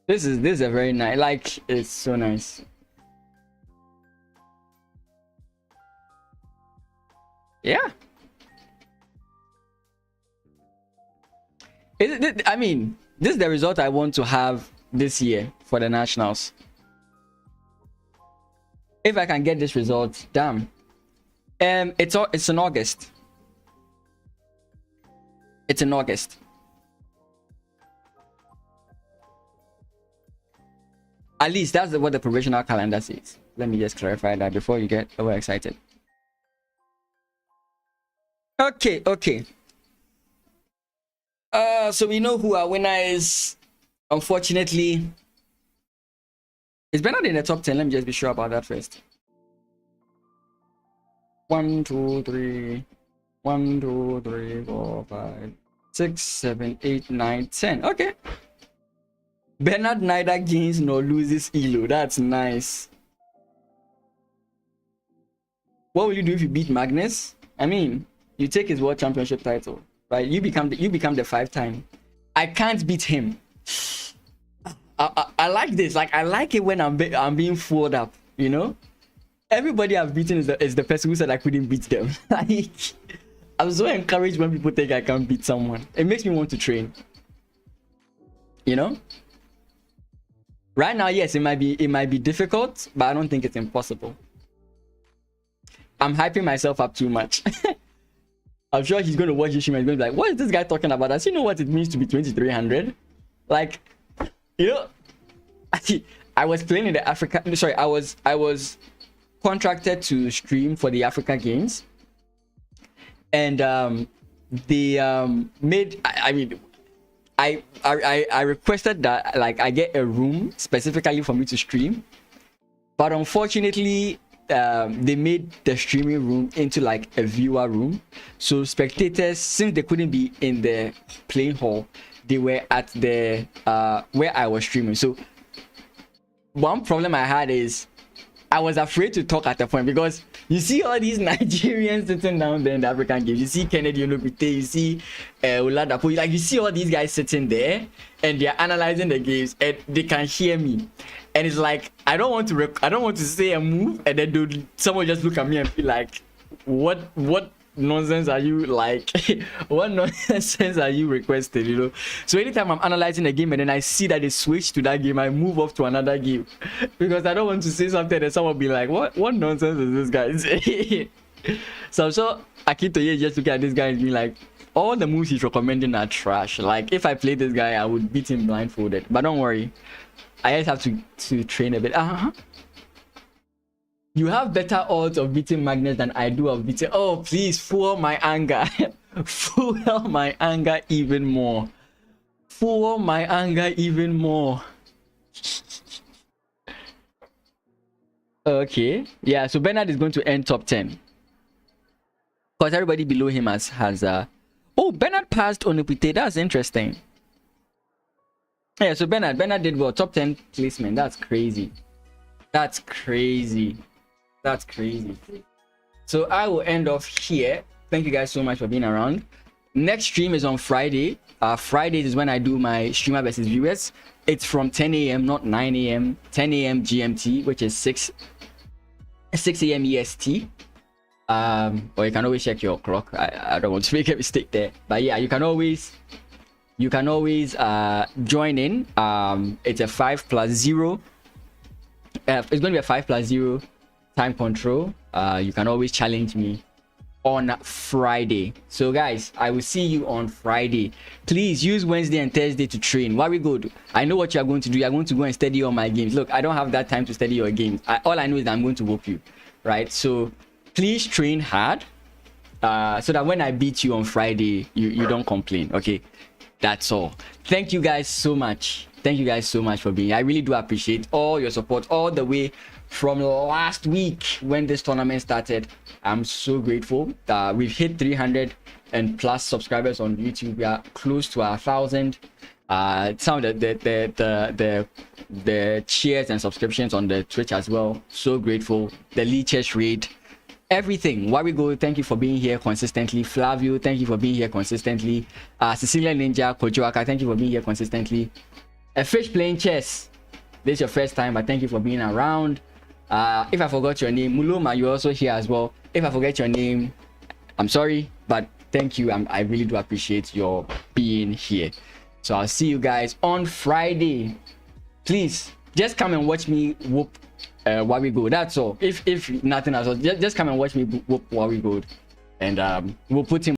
S1: This is a very nice, like, it's so nice. Yeah. I mean, this is the result I want to have this year for the nationals. If I can get this result, damn. It's in August. It's in August. At least that's what the provisional calendar says. Let me just clarify that before you get overexcited. Okay. So we know who our winner is. Unfortunately, is Bernard in the top 10? Let me just be sure about that first. 1, 2, 3, 1, 2, 3, 4, 5, 6, 7, 8, 9, 10. Okay. Bernard neither gains nor loses ELO. That's nice. What will you do if you beat Magnus? I mean, you take his world championship title, right? You become the 5-time. I can't beat him. I like this. Like, I like it when I'm being fooled up. You know, everybody I've beaten is the person who said I couldn't beat them. Like, I'm so encouraged when people think I can't beat someone. It makes me want to train. You know. Right now, yes, it might be difficult, but I don't think it's impossible. I'm hyping myself up too much. I'm sure he's going to watch this stream and he's going to be like, what is this guy talking about? Does he know what it means to be 2300? Like, you know, I was playing in the Africa. Sorry, I was contracted to stream for the Africa Games, and they made. I mean, I requested that, like, I get a room specifically for me to stream, but unfortunately they made the streaming room into like a viewer room, so spectators, since they couldn't be in the playing hall, they were at the where I was streaming. So one problem I had is I was afraid to talk at the point, because you see all these Nigerians sitting down there in the African Games. You see Kennedy Onobite, you see Oladapo, like, you see all these guys sitting there and they're analyzing the games and they can hear me. And it's like, I don't want to say a move and then someone just look at me and be like, what nonsense are you, like, what nonsense are you requesting, you know? So anytime I'm analyzing a game and then I see that they switch to that game, I move off to another game, because I don't want to say something and someone will be like, what nonsense is this guy saying? So I'm sure Akintoye just looking at this guy and being like, all the moves he's recommending are trash. Like, if I play this guy, I would beat him blindfolded. But don't worry, I just have to train a bit. You have better odds of beating Magnus than I do of beating. Oh, please, fuel my anger. Fuel my anger even more. Fuel my anger even more. Okay. Yeah, so Bernard is going to end top 10. Because everybody below him has oh, Bernard passed Onopite. That's interesting. Yeah, so Bernard did well. Top 10 placement. That's crazy. That's crazy. That's crazy. So I will end off here. Thank you guys so much for being around. Next stream is on Friday. Fridays is when I do my streamer versus viewers. It's from 10 a.m, not 9 a.m. 10 a.m. GMT, which is 6 a.m. EST. Or you can always check your clock. I don't want to make a mistake there. But yeah, you can always join in. It's a 5+0. It's going to be a 5+0 time control. You can always challenge me on Friday. So guys, I will see you on Friday. Please use Wednesday and Thursday to train. Why we good? I know what you are going to do. You are going to go and study all my games. Look, I don't have that time to study your games. All I know is that I'm going to whoop you, right? So please train hard, so that when I beat you on Friday, you don't complain. Okay, that's all. Thank you guys so much. Thank you guys so much for being here. I really do appreciate all your support all the way from last week when this tournament started. I'm so grateful that we've hit 300 and plus subscribers on YouTube. We are close to 1,000. Some of the cheers and subscriptions on the Twitch as well. So grateful. The leeches rate, everything. Why we go? Thank you for being here consistently. Flavio, thank you for being here consistently. Cecilia Ninja Kojoaka, thank you for being here consistently. A fish playing chess. This is your first time, but thank you for being around. If I forgot your name, Muloma, you're also here as well. If I forget your name, I'm sorry, but thank you. I really do appreciate your being here. So I'll see you guys on Friday. Please just come and watch me whoop Why We Go. That's all. If nothing else, just come and watch me whoop Why We Go, and we'll put him